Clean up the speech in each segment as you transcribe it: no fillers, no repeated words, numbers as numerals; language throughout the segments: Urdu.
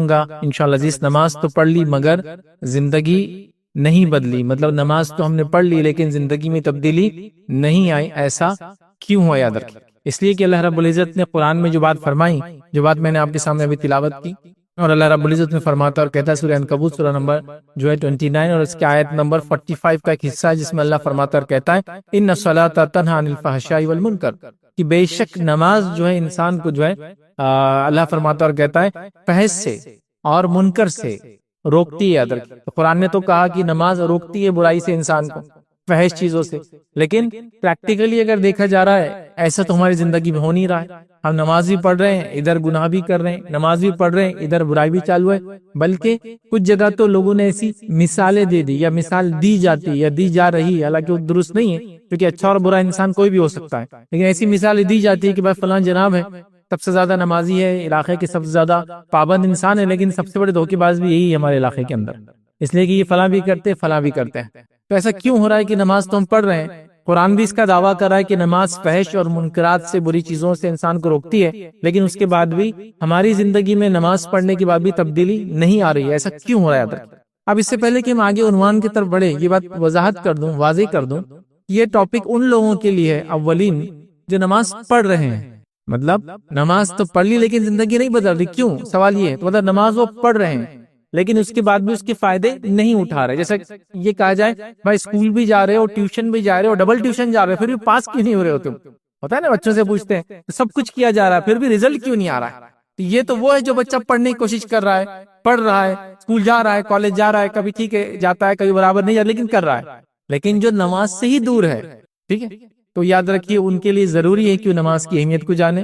گا انشاءاللہ عزیز، نماز تو پڑھ لی مگر زندگی نہیں بدلی، مطلب نماز تو ہم نے پڑھ لی لیکن زندگی میں تبدیلی نہیں آئی، ایسا کیوں ہوا؟ یاد رکھیں، اس لیے کہ اللہ رب العزت نے قرآن میں جو بات فرمائی، جو بات میں نے آپ کے سامنے ابھی تلاوت کی، اور اللہ رب العزت نے فرماتا اور کہتا ہے سورہ عنکبوت سورہ نمبر جو ہے 29 اور اس کی آیت نمبر 45 کا ایک حصہ ہے، جس میں اللہ فرماتا اور کہتا ہے ان الصلاۃ تنہی عن الفحشاء والمنکر، کہ بے شک نماز جو ہے انسان کو جو ہے اللہ فرماتا اور کہتا ہے فحش سے اور منکر سے روکتی ہے۔ قرآن نے تو کہا کہ نماز روکتی ہے برائی سے، انسان کو فحش چیزوں سے، لیکن پریکٹیکلی اگر دیکھا جا رہا ہے ایسا تو ہماری زندگی میں ہو نہیں رہا ہے۔ ہم نماز بھی پڑھ رہے ہیں، ادھر گناہ بھی کر رہے ہیں، نماز بھی پڑھ رہے ہیں، ادھر برائی بھی چالو ہے، بلکہ کچھ جگہ تو لوگوں نے ایسی مثالیں دے دی یا مثال دی جاتی یا دی جا رہی ہے، حالانکہ وہ درست نہیں ہے، کیونکہ اچھا اور برا انسان کوئی بھی ہو سکتا ہے، لیکن ایسی مثالیں دی جاتی ہے کہ بھائی فلاں جناب ہے، سب سے زیادہ نمازی ہے، علاقے کے سب سے زیادہ پابند انسان ہے، لیکن سب سے بڑے دھوکے باز بھی یہی ہے ہمارے علاقے کے اندر، اس لیے کہ یہ فلاں بھی کرتے فلاں بھی کرتے ہیں۔ تو ایسا کیوں ہو رہا ہے کہ نماز تو ہم پڑھ رہے ہیں، قرآن بھی اس کا دعویٰ کر رہا ہے کہ نماز فحش اور منکرات سے، بری چیزوں سے انسان کو روکتی ہے، لیکن اس کے بعد بھی ہماری زندگی میں نماز پڑھنے کے بعد بھی تبدیلی نہیں آ رہی ہے، ایسا کیوں ہو رہا ہے؟ اب اس سے پہلے کہ ہم آگے عنوان کی طرف بڑھے، یہ بات وضاحت کر دوں، واضح کر دوں، یہ ٹاپک ان لوگوں کے لیے ہے اولین جو نماز پڑھ رہے ہیں، مطلب نماز تو پڑھ لی لیکن زندگی نہیں بدل رہی، کیوں؟ سوال یہ ہے، تو مطلب نماز وہ پڑھ رہے ہیں لیکن اس کے بعد بھی اس کے فائدے نہیں اٹھا رہے، جیسا یہ کہا جائے بھائی اسکول بھی جا رہے ہو، ٹیوشن بھی جا رہے ہو، ڈبل ٹیوشن جا رہے ہو، پھر بھی پاس کیوں نہیں ہو رہے ہو تم؟ ہوتا ہے نا، بچوں سے پوچھتے ہیں سب کچھ کیا جا رہا ہے پھر بھی رزلٹ کیوں نہیں آ رہا ہے؟ تو یہ تو وہ ہے جو بچہ پڑھنے کی کوشش کر رہا ہے، پڑھ رہا ہے، اسکول جا رہا ہے، کالج جا رہا ہے، کبھی ٹھیک ہے جاتا ہے، کبھی برابر نہیں جاتا، لیکن کر رہا ہے، لیکن جو نماز سے ہی دور ہے، ٹھیک ہے، تو یاد رکھیے ان کے لیے ضروری ہے کہ نماز کی اہمیت کو جانے۔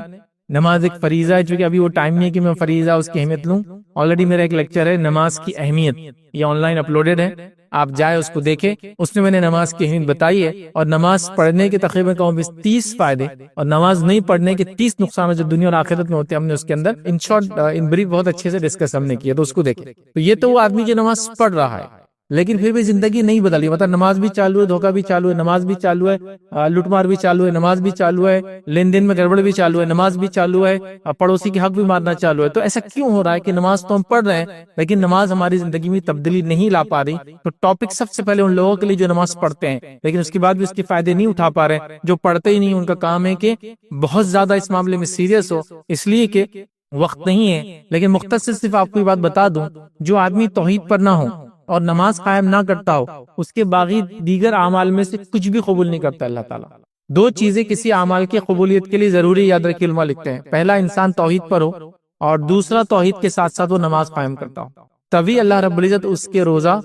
نماز ایک فریضہ ہے، چونکہ ابھی وہ ٹائم نہیں ہے کہ میں فریضہ اس کی اہمیت لوں، آلریڈی میرا ایک لیکچر ہے نماز کی اہمیت، یہ آن لائن اپلوڈڈ ہے، آپ جائے اس کو دیکھیں، اس میں نے نماز کی اہمیت بتائی ہے، اور نماز پڑھنے کے تقریباً 30 فائدے اور نماز نہیں پڑھنے کے 30 نقصانات جو دنیا اور آخرت میں ہوتے ہیں، ہم نے اس کے اندر ان شارٹ ان بریف بہت اچھے سے ڈسکس ہم نے کیا، تو اس کو دیکھیں۔ تو یہ تو وہ آدمی جو نماز پڑھ رہا ہے لیکن پھر بھی زندگی نہیں بدلی، مطلب نماز بھی چالو ہے، دھوکہ بھی چالو ہے، نماز بھی چالو ہے، لوٹ مار بھی چالو ہے، نماز بھی چالو ہے، لین دین میں گڑبڑ بھی چالو ہے، نماز بھی چالو ہے، پڑوسی کے حق بھی مارنا چالو ہے۔ تو ایسا کیوں ہو رہا ہے کہ نماز تو ہم پڑھ رہے ہیں لیکن نماز ہماری زندگی میں تبدیلی نہیں لا پا رہی؟ تو ٹاپک سب سے پہلے ان لوگوں کے لیے جو نماز پڑھتے ہیں لیکن اس کے بعد بھی اس کے فائدے نہیں اٹھا پا رہے، جو پڑھتے ہی نہیں، ان کا کام ہے کہ بہت زیادہ اس معاملے میں سیریس ہو، اس لیے کہ وقت نہیں ہے، لیکن مختصر صرف آپ کو یہ بات بتا دوں، جو آدمی توحید پر نہ ہو اور نماز قائم نہ کرتا ہو، اس کے باقی دیگر اعمال میں سے کچھ بھی قبول نہیں کرتا اللہ تعالیٰ۔ دو چیزیں کسی اعمال کی قبولیت کے لیے ضروری، یاد رکھیے علماء لکھتے ہیں، پہلا انسان توحید پر ہو، اور دوسرا توحید کے ساتھ ساتھ وہ نماز قائم کرتا ہو، تبھی اللہ رب العزت اس کے روزہ،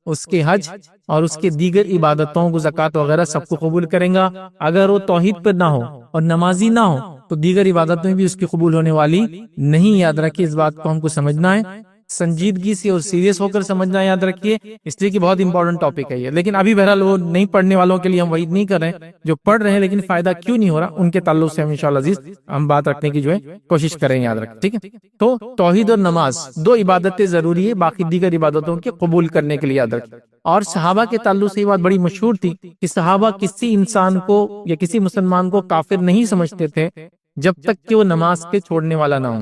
اس کے حج اور اس کے دیگر عبادتوں کو، زکوٰۃ وغیرہ سب کو قبول کریں گا۔ اگر وہ توحید پر نہ ہو اور نمازی نہ ہو تو دیگر عبادتیں بھی اس کی قبول ہونے والی نہیں، یاد رکھیے، اس بات کو ہم کو سمجھنا ہے، سنجیدگی سے اور سیریس ہو کر سمجھنا، یاد رکھیے، اس لیے کہ بہت امپورٹنٹ ٹاپک ہے یہ۔ لیکن ابھی بہرحال وہ نہیں پڑھنے والوں کے لیے ہم وعید نہیں کر رہے ہیں، جو پڑھ رہے ہیں لیکن فائدہ کیوں نہیں ہو رہا، ان کے تعلق سے ہم انشاءاللہ عزیز ہم بات رکھنے کی جو ہے کوشش کریں، یاد رکھیں، ٹھیک ہے۔ تو توحید اور نماز دو عبادتیں ضروری ہے باقی دیگر عبادتوں کے قبول کرنے کے لیے، یاد رکھیں۔ اور صحابہ کے تعلق سے یہ بات بڑی مشہور تھی کہ صحابہ کسی انسان کو یا کسی مسلمان کو کافر نہیں سمجھتے تھے جب تک کہ وہ نماز کے چھوڑنے والا نہ ہو،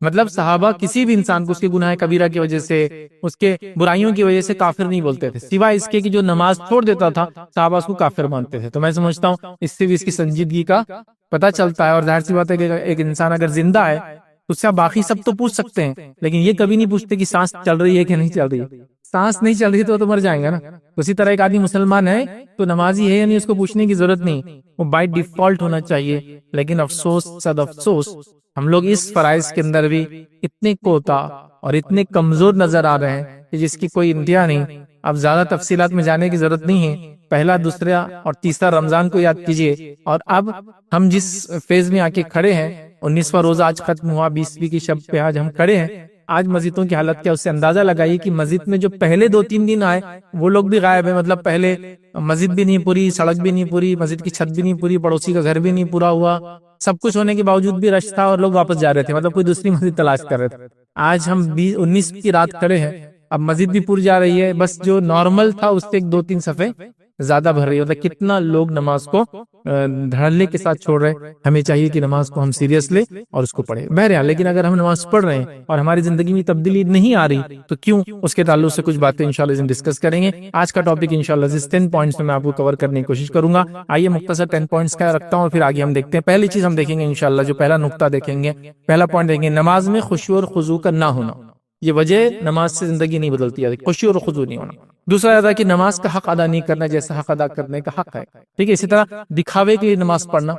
مطلب صحابہ کسی بھی انسان کو اس کے گناہ کبیرہ کی وجہ سے، اس کے برائیوں کی وجہ سے کافر نہیں بولتے تھے، سوائے اس کے کہ جو نماز چھوڑ دیتا تھا صحابہ اس کو کافر مانتے تھے۔ تو میں سمجھتا ہوں اس سے بھی اس کی سنجیدگی کا پتہ چلتا ہے، اور ظاہر سی بات ہے کہ ایک انسان اگر زندہ ہے تو اس سے باقی سب تو پوچھ سکتے ہیں، لیکن یہ کبھی نہیں پوچھتے کہ سانس چل رہی ہے کہ نہیں چل رہی ہے۔ سانس نہیں چل رہی تو مر جائیں گا نا۔ اسی طرح ایک آدمی مسلمان ہے تو نمازی ہے یا نہیں، اس کو پوچھنے کی ضرورت نہیں، وہ بائی ڈیفالٹ ہونا چاہیے۔ لیکن افسوس، صد افسوس، ہم لوگ اس فرائض کے اندر بھی اتنے کوتا اور اتنے کمزور نظر آ رہے ہیں کہ جس کی کوئی انتہا نہیں۔ اب زیادہ تفصیلات میں جانے کی ضرورت نہیں ہے، پہلا، دوسرا اور تیسرا رمضان کو یاد کیجئے، اور اب ہم جس فیز میں آ کے کھڑے ہیں، 19واں روزہ آج ختم ہوا، 20ویں کی شب پہ آج ہم کھڑے ہیں، آج مسجدوں کی حالت کیا، اس سے اندازہ لگائیے کہ مسجد میں جو پہلے 2-3 دن آئے وہ لوگ بھی غائب ہیں، مطلب پہلے مسجد بھی نہیں پوری، سڑک بھی نہیں پوری، مسجد کی چھت بھی نہیں پوری، پڑوسی کا گھر بھی نہیں پورا ہوا، سب کچھ ہونے کے باوجود بھی رش تھا اور لوگ واپس جا رہے تھے، مطلب کوئی دوسری مسجد تلاش کر رہے تھے۔ آج ہم 19 کی رات کھڑے ہیں، اب مسجد بھی پور جا رہی ہے، بس جو نارمل تھا اس سے 1-2-3 صفحے زیادہ بڑھ رہی ہے. مطلب کتنا لوگ نماز کو دھڑلے کے ساتھ چھوڑ رہے ہیں. ہمیں چاہیے کہ نماز کو ہم سیریس لیں اور اس کو پڑھیں. بہرحال لیکن اگر ہم نماز پڑھ رہے ہیں اور ہماری زندگی میں تبدیلی نہیں آ رہی تو کیوں, اس کے تعلق سے کچھ باتیں انشاءاللہ ہم ڈسکس کریں گے. آج کا ٹاپک انشاءاللہ 10 پوائنٹس میں آپ کو کور کرنے کی کوشش کروں گا. آئیے مختصر 10 پوائنٹس کا رکھتا ہوں اور پھر آگے ہم دیکھتے ہیں. پہلی چیز ہم دیکھیں گے انشاءاللہ, جو پہلا نقطہ دیکھیں گے, پہلا پوائنٹ دیکھیں گے, نماز میں خشوع اور خضوع کا نہ ہونا. یہ وجہ نماز سے زندگی نہیں بدلتی ہے, خشوع اور خضوع نہیں ہونا. دوسرا یہ کہ نماز کا حق ادا نہیں کرنا جیسا حق ادا کرنے کا حق ہے. ٹھیک ہے, اسی طرح دکھاوے کے لیے نماز پڑھنا.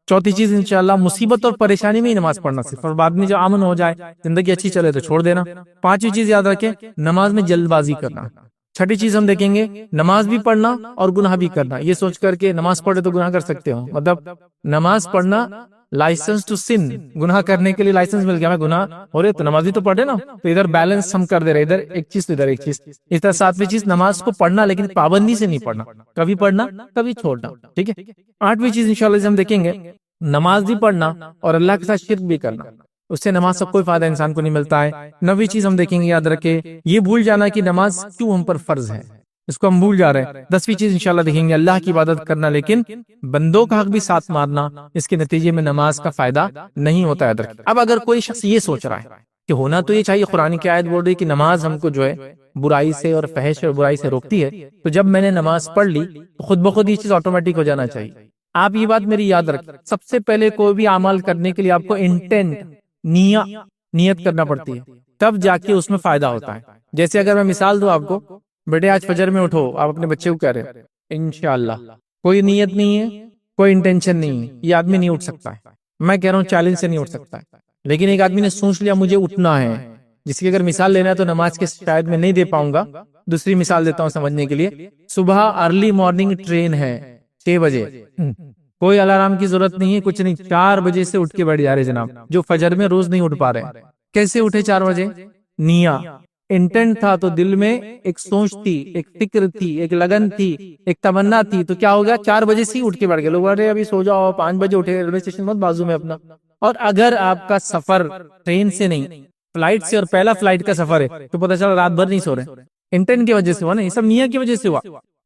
چوتھی چیز انشاءاللہ مصیبت اور پریشانی میں ہی نماز پڑھنا صرف, اور بعد میں جو امن ہو جائے, زندگی اچھی چلے تو چھوڑ دینا. پانچویں چیز یاد رکھیں, نماز میں جلد بازی کرنا. چھٹی چیز ہم دیکھیں گے, نماز بھی پڑھنا اور گناہ بھی کرنا. یہ سوچ کر کے نماز پڑھے تو گناہ کر سکتے ہو, مطلب نماز پڑھنا لائسنس ٹو سن, گناہ کرنے کے لیے لائسنس مل گیا, میں گناہ ہو رہے تو نماز بھی تو پڑھے نا. تو ادھر بیلنس ہم کر دے رہے, ادھر ایک چیز تو ادھر ایک چیز. اس طرح ساتویں چیز نماز کو پڑھنا لیکن پابندی سے نہیں پڑھنا, کبھی پڑھنا کبھی چھوڑنا. ٹھیک ہے. آٹھویں چیز انشاءاللہ ہم دیکھیں گے, نماز بھی پڑھنا اور اللہ کے ساتھ شرک بھی کرنا. اس سے نماز سے کوئی فائدہ انسان کو نہیں ملتا ہے. نویں چیز ہم دیکھیں گے, یاد رکھے, یہ بھول جانا کہ نماز کیوں ہم پر فرض ہے, اس کو ہم بھول جا رہے ہیں. دسویں چیز انشاءاللہ دیکھیں گے, اللہ کی عبادت کرنا لیکن بندوں کا حق بھی ساتھ مارنا, اس کے نتیجے میں نماز کا فائدہ نہیں ہوتا ہے. اب اگر کوئی شخص یہ سوچ رہا ہے کہ ہونا تو یہ چاہیے, قرآن کی آیت بول رہی کہ نماز ہم کو جو ہے برائی سے اور فحش اور برائی سے روکتی ہے, تو جب میں نے نماز پڑھ لی تو خود بخود یہ چیز آٹومیٹک ہو جانا چاہیے. آپ یہ بات میری یاد رکھیں, سب سے پہلے کوئی بھی اعمال کرنے کے لیے آپ کو انٹینٹ, نیت کرنا پڑتی ہے, تب جا کے اس میں فائدہ ہوتا ہے. جیسے اگر میں مثال دوں آپ کو, بیٹے آج فجر میں اٹھو, آپ اپنے بچے کو کہہ رہے ہیں انشاءاللہ, کوئی نیت نہیں ہے, کوئی انٹینشن نہیں ہے, یہ آدمی نہیں اٹھ سکتا ہے. میں کہہ رہا ہوں چیلنج سے نہیں اٹھ سکتا ہے. لیکن ایک آدمی نے سوچ لیا مجھے اٹھنا ہے, جس کی اگر مثال لینا ہے تو نماز کے شاید میں نہیں دے پاؤں گا, دوسری مثال دیتا ہوں سمجھنے کے لیے. صبح ارلی مارننگ ٹرین ہے 6 بجے, کوئی الارم کی ضرورت نہیں ہے, کچھ نہیں, 4 بجے سے اٹھ کے بیٹھ جا رہے جناب, جو فجر میں روز نہیں اٹھ پا رہے. کیسے اٹھے 4 بجے؟ نیا انٹینٹ تھا, تو دل میں ایک سوچ تھی, ایک فکر تھی, ایک لگن تھی, ایک تمنا تھی, تو کیا ہو گیا 4 بجے سے ہی اٹھ کے بیٹھ گئے. لوگ بول رہے ابھی سو جاؤ, 5 بجے اٹھے, ریلوے اسٹیشن مت بازو میں اپنا. اور اگر آپ کا سفر ٹرین سے نہیں فلائٹ سے, اور پہلا فلائٹ کا سفر ہے, تو پتہ چلا رات بھر نہیں سو رہے, انٹینٹ کی وجہ سے ہوا نا, یہ سب نیت کی وجہ سے ہوا,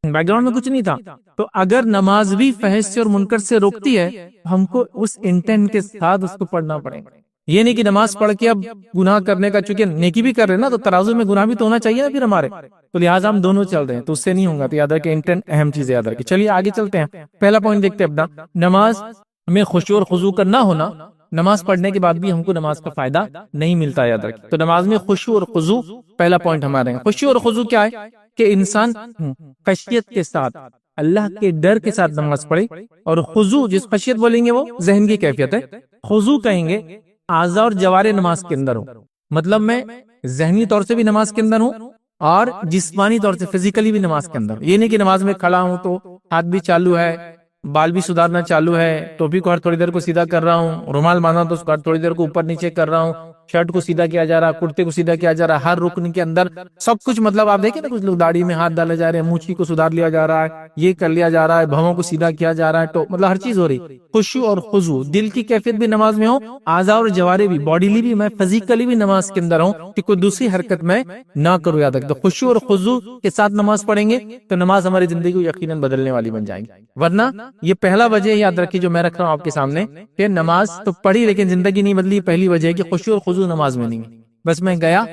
بیک گراؤنڈ میں کچھ نہیں تھا. تو اگر نماز بھی فحش سے اور منکر سے روکتی ہے, ہم کو اس انٹینٹ کے ساتھ اس کو پڑھنا پڑے گا. یہ نہیں کہ نماز پڑھ کے اب گناہ کرنے کا, چونکہ نیکی بھی کر رہے ہیں نا, تو ترازو میں گناہ بھی تو ہونا چاہیے نا پھر ہمارے, تو لہٰذا ہم دونوں چل رہے ہیں, تو اس سے نہیں ہوگا. تو یاد رکھیں انٹینٹ اہم چیز ہے, یاد رکھیں. چلیے آگے چلتے ہیں. پہلا پوائنٹ دیکھتے ہیں اپنا, نماز میں خشوع اور خضوع کا نہ ہونا. نماز پڑھنے کے بعد بھی ہم کو نماز کا فائدہ نہیں ملتا, یاد رکھیں. تو نماز میں خشوع اور خضوع پہلا پوائنٹ ہمارے ہیں. خشوع اور خضوع کیا ہے کہ انسان خشیت کے ساتھ, اللہ کے ڈر کے ساتھ نماز پڑھے. اور خضوع, جس خشیت بولیں گے وہ ذہن کی کیفیت ہے. خضوع کہیں گے اعضاء اور جوارے نماز کے اندر ہوں, مطلب میں ذہنی طور سے بھی نماز کے اندر ہوں اور جسمانی طور سے فزیکلی بھی نماز کے اندر ہوں. یہ نہیں کہ نماز میں کھڑا ہوں تو ہاتھ بھی چالو ہے, بال بھی سدھارنا چالو ہے, ٹوپی کو ہر تھوڑی دیر کو سیدھا کر رہا ہوں, رومال باندھا تو اس کو ہر تھوڑی دیر کو اوپر نیچے کر رہا ہوں, شرٹ کو سیدھا کیا جا رہا ہے, کرتے کو سیدھا کیا جا رہا ہے, ہر رکن کے اندر سب کچھ. مطلب آپ دیکھیں نا, کچھ لوگ داڑھی میں ہاتھ ڈالے جا رہے ہیں, مونچھی کو سدھار لیا جا رہا ہے, یہ کر لیا جا رہا ہے, بھووں کو سیدھا کیا جا رہا ہے, تو مطلب ہر چیز ہو رہی. خشوع اور خضوع, دل کی کیفیت بھی نماز میں ہو, اعضاء اور جوارے بھی, باڈیلی بھی, میں فزیکلی بھی نماز کے اندر ہوں, کہ کوئی دوسری حرکت میں نہ کروں. یاد رکھ, تو خشوع اور خضوع کے ساتھ نماز پڑھیں گے تو نماز ہماری زندگی کو یقیناً بدلنے والی بن جائے گی. ورنہ یہ پہلا وجہ یاد رکھیے جو میں رکھ رہا ہوں آپ کے سامنے, کہ نماز تو پڑھی لیکن زندگی نہیں بدلی. پہلی وجہ ہے کہ خشوع اور خضوع نماز میں نہیں, بس میں گیا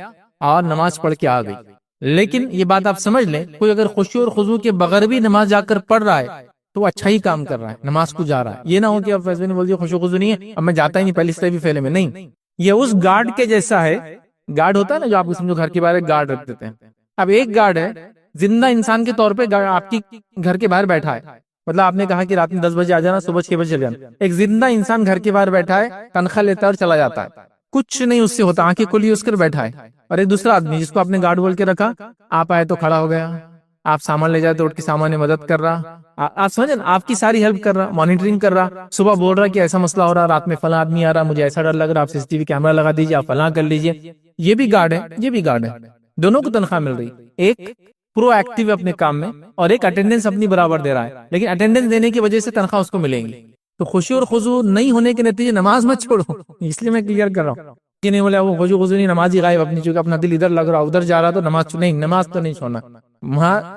اور نماز پڑھ کے آ گئی. لیکن یہ بات آپ سمجھ لیں, کوئی اگر خشوع اور خضوع کے بغیر بھی نماز جا کر پڑھ رہا ہے تو وہ اچھا ہی کام کر رہا ہے, نماز کو جا رہا ہے. یہ نہ ہو کہ اب فیصلے نے بول دیا خشوع خضوع نہیں ہے, اب میں جاتا ہی نہیں, پہلی سے بھی فیلے میں نہیں. یہ اس گارڈ کے جیسا ہے, گارڈ ہوتا ہے نا جو آپ کو سمجھو گھر کے باہر گارڈ رکھ دیتے ہیں. اب ایک گارڈ ہے زندہ انسان کے طور پہ, آپ کی گھر کے باہر بیٹھا ہے, مطلب آپ نے کہا کہ رات میں 10 بجے آ جانا, صبح 6 بجے چل جانا. ایک زندہ انسان گھر کے باہر بیٹھا ہے, تنخواہ لیتا ہے اور چلا جاتا ہے, کچھ نہیں اس سے ہوتا, آنکھیں کھلی اس کر بیٹھا ہے. اور ایک دوسرا آدمی جس کو آپ نے گارڈ بول کے رکھا, آپ آئے تو کھڑا ہو گیا, آپ سامان لے جائے تو اٹھ کے سامان میں مدد کر رہا, آپ سمجھیں آپ کی ساری ہیلپ کر رہا, مانیٹرنگ کر رہا, صبح بول رہا کہ ایسا مسئلہ ہو رہا, رات میں فلاں آدمی آ رہا, مجھے ایسا ڈر لگ رہا, آپ CCTV کیمرہ لگا دیجیے, آپ فلاں کر لیجیے. یہ بھی گارڈ ہے, یہ بھی گارڈ ہے, دونوں کو تنخواہ مل رہی. ایک پرو ایکٹیو اپنے کام میں اور ایک اٹینڈنس اپنی برابر دے رہا ہے, لیکن اٹینڈنس دینے کی وجہ سے تنخواہ اس کو ملیں گی. تو خشوع اور خضوع نہیں ہونے کے نتیجے نماز مت چھوڑو, اس لیے میں کلیئر کر رہا ہوں کہ نہیں بولے وہ خشوع خضوع نہیں, نماز ہی غائب اپنی, چونکہ اپنا دل ادھر لگ رہا ادھر جا رہا تو نماز نہیں, نماز تو نہیں چھوڑنا.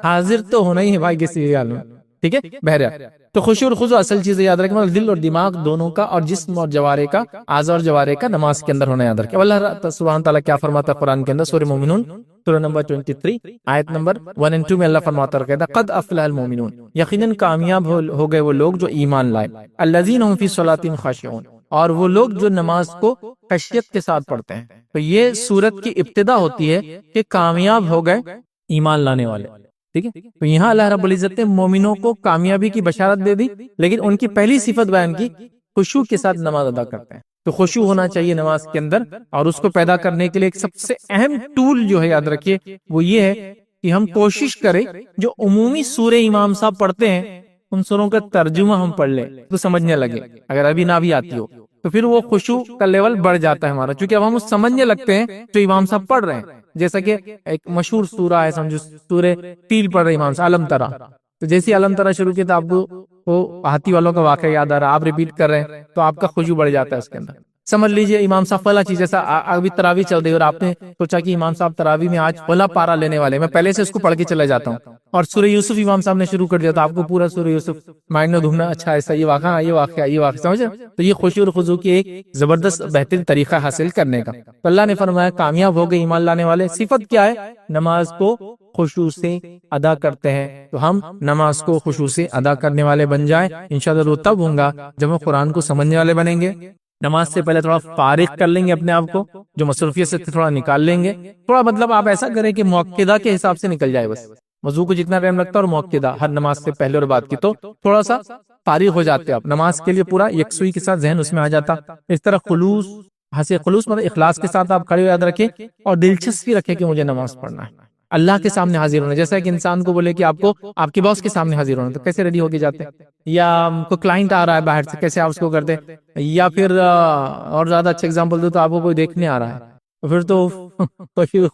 حاضر تو ہونا ہی ہے بھائی کسی بھی حال میں، ٹھیک ہے بہرحال۔ تو خشوع اور خضوع اصل چیز یاد رکھیں، مطلب دل اور دماغ دونوں کا، اور جسم اور جوارے کا، اعضاء اور جوارے کا نماز کے اندر ہونا یاد رکھیں۔ اللہ سبحانہ تعالیٰ کیا فرماتا ہے قرآن کے اندر، سورہ مومنون سورہ نمبر 23 آیت نمبر 1 اور 2 میں اللہ فرماتا ہے قد افلح المومنون، یقیناً کامیاب ہو گئے وہ لوگ جو ایمان لائے، الذین هم فی صلاتہم خاشعون، اور وہ لوگ جو نماز کو خشیت کے ساتھ پڑھتے ہیں۔ تو یہ سورت کی ابتدا ہوتی ہے کہ کامیاب ہو گئے ایمان لانے والے، ٹھیک ہے۔ تو یہاں اللہ رب العزت نے مومنوں کو کامیابی کی بشارت دے دی، لیکن ان کی پہلی صفت بیان کی خشوع کے ساتھ نماز ادا کرتے ہیں۔ تو خشوع ہونا چاہیے نماز کے اندر، اور اس کو پیدا کرنے کے لیے ایک سب سے اہم ٹول جو ہے یاد رکھیے وہ یہ ہے کہ ہم کوشش کریں جو عمومی سورہ امام صاحب پڑھتے ہیں ان سوروں کا ترجمہ ہم پڑھ لیں تو سمجھنے لگے، اگر ابھی نہ بھی آتی ہو تو پھر وہ خشوع کا لیول بڑھ جاتا ہے ہمارا، کیونکہ اب ہم سمجھنے لگتے ہیں جو امام صاحب پڑھ رہے ہیں۔ جیسا کہ ایک مشہور سورہ ہے، سمجھو سورہ فیل پڑھ رہے امام صاحب، علم ترا، تو جیسے علم ترا شروع کیا تو آپ کو وہ ہاتھی والوں کا واقعہ یاد آ رہا ہے، آپ ریپیٹ کر رہے ہیں تو آپ کا خشوع بڑھ جاتا ہے اس کے اندر۔ سمجھ لیجئے امام صاحب فلاں چیز، جیسا ابھی تراویح چل رہی ہے اور آپ نے سوچا کہ امام صاحب تراویح میں آج فلاں پارا لینے والے، میں پہلے سے اس کو پڑھ کے چلا جاتا ہوں، اور سورہ یوسف امام صاحب نے شروع کر دیا تو آپ کو پورا سورہ یوسف مائنڈ میں گھومنا، اچھا ایسا یہ واقعہ سمجھے؟ تو یہ خشوع اور خضوع کی ایک زبردست بہترین طریقہ حاصل کرنے کا۔ تو اللہ نے فرمایا کامیاب ہو گئے ایمان لانے والے، صفت کیا ہے؟ نماز کو خشوع سے ادا کرتے ہیں۔ تو ہم نماز کو خشوع سے ادا کرنے والے بن جائیں، انشاءاللہ وہ تب ہوں گا جب ہم قرآن کو سمجھنے والے بنیں گے۔ نماز سے پہلے تھوڑا فارغ کر لیں گے اپنے آپ کو، جو مصروفیت سے تھوڑا نکال لیں گے، تھوڑا مطلب آپ ایسا کریں کہ موقعہ کے حساب سے نکل جائے، بس وضو کو جتنا ٹائم لگتا ہے اور موقعہ ہر نماز سے پہلے اور بعد کی، تو تھوڑا سا فارغ ہو جاتے آپ نماز کے لیے، پورا یکسوئی کے ساتھ ذہن اس میں آ جاتا۔ اس طرح خلوص مطلب اخلاص کے ساتھ آپ کھڑے ہو، یاد رکھیں، اور دلچسپی رکھیں کہ مجھے نماز پڑھنا ہے، اللہ کے سامنے حاضر ہونا۔ جیسا کہ انسان کو بولے کہ آپ کو آپ کے باس کے سامنے حاضر ہونا، تو کیسے ریڈی ہو کے جاتے ہیں؟ یا کوئی کلائنٹ آ رہا ہے باہر سے، کیسے آپ اس کو کرتے؟ یا پھر اور زیادہ اچھا اگزامپل دو تو آپ کو کوئی دیکھنے آ رہا ہے، پھر تو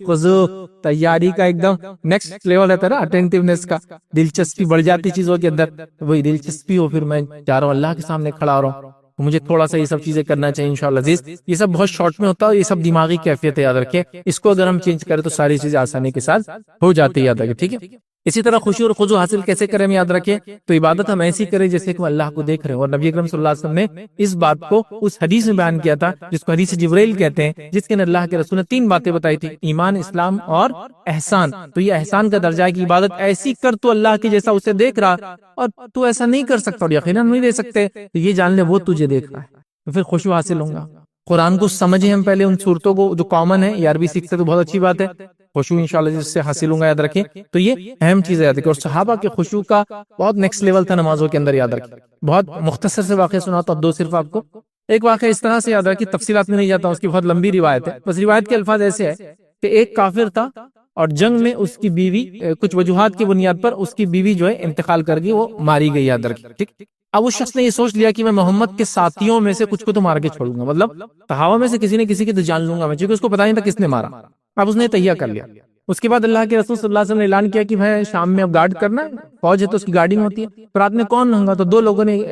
خضوع تیاری کا ایک دم نیکسٹ لیول ہے نا، اٹینٹیونیس کا، دلچسپی بڑھ جاتی چیزوں کے اندر، وہی دلچسپی ہو، پھر میں جا رہا ہوں اللہ کے سامنے کھڑا ہو رہا ہوں، مجھے تھوڑا سا یہ سب چیزیں کرنا چاہیے انشاءاللہ عزیز۔ یہ سب بہت شارٹ میں ہوتا ہے، یہ سب دماغی کیفیت ہے، یاد رکھیں، اس کو اگر ہم چینج کریں تو ساری چیزیں آسانی کے ساتھ ہو جاتی ہے، یاد رکھیں، ٹھیک ہے۔ اسی طرح خشوع اور خضوع حاصل کیسے کریں ہم یاد رکھیں، تو عبادت ہم ایسی کریں جیسے کہ ہم اللہ کو دیکھ رہے ہیں، اور نبی اکرم صلی اللہ علیہ وسلم نے اس بات کو اس حدیث میں بیان کیا تھا جس کو حدیث جبرائیل کہتے ہیں، جس کے اندر اللہ کے رسول نے 3 باتیں بتائی تھی، ایمان، اسلام اور احسان۔ تو یہ احسان کا درجہ ہے کہ عبادت ایسی کر تو اللہ کے جیسا اسے دیکھ رہا، اور تو ایسا نہیں کر سکتا اور یقیناً نہیں دے سکتے، تو یہ جان لے وہ تجھے دیکھ رہا ہے، تو پھر خشوع حاصل ہوں گا۔ قرآن کو سمجھیں ہم پہلے، ان صورتوں کو جو کامن ہے، یہ عربی سیکھتے تو بہت اچھی بات ہے، خشوع انشاءاللہ جس سے حاصل ہوں گا، یاد رکھیں۔ تو یہ اہم چیز ہے یاد رکھیں، اور صحابہ کے خشوع کا بہت نیکسٹ لیول تھا نمازوں کے اندر، یاد رکھیں۔ بہت مختصر سے واقعہ سناتا ہوں، 2 صرف آپ کو۔ ایک واقعہ اس طرح سے یاد رکھیں، تفصیلات میں نہیں جاتا ہوں، اس کی بہت لمبی روایت ہے، بس روایت کے الفاظ ایسے ہے کہ ایک کافر تھا اور جنگ میں اس کی بیوی کچھ وجوہات کی بنیاد پر اس کی بیوی جو ہے انتقال کر گئی، وہ ماری گئی، یاد رکھیں، ٹھیک۔ اب اس شخص نے یہ سوچ لیا کہ میں محمد کے ساتھیوں میں سے کچھ کو تو مار کے چھوڑوں گا، مطلب صحابہ میں سے کسی نے کسی کی تو جان لوں گا میں، کیونکہ اس کو پتا نہیں تھا کس نے مارا۔ اب اس نے تہیہ کر لیا۔ اس کے بعد اللہ کے رسول صلی اللہ علیہ وسلم نے اعلان کیا کہ بھائی شام میں اب گارڈ کرنا ہے، فوج ہے تو اس کی گارڈنگ ہوتی ہے، تو رات میں کون ہوں گا؟ تو 2 لوگوں نے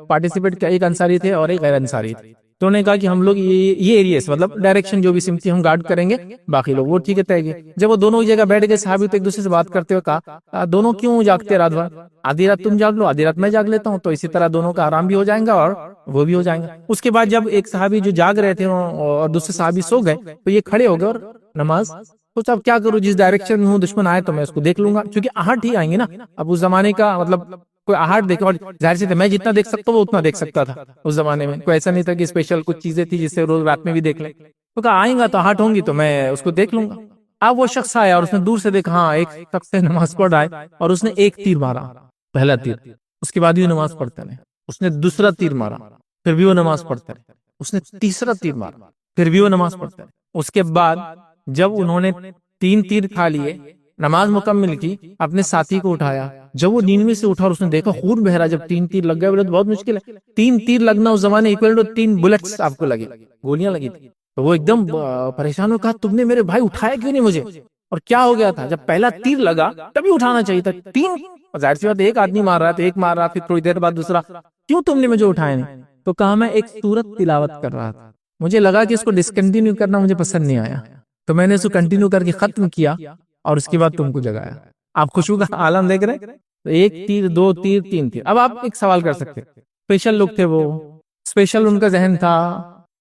پارٹیسپیٹ کیا، ایک انصاری تھے اور ایک غیر انصاری تھے، تو انہوں نے کہا کہ ہم لوگ یہ ایریا سے مطلب ڈائریکشن جو بھی سمتی ہم گارڈ کریں گے، باقی لوگ وہ ٹھیک ہے طے گئے۔ جب وہ دونوں جگہ بیٹھ گئے، صحابی تو ایک دوسرے سے بات کرتے ہوئے کہا دونوں کیوں جاگتے رات بھر، آدھی رات تم جاگ لو، آدھی رات میں جاگ لیتا ہوں، تو اسی طرح دونوں کا آرام بھی ہو جائے گا اور وہ بھی ہو جائیں گا۔ اس کے بعد جب ایک صحابی جو جاگ رہے تھے اور دوسرے صحابی سو گئے، تو یہ کھڑے ہو گئے اور نماز سوچا اب کیا کروں، جس ڈائریکشن میں ہوں دشمن آئے تو میں اس کو دیکھ لوں گا، کیونکہ آہٹ ہی آئیں گے نا۔ اب اس زمانے کا مطلب کوئی آہٹ دیکھے، اور ظاہر سے میں جتنا دیکھ سکتا ہوں وہ اتنا دیکھ سکتا تھا اس زمانے میں، کوئی ایسا نہیں تھا کہ اسپیشل کچھ چیزیں تھی جس سے روز رات میں بھی دیکھ لیں، تو کہا آئیں گا تو آہٹ ہوں گی تو میں اس کو دیکھ لوں گا۔ اب وہ شخص آیا اور اس نے دور سے دیکھا، ہاں ایک شخص سے نماز پڑھ رہا ہے، اور اس نے ایک تیر مارا، پہلا تیر، اس کے بعد بھی وہ نماز پڑھتا رہے، اس نے دوسرا تیر مارا، پھر بھی وہ نماز پڑھتا رہے، اس نے تیسرا تیر مارا، پھر بھی وہ نماز پڑھتا رہے۔ اس کے بعد جب انہوں نے 3 تیر کھا لیے، نماز مکمل کی، اپنے ساتھی کو اٹھایا، جب وہ نیند میں سے اٹھا اور اس نے دیکھا خون بہ رہا، جب 3 تیر لگ گئے، بولے تو بہت مشکل ہے، 3 تیر لگنا اس زمانے ایکویلنٹ 3 بلٹس آپ کو لگے، گولیاں لگی تھی، تو وہ ایک دم پریشان ہو، کہا تم نے میرے بھائی اٹھایا کیوں نہیں مجھے، اور کیا ہو گیا تھا؟ جب پہلا تیر لگا تبھی اٹھانا چاہیے تھا، 3 ظاہر سی بات ایک آدمی مار رہا ہے تو ایک مار رہا، پھر تھوڑی دیر بعد دوسرا، کیوں تم نے مجھے اٹھایا نہیں؟ تو کہا میں ایک سورت تلاوت کر رہا تھا، مجھے لگا کہ اس کو ڈسکنٹینیو کرنا مجھے پسند نہیں آیا، تو میں نے اس کو کنٹینیو کر کے ختم کیا اور اس کے بعد تم کو جگایا۔ آپ خشوع کا عالم دیکھ رہے ہیں؟ تو ایک تیر، دو تیر، تین تیر. اب آپ ایک سوال کر سکتے ہیں، اسپیشل لوگ تھے وہ، اسپیشل ان کا ذہن تھا،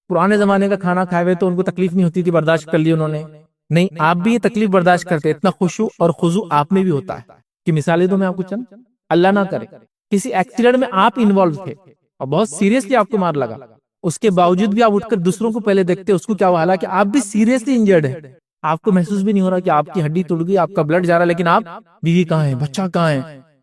پرانے زمانے کا کھانا کھائے ہوئے تو ان کو تکلیف نہیں ہوتی تھی، برداشت کر لی انہوں نے. نہیں، آپ بھی یہ تکلیف برداشت کرتے. اتنا خشوع اور خضوع آپ میں بھی ہوتا ہے کہ مثالیں دو میں آپ کو چند. اللہ نہ کرے کسی ایکسیڈنٹ میں آپ انوالو تھے اور بہت سیریسلی آپ کو مار لگا، اس کے باوجود بھی آپ اٹھ کر دوسروں کو پہلے دیکھتے اس کو کیا ہوا، حالانکہ آپ بھی سیریسلی انجرڈ ہے، آپ کو محسوس بھی نہیں ہو رہا کہ آپ کی ہڈی ٹوٹ گئی، آپ کا بلڈ جا رہا ہے، لیکن آپ بیوی کہاں ہے، بچہ کہاں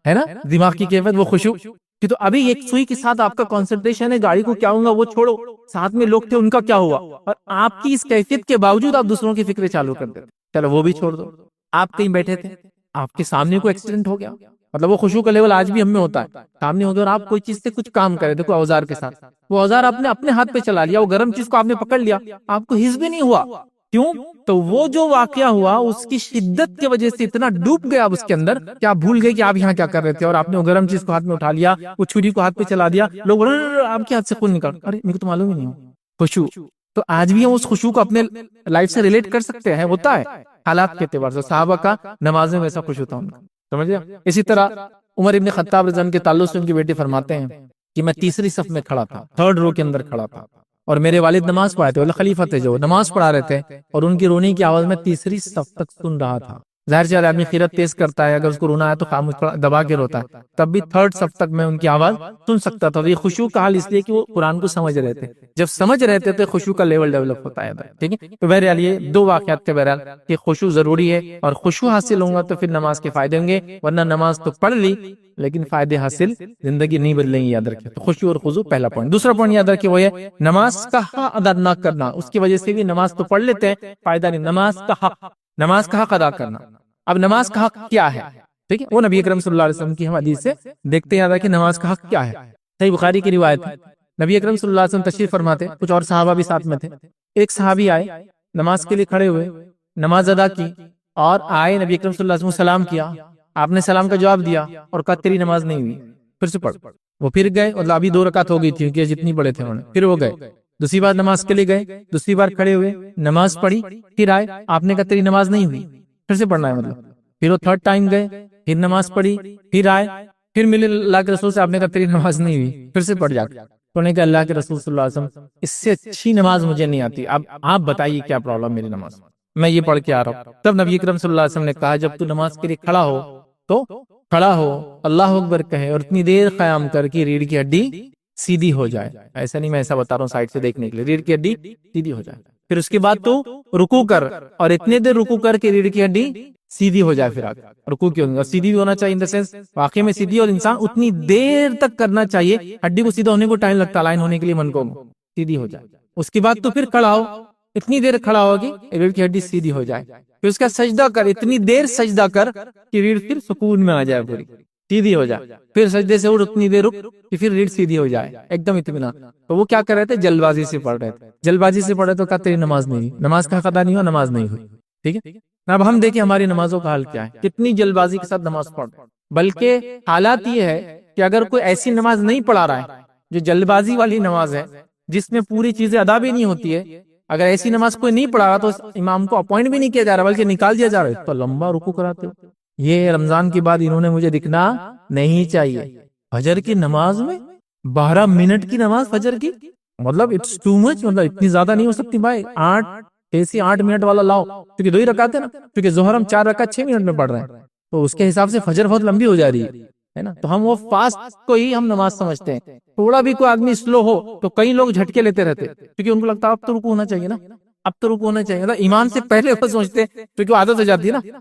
ہے نا، دماغ کی کیفیت وہ خشوع کہ تو ابھی ایک سوئی کے ساتھ آپ کا کنسنٹریشن ہے، گاڑی کو کیا ہوگا وہ چھوڑو، ساتھ میں لوگ تھے ان کا کیا ہوا، اور آپ کی اس کیفیت کے باوجود آپ دوسروں کی فکریں چالو کر دیتے. چلو وہ بھی چھوڑ دو، آپ کہیں بیٹھے تھے، آپ کے سامنے کوئی ایکسیڈنٹ ہو گیا، مطلب وہ خشوع کا لیول آج بھی ہم میں ہوتا ہے، سامنے ہو گیا اور آپ کوئی چیز سے کچھ کام کرے تھے، کوئی اوزار کے ساتھ، وہ اوزار آپ نے اپنے ہاتھ پہ چلا لیا، وہ گرم چیز کو آپ نے پکڑ لیا، آپ کو حس بھی نہیں ہوا. کیوں؟ تو وہ جو واقعہ ہوا اس کی شدت کی وجہ سے اتنا ڈوب گیا آپ اس کے اندر کہ آپ بھول گئے کہ آپ یہاں کیا کر رہے تھے، اور آپ نے وہ گرم چیز کو ہاتھ میں اٹھا لیا، وہ چھری کو ہاتھ پہ چلا دیا، لوگ آپ کے ہاتھ سے خون نکال، ارے میرے کو تو معلوم ہی نہیں ہو. خشوع تو آج بھی ہم اس خشوع کو اپنے لائف سے ریلیٹ کر سکتے ہیں، ہوتا ہے حالات کے اعتبار سے. صحابہ کا نماز میں ویسا خشوع تھا ان کا، سمجھے. اسی طرح عمر ابن خطاب رضی اللہ عنہ کے تعلق سے ان کی بیٹی فرماتے ہیں کہ میں تیسری صف میں کھڑا تھا، تھرڈ رو کے اندر کھڑا تھا، اور میرے والد نماز پڑھائے تھے، والد خلیفہ تھے جو نماز پڑھا رہے تھے، اور ان کی رونے کی آواز میں تیسری صف تک سن رہا تھا. ظاہر سی آدمی خیرت تیز کرتا ہے، اگر اس کو رونا ہے تو خاموش دبا کے روتا ہے، تب بھی تھرڈ صف تک میں ان کی آواز سن سکتا تھا. یہ خشوع کا حال اس لیے کہ وہ قرآن کو سمجھ رہے تھے، جب سمجھ رہے تھے تو خشوع کا لیول ڈیولپ ہوتا ہے. ٹھیک ہے، تو بہرحال یہ دو واقعات کے بہرحال کہ خشوع ضروری ہے، اور خشوع حاصل ہوں گا تو پھر نماز کے فائدے ہوں گے، ورنہ نماز تو پڑھ لی لیکن فائدے حاصل زندگی نہیں بدلیں گی. یاد رکھیں. تو خشوع اور خضوع پہلا پوائنٹ. دوسرا پوائنٹ یاد رکھیں، وہ ہے نماز کا حق ادا نہ کرنا. اس کی وجہ سے بھی نماز تو پڑھ لیتے ہیں، فائدہ نہیں. نماز کا حق ادا کرنا. اب نماز کا حق کیا ہے؟ ٹھیک ہے، وہ نبی اکرم صلی اللہ علیہ وسلم کی ہم حدیث سے دیکھتے ہیں کہ نماز کا حق کیا ہے. صحیح بخاری کی روایت ہے، نبی اکرم صلی اللہ علیہ وسلم تشریف فرماتے، کچھ اور صحابہ بھی ساتھ میں تھے. ایک صحابی آئے، نماز کے لیے کھڑے ہوئے، نماز ادا کی، اور آئے نبی اکرم صلی اللہ علیہ وسلم سلام کیا، آپ نے سلام کا جواب دیا اور کہا تیری نماز نہیں ہوئی، پھر سے پڑھ. وہ پھر گئے، مطلب ابھی 2 رکعت ہو گئی تھی کہ جتنی پڑھے تھے انہوں نے، پھر وہ گئے، دوسری بار نماز کے لیے گئے، دوسری بار کھڑے ہوئے، نماز پڑھی، پھر آئے، آپ نے کہا تیری نماز نہیں ہوئی، پھر سے پڑھنا ہے مطلب. پھر وہ تھرڈ ٹائم گئے، پھر نماز پڑھی، پھر آئے، پھر ملے اللہ کے رسول سے، آپ نے کہا تیری نماز نہیں ہوئی، پھر سے پڑھ جا کے. تو نے کہا اللہ کے رسول صلی اللہ علیہ وسلم اس سے اچھی نماز مجھے نہیں آتی، اب آپ بتائیے کیا پرابلم میری نماز، میں یہ پڑھ کے آ رہا ہوں. تب نبی اکرم صلی اللہ علیہ وسلم نے کہا جب تو نماز کے لیے کھڑا ہو تو کھڑا ہو، اللہ اکبر کہے، اور اتنی دیر قیام کر کے ریڑھ کی ہڈی سیدھی ہو جائے. ایسا نہیں، میں ایسا بتا رہا ہوں سائڈ سے دیکھنے کے لیے، ریڑھ کی ہڈی سیدھی ہو جائے. پھر اس کے بعد تو رکوع کر، اور اتنے دیر رکوع کر کے ریڑھ کی ہڈی سیدھی ہو جائے. پھر آپ رکوع کی ہوگا سیدھی بھی ہونا چاہیے، ان دا سینس واقعی میں سیدھی، اور انسان اتنی دیر تک کرنا چاہیے، ہڈی کو سیدھا ہونے کو ٹائم لگتا ہے، لائن ہونے کے لیے من کو سیدھی ہو جائے. اس کے بعد تو پھر کھڑا ہو، اتنی دیر کھڑا ہوگی ریڑھ کی ہڈی سیدھی ہو جائے. پھر اس کا سجدہ کر، اتنی دیر سجدہ کر کہ ریڑھ پھر سکون میں آ جائے، پوری سیدھی ہو جائے. پھر سجدے سے اٹھ، اتنی دیر رک کہ پھر ریڑھ سیدھی ہو جائے ایک دم اطمینان. تو وہ کیا کر رہے تھے؟ جلد بازی سے پڑھ رہے تھے. جلد بازی سے پڑھ رہے تو کہتے نماز نہیں ہوئی، نماز کا حق ادا نہیں ہوا، نماز نہیں ہوئی. ٹھیک ہے، اب ہم دیکھیں ہماری نمازوں کا حال کیا ہے، کتنی جلد بازی کے ساتھ نماز پڑھ. بلکہ حالات یہ ہے کہ اگر کوئی ایسی نماز نہیں پڑھا رہا ہے جو جلد بازی والی نماز ہے، جس میں پوری چیزیں ادا بھی نہیں ہوتی ہے، اگر ایسی نماز کوئی نہیں پڑھا رہا تو امام کو اپوائنٹ بھی نہیں کیا جا رہا بلکہ نکال دیا جا رہا ہے، تو لمبا رکوع کراتے ہو. یہ رمضان کے بعد انہوں نے مجھے دکھنا نہیں چاہیے. فجر کی نماز میں 12 منٹ کی نماز فجر کی، مطلب اٹس ٹو مچ، مطلب اتنی زیادہ نہیں ہو سکتی بھائی. 8 منٹ والا لاؤ، کیونکہ 2 ہی رکعت ہے نا، کیونکہ ظہر ہم 4 رکعت 6 منٹ میں پڑھ رہے ہیں، تو اس کے حساب سے فجر بہت لمبی ہو جا رہی ہے نا. تو ہم وہ فاسٹ کو ہی ہم نماز سمجھتے ہیں. تھوڑا بھی کوئی آدمی سلو ہو تو کئی لوگ جھٹکے لیتے رہتے، کیونکہ ان کو لگتا ہے اب تو رکوع ہونا چاہیے نا، اب تو رکوع ہونا چاہیے. ایمان سے پہلے وہ سوچتے کیونکہ عادت ہو جاتی ہے نا.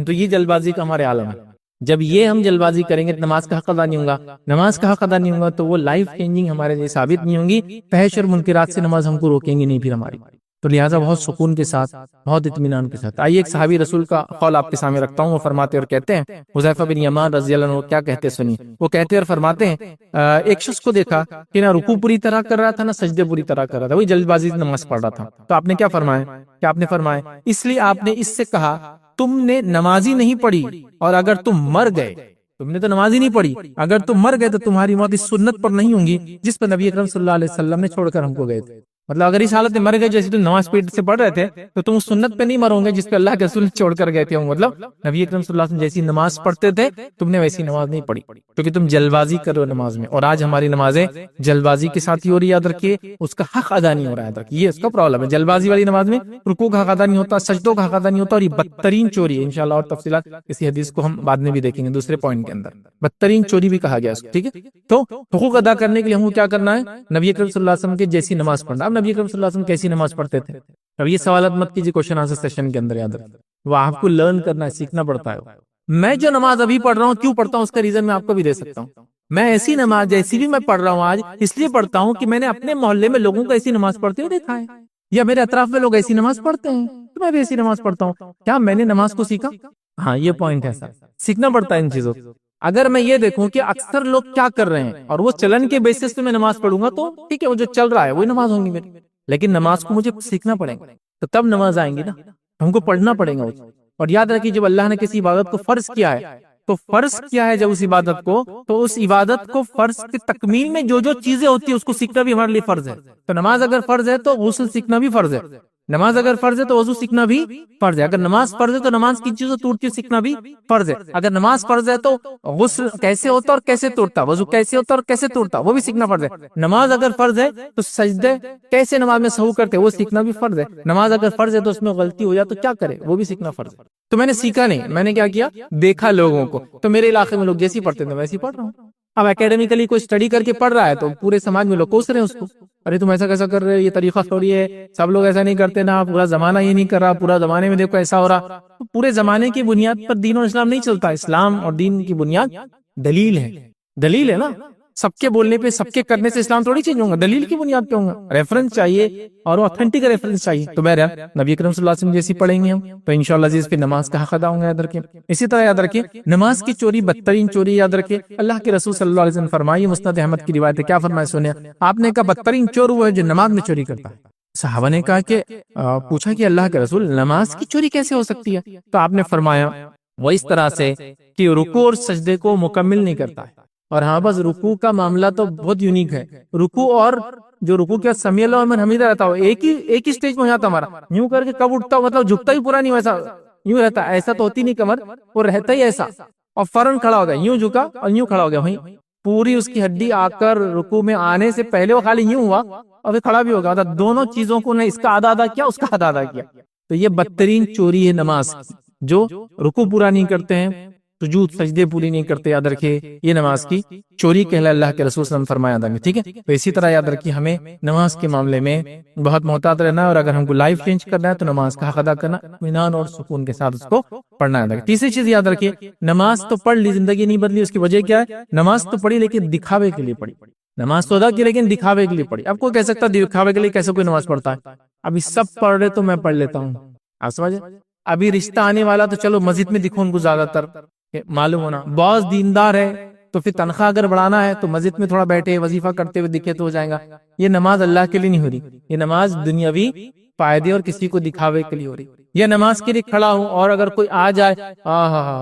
تو یہ جلد بازی کا ہمارے عالم ہے. جب یہ ہم جلد بازی کریں گے نماز کا حق ادا نہیں ہوگا، نماز کا حق ادا نہیں ہوگا تو وہ لائف چینجنگ ہمارے لیے ثابت نہیں ہوں گی. فحش اور منکرات سے نماز ہم کو روکیں گی نہیں پھر ہماری. تو لہٰذا بہت سکون کے ساتھ، بہت اطمینان کے ساتھ. آئیے ایک صحابی رسول کا قول آپ کے سامنے رکھتا ہوں. وہ فرماتے اور کہتے ہیں، حذیفہ بن یمان رضی اللہ عنہ کیا کہتے سنیے. وہ کہتے اور فرماتے ہیں ایک شخص کو دیکھا کہ نہ رکوع پوری طرح کر رہا تھا نہ سجدے پوری طرح کر رہا تھا، وہی جلد بازی سے نماز پڑھ رہا تھا. تو آپ نے کیا فرمایا؟ کہ آپ نے فرمایا اس لیے آپ نے اس سے کہا تم نے نماز ہی نہیں پڑھی، اور اگر تم مر گئے، تم نے تو نماز ہی نہیں پڑھی، اگر تم مر گئے تو تمہاری موت اس سنت پر نہیں ہوں گی جس پر نبی اکرم صلی اللہ علیہ وسلم نے چھوڑ کر ہم کو گئے تھے. مطلب اگر اس حالت میں مر گئے جیسے تم نماز اسپیڈ سے پڑھ رہے تھے تو تم اس سنت پہ نہیں مرو گے جس پہ اللہ کے رسول نے چھوڑ کر گئے تھے. مطلب نبی اکرم صلی اللہ علیہ وسلم جیسی نماز پڑھتے تھے تم نے ویسی نماز نہیں پڑھی کیونکہ تم جلد بازی کر رہے ہو نماز میں. اور آج ہماری نمازیں جلد بازی کے ساتھ ہی ہو رہی ہے, یاد رکھیے اس کا حق ادا نہیں ہو رہا ہے. یاد رکھیے یہ اس کا پرابلم ہے. جلد بازی والی نماز میں رکوع کا حق ادا نہیں ہوتا, سجدوں کا حق ادا نہیں ہوتا, اور یہ بدترین چوری ہے. انشاءاللہ اور تفصیلات اسی حدیث کو ہم بعد میں بھی دیکھیں گے دوسرے پوائنٹ کے اندر. بدترین چوری بھی کہا گیا اس کو, ٹھیک ہے. تو حقوق ادا کرنے کے لیے ہم کو کیا کرنا ہے, نبی اکرم صلی اللہ علیہ وسلم کے جیسی نماز پڑھنا. اب نبی اکرم صلی اللہ علیہ وسلم کیسی نماز پڑھتے تھے, اب یہ سوالات مت کیجیے کوشچن آنسر سیشن کے اندر, یاد رکھیں وہ آپ کو لرن کرنا ہے, سیکھنا پڑتا ہے. میں جو نماز ابھی پڑھ رہا ہوں کیوں پڑھتا ہوں اس کا ریزن میں آپ کو بھی دے سکتا ہوں. میں ایسی نماز جیسی بھی میں پڑھ رہا ہوں آج اس لیے پڑھتا ہوں کہ میں نے اپنے محلے میں لوگوں کو ایسی نماز پڑھتے ہوئے دیکھا ہے, یا میرے اطراف میں لوگ ایسی نماز پڑھتے ہیں تو میں بھی ایسی نماز پڑھتا ہوں. کیا میں نے نماز کو سیکھا؟ ہاں یہ پوائنٹ ہے سر, سیکھنا پڑتا ہے ان چیزوں کو. اگر میں یہ دیکھوں کہ اکثر لوگ کیا کر رہے ہیں اور وہ چلن کے بیسس پہ میں نماز پڑھوں گا تو ٹھیک ہے, وہ جو چل رہا ہے وہی نماز ہوں گی میری, لیکن نماز کو مجھے سیکھنا پڑے گا تو تب نماز آئیں گی نا, ہم کو پڑھنا پڑے گا. اور یاد رکھیے جب اللہ نے کسی عبادت کو فرض کیا ہے تو فرض کیا ہے جب اس عبادت کو, تو اس عبادت کو فرض کی تکمیل میں جو جو چیزیں ہوتی ہیں اس کو سیکھنا بھی ہمارے لیے فرض ہے. تو نماز اگر فرض ہے تو غسل سیکھنا بھی فرض ہے, نماز اگر فرض ہے تو وضو سیکھنا بھی فرض ہے, اگر نماز فرض ہے تو نماز کی چیزوں توڑتی سیکھنا بھی فرض ہے, اگر نماز فرض ہے تو غسل کیسے ہوتا اور کیسے توڑتا, وضو کیسے ہوتا اور کیسے توڑتا وہ بھی سیکھنا فرض ہے. نماز اگر فرض ہے تو سجدے کیسے نماز میں سہو کرتے وہ سیکھنا بھی فرض ہے. نماز اگر فرض ہے تو اس میں غلطی ہو جائے تو کیا کرے وہ بھی سیکھنا فرض ہے. تو میں نے سیکھا نہیں, میں نے کیا کیا, دیکھا لوگوں کو, تو میرے علاقے میں لوگ جیسی پڑھتے تھے ویسی پڑھ رہا ہوں. اب اکیڈمیکلی کوئی اسٹڈی کر کے پڑھ رہا ہے تو پورے سماج میں لوگ کوس رہے ہیں اس کو, ارے تم ایسا کیسا کر رہے ہو, یہ طریقہ تھوڑی ہے, سب لوگ ایسا نہیں کرتے نا, پورا زمانہ یہ نہیں کر رہا, پورا زمانے میں دیکھو ایسا ہو رہا. تو پورے زمانے کی بنیاد پر دین اور اسلام نہیں چلتا. اسلام اور دین کی بنیاد دلیل ہے, دلیل ہے نا. سب کے بولنے پہ سب کے کرنے سے اسلام تھوڑی چینج ہوگا, دلیل کی بنیاد پہ ہوگا. ریفرنس چاہیے اور وہ اتھینٹک ریفرنس چاہیے. تو بہرحال نبی اکرم صلی اللہ علیہ وسلم جیسی پڑھیں گے ہم تو انشاءاللہ عزیز پہ نماز کا حق ادا ہوں گا, یاد رکھیں. اسی طرح یاد رکھیں نماز کی چوری بدترین چوری, یاد رکھیں اللہ کے رسول صلی اللہ علیہ وسلم فرمائیے, مسند احمد کی روایت ہے, کیا فرمایا سنیں آپ نے, کہا بدترین چور وہ ہے جو نماز میں چوری کرتا ہے. صحابہ نے کہا کہ پوچھا کہ اللہ کے رسول نماز کی چوری کیسے ہو سکتی ہے, تو آپ نے فرمایا وہ اس طرح سے کہ رکوع اور سجدے کو مکمل نہیں کرتا ہے. اور ہاں بس رکوع کا معاملہ تو بہت یونیک ہے. رکوع اور جو رکوع کے سمیع اللہ لمن حمیدہ رہتا ہو ایک ہی سٹیج میں ہو جاتا ہمارا, یوں کر کے کب اٹھتا ہو, مطلب جھکتا ہی پورا نہیں, ویسا یوں رہتا, ایسا تو ہوتی نہیں کمر, وہ رہتا ہی ایسا, اور فوراً کھڑا ہو گیا, یوں جھکا اور یوں کھڑا ہو گیا, وہیں پوری اس کی ہڈی آ کر رکوع میں آنے سے پہلے وہ خالی یوں ہوا اور پھر کھڑا بھی ہوگا. مطلب دونوں چیزوں کو نے اس کا ادا کیا, اس کا ادا کیا. تو یہ بدترین چوری ہے نماز کی, جو رکوع پورا نہیں کرتے ہیں, سجود سجدے پوری نہیں کرتے, یاد رکھیے یہ نماز کی چوری کہلا اللہ کے رسول صلی اللہ علیہ وسلم فرمایا تھا. ٹھیک ہے, تو اسی طرح یاد رکھیے ہمیں نماز کے معاملے میں بہت محتاط رہنا ہے, اور اگر ہم کو لائف چینج کرنا ہے تو نماز کا حق ادا کرنا, اطمینان اور سکون کے ساتھ اس کو پڑھنا ہے. تیسری چیز یاد رکھیے, نماز تو پڑھ لی زندگی نہیں بدلی. اس کی وجہ کیا ہے, نماز تو پڑھی لیکن دکھاوے کے لیے پڑھی, نماز تو ادا کی لیکن دکھاوے کے لیے پڑھی. اب کوئی کہہ سکتا ہے دکھاوے کے لیے کیسے کوئی نماز پڑھتا ہے, ابھی سب پڑھ رہے تو میں پڑھ لیتا ہوں, آپ سمجھے. ابھی رشتہ آنے والا تو چلو مسجد میں دکھو ان کو زیادہ تر, معلوم ہونا باس دیندار ہے تو پھر تنخواہ اگر بڑھانا ہے تو مسجد میں تھوڑا بیٹھے وظیفہ کرتے ہوئے دکھے تو ہو جائے گا. یہ نماز اللہ کے لیے نہیں ہو رہی, یہ نماز دنیاوی فائدے اور کسی کو دکھاوے کے لیے ہو رہی. یہ نماز کے لیے کھڑا ہوں اور اگر کوئی آ جائے,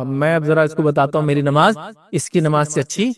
میں اب ذرا اس کو بتاتا ہوں میری نماز اس کی نماز سے اچھی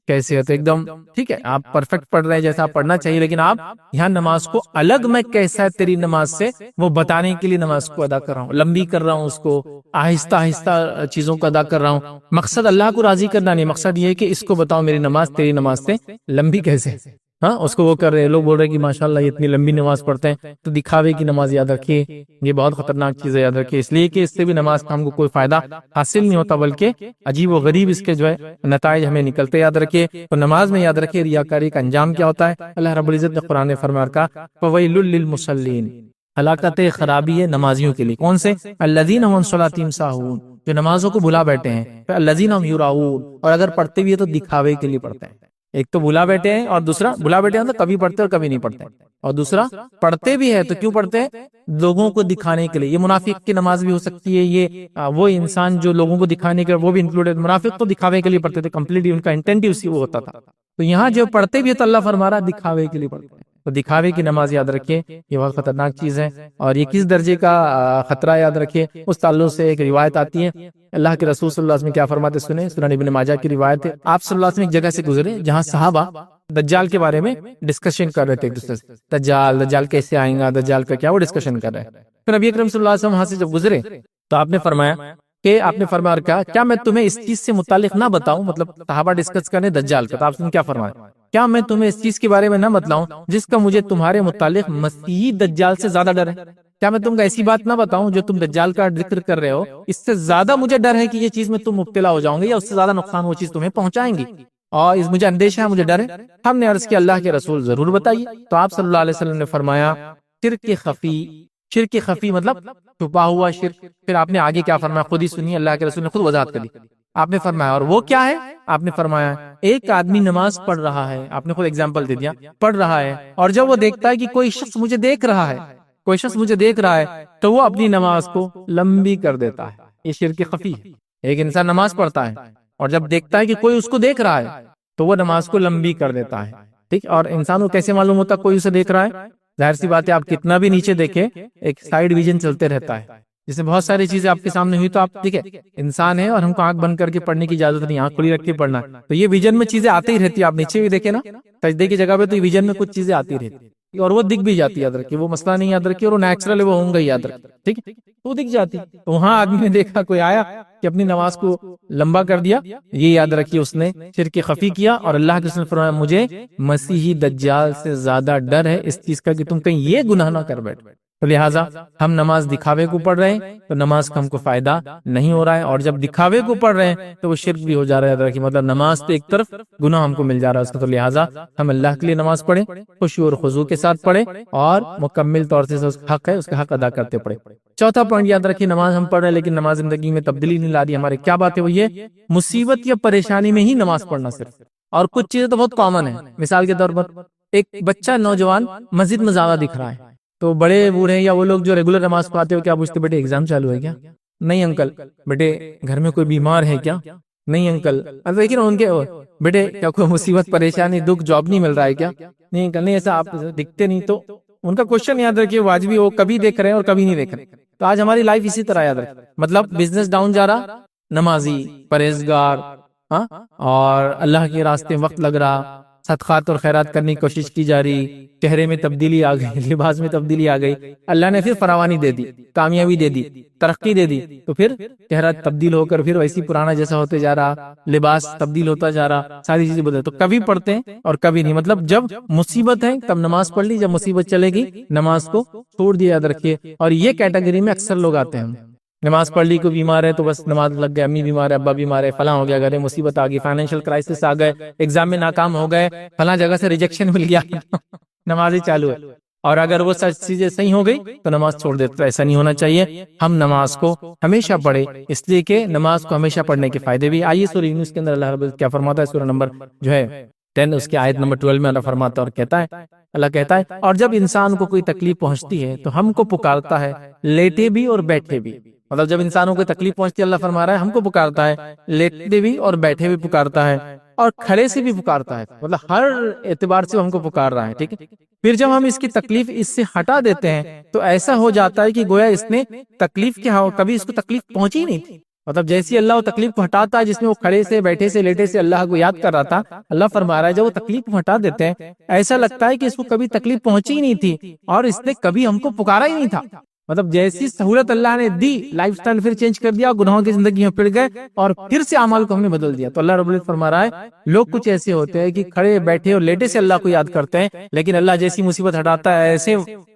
کیسے ہے, تو ایک دم ٹھیک ہے آپ پرفیکٹ پڑھ رہے ہیں جیسا آپ پڑھنا چاہیے, لیکن آپ یہاں نماز کو الگ میں کیسا ہے تیری نماز سے وہ بتانے کے لیے نماز کو ادا کر رہا ہوں, لمبی کر رہا ہوں, اس کو آہستہ آہستہ چیزوں کو ادا کر رہا ہوں. مقصد اللہ کو راضی کرنا نہیں, مقصد یہ ہے کہ اس کو بتاؤ میری نماز تیری نماز سے لمبی کیسے. ہاں اس کو وہ کر رہے ہیں, لوگ بول رہے ہیں کہ ماشاءاللہ یہ اتنی لمبی نماز پڑھتے ہیں, تو دکھاوے کی نماز یاد رکھیے یہ بہت خطرناک چیز ہے, یاد رکھیے, اس لیے کہ اس سے بھی نماز کا ہم کو کوئی فائدہ حاصل نہیں ہوتا بلکہ عجیب و غریب اس کے جو ہے نتائج ہمیں نکلتے. یاد رکھیے تو نماز میں یاد رکھیے ریاکاری کا انجام کیا ہوتا ہے. اللہ رب العزت نے قرآن فرمایا کا فویل للمصلین, ہلاکت خرابی ہے نمازیوں کے لیے. کون سے؟ الذین هم عن صلاتهم ساہون, جو نمازوں کو بھلا بیٹھے ہیں. الذین هم یراؤون, اور اگر پڑھتے بھی ہے تو دکھاوے کے لیے پڑھتے ہیں. ایک تو بھلا بیٹھے ہیں اور دوسرا بھلا بیٹھے ہیں تو کبھی پڑھتے اور کبھی نہیں پڑھتے, اور دوسرا پڑھتے بھی ہے تو کیوں پڑھتے ہیں, لوگوں کو دکھانے کے لیے. یہ منافق کی نماز بھی ہو سکتی ہے, یہ وہ انسان جو لوگوں کو دکھانے کے وہ بھی انکلوڈیڈ. منافق تو دکھاوے کے لیے پڑھتے تھے, کمپلیٹلی ان کا انٹینٹ ہی اسی وہ ہوتا تھا. تو یہاں جو پڑھتے بھی ہے تو اللہ فرما رہا دکھاوے کے لیے پڑھتے ہیں. تو دکھاوے کی نماز یاد رکھیے یہ بہت خطرناک چیز ہے, اور یہ کس درجے کا خطرہ یاد رکھیے. اس تعلق سے ایک روایت آتی ہے, اللہ کے رسول صلی اللہ علیہ وسلم کیا فرماتے سنیں, سنن ابن ماجہ کی روایت ہے. آپ صلی اللہ علیہ وسلم ایک جگہ سے گزرے جہاں صحابہ دجال کے بارے میں ڈسکشن کر رہے تھے ایک دوسرے سے، دجال کیسے آئیں گا، دجال کا کیا، وہ ڈسکشن کر رہے ہیں۔ پھر نبی اکرم صلی اللہ علیہ وسلم وہاں سے جب گزرے تو آپ نے فرمایا کیا میں تمہیں اس چیز سے متعلق نہ بتاؤں، مطلب صحابہ ڈسکس کرنے دجال کا، تو آپ نے کیا فرمایا، کیا میں تمہیں اس چیز کے بارے میں نہ بتلاؤں جس کا مجھے تمہارے متعلق مسیحی دجال سے زیادہ ڈر ہے؟ کیا میں تم کو ایسی بات نہ بتاؤں جو تم دجال کا ذکر کر رہے ہو، اس سے زیادہ مجھے ڈر ہے کہ یہ چیز میں تم مبتلا ہو جاؤں گے یا اس سے زیادہ نقصان وہ چیز تمہیں پہنچائیں گی، اور اس مجھے اندیشہ ہے، مجھے ڈر ہے۔ ہم نے عرض کیا اللہ کے رسول ضرور بتائیے، تو آپ صلی اللہ علیہ وسلم نے فرمایا شرک خفی مطلب چھپا ہوا شرک۔ پھر آپ نے آگے کیا فرمایا خود ہی سنیے، اللہ کے رسول نے خود وضاحت کری۔ آپ نے فرمایا اور وہ کیا ہے؟ آپ نے فرمایا ایک آدمی نماز پڑھ رہا ہے، آپ نے خود ایگزامپل دے دیا، پڑھ رہا ہے، اور جب وہ دیکھتا ہے کہ کوئی شخص مجھے دیکھ رہا ہے تو وہ اپنی نماز کو لمبی کر دیتا ہے، یہ شرک خفی ہے۔ ایک انسان نماز پڑھتا ہے اور جب دیکھتا ہے کہ کوئی اس کو دیکھ رہا ہے تو وہ نماز کو لمبی کر دیتا ہے، ٹھیک۔ اور انسان کو کیسے معلوم ہوتا کوئی اسے دیکھ رہا ہے؟ ظاہر سی بات ہے آپ کتنا بھی نیچے دیکھیں ایک سائیڈ ویژن چلتے رہتا ہے، جیسے بہت ساری چیزیں آپ کے سامنے ہوئی تو آپ دیکھیں انسان ہے اور ہم کو آنکھ بند کر کے پڑھنے کی اجازت نہیں، آنکھ کھلی رکھ کے پڑھنا، تو یہ ویژن میں چیزیں آتی ہی رہتی ہے۔ آپ نیچے بھی دیکھیں نا سجدے کی جگہ پہ تو ویژن میں کچھ چیزیں آتی رہتی اور وہ دکھ بھی جاتی ہے، یاد رکھیے وہ مسئلہ نہیں، یاد رکھیے، اور وہ نیچرل وہ ہوں گے، یاد رکھیے، ٹھیک ہے، وہ دکھ جاتی۔ تو وہاں آدمی نے دیکھا کوئی آیا کہ اپنی نماز کو لمبا کر دیا، یہ یاد رکھیے اس نے شرک خفی کیا، اور اللہ کے رسول نے فرمایا مجھے مسیحی دجال سے زیادہ ڈر ہے اس چیز کا کہ تم کہیں یہ گناہ نہ کر بیٹھ۔ تو لہٰذا ہم نماز دکھاوے کو پڑھ رہے ہیں تو نماز کا ہم کو فائدہ نہیں ہو رہا ہے، اور جب دکھاوے کو پڑھ رہے ہیں تو وہ شرک بھی ہو جا رہا ہے، یاد رکھیے، مطلب نماز تو ایک طرف، گناہ ہم کو مل جا رہا ہے اس کا۔ تو لہٰذا ہم اللہ کے لیے نماز پڑھیں، خشوع اور خضوع کے ساتھ پڑھیں، اور مکمل طور سے اس کا حق ہے، اس کا حق ادا کرتے پڑھیں۔ چوتھا پوائنٹ یاد رکھیے، نماز ہم پڑھ رہے ہیں لیکن نماز زندگی میں تبدیلی نہیں لا رہی ہمارے، کیا بات ہے وہ یہ مصیبت یا پریشانی میں ہی نماز پڑھنا صرف، اور کچھ چیزیں تو بہت کامن ہیں۔ مثال کے طور پر ایک بچہ نوجوان مسجد میں زیادہ دکھ رہا ہے، تو بڑے بوڑھے یا وہ لوگ جو ریگولر نماز پڑھاتے ہو کیا پوچھتے بیٹے ایگزام چالو ہے کیا؟ نہیں انکل۔ بیٹے گھر میں کوئی بیمار ہے کیا؟ نہیں انکل۔ اب دیکھیے نا ان کے بیٹے کیا کوئی مصیبت پریشانی دکھ جاب نہیں مل رہا ہے کیا؟ نہیں انکل۔ نہیں ایسا آپ دکھتے نہیں، تو ان کا کوشچن یاد رکھیے واجبی، وہ کبھی دیکھ رہے ہیں اور کبھی نہیں دیکھ رہے۔ تو آج ہماری لائف اسی طرح یاد رکھے، مطلب بزنس ڈاؤن جا رہا، نمازی پرہیزگار، اور اللہ کے راستے میں وقت لگ رہا، صدقات اور خیرات کرنے کی کوشش کی جا رہی، چہرے میں تبدیلی آ گئی، لباس میں تبدیلی آ گئی، اللہ نے پھر فراوانی دے دی، کامیابی دے دی، ترقی دے دی، تو پھر چہرہ تبدیل ہو کر پھر ویسی پرانا جیسا ہوتے جا رہا، لباس تبدیل ہوتا جا رہا، ساری چیزیں بدل۔ تو کبھی پڑھتے ہیں اور کبھی نہیں، مطلب جب مصیبت ہے تب نماز پڑھ لی، جب مصیبت چلے گی نماز کو چھوڑ دیا، یاد رکھیے۔ اور یہ کیٹیگری میں اکثر لوگ آتے ہیں، نماز پڑھ لی، کوئی بیمار ہے تو بس نماز لگ گئے، امی بیمار ہے، ابا بیمار ہے، فلاں ہو گیا، گھر میں مصیبت آ گئی، فائنینشیل کرائسس آ گئے، ایگزام میں ناکام ہو گئے، فلاں جگہ سے ریجیکشن مل گیا، نماز ہی چالو ہے۔ اور اگر وہ سچ چیزیں صحیح ہو گئی تو نماز چھوڑ دیتے، تو ایسا نہیں ہونا چاہیے۔ ہم نماز کو ہمیشہ پڑھیں، اس لیے کہ نماز کو ہمیشہ پڑھنے کے فائدے بھی۔ آئیے سورہ یونس کے اندر اللہ رب کیا فرماتا ہے، سورہ نمبر جو ہے 10 اس کے آیت نمبر 12 میں اللہ فرماتا اور کہتا ہے، اللہ کہتا ہے اور جب انسان کو کوئی تکلیف پہنچتی ہے تو ہم کو پکارتا ہے، لیٹے بھی اور بیٹھے بھی۔ مطلب جب انسانوں کو تکلیف پہنچتی ہے اللہ فرما رہا ہے ہم کو پکارتا ہے، لیٹے بھی اور بیٹھے بھی پکارتا ہے، اور کھڑے سے بھی پکارتا ہے، مطلب ہر اعتبار سے ہم کو پکار رہا ہے، ٹھیک ہے۔ پھر جب ہم اس کی تکلیف اس سے ہٹا دیتے ہیں تو ایسا ہو جاتا ہے کہ گویا اس نے تکلیف کیا ہو، کبھی اس کو تکلیف پہنچی نہیں تھی۔ مطلب جیسی اللہ وہ تکلیف کو ہٹاتا ہے، جس میں وہ کھڑے سے، بیٹھے سے، لیٹے سے اللہ کو یاد کر رہا تھا، اللہ فرما رہا ہے جب وہ تکلیف کو ہٹا دیتے ہیں ایسا لگتا ہے کہ اس کو کبھی تکلیف پہنچی ہی نہیں تھی اور اس نے کبھی ہم کو پکارا ہی نہیں تھا۔ مطلب جیسی سہولت اللہ نے دی، لائف سٹائل پھر چینج کر دیا، گناہوں کی زندگی میں پڑ گئے اور پھر سے اعمال کو ہم نے بدل دیا۔ تو اللہ رب العزت فرما رہا ہے لوگ کچھ ایسے ہوتے ہیں کہ کھڑے بیٹھے اور لیٹے سے اللہ کو یاد کرتے ہیں، لیکن اللہ جیسی مصیبت ہٹاتا ہے ایسے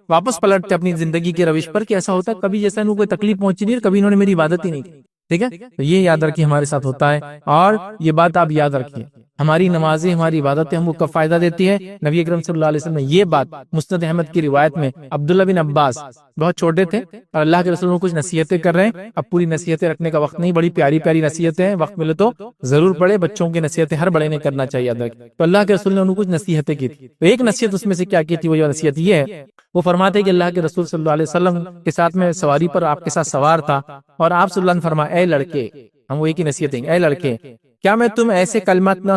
واپس پلٹتے اپنی زندگی کے روش پر کہ ایسا ہوتا ہے کبھی جیسا انہوں کوئی تکلیف پہنچی نہیں، کبھی انہوں نے میری عبادت ہی نہیں کی، ٹھیک ہے۔ تو یہ یاد رکھیے ہمارے ساتھ ہوتا ہے، اور یہ بات آپ یاد رکھیے، ہماری نمازیں، ہماری عبادتیں ہم کو کب فائدہ دیتی ہے؟ نبی اکرم صلی اللہ علیہ وسلم نے یہ بات مسند احمد کی روایت میں، عبداللہ بن عباس بہت چھوٹے تھے اور اللہ کے رسول کو کچھ نصیحتیں کر رہے ہیں، اب پوری نصیحتیں رکھنے کا وقت نہیں، بڑی پیاری پیاری نصیحتیں ہیں، وقت ملے تو ضرور پڑھے، بچوں کی نصیحتیں ہر بڑے نے کرنا چاہیے۔ تو اللہ کے رسول نے انہوں کچھ نصیحتیں کی تھی، تو ایک نصیحت اس میں سے کیا کی تھی، وہ نصیحت یہ ہے، وہ فرماتے کہ اللہ کے رسول صلی اللہ علیہ وسلم کے ساتھ میں سواری پر آپ کے ساتھ سوار تھا، اور آپ صلی اللہ علیہ وسلم نے فرمایا اے لڑکے، ہم وہ ایک ہی نصیحت دیں گے، اے لڑکے کیا میں تم ایسے کلمات نہ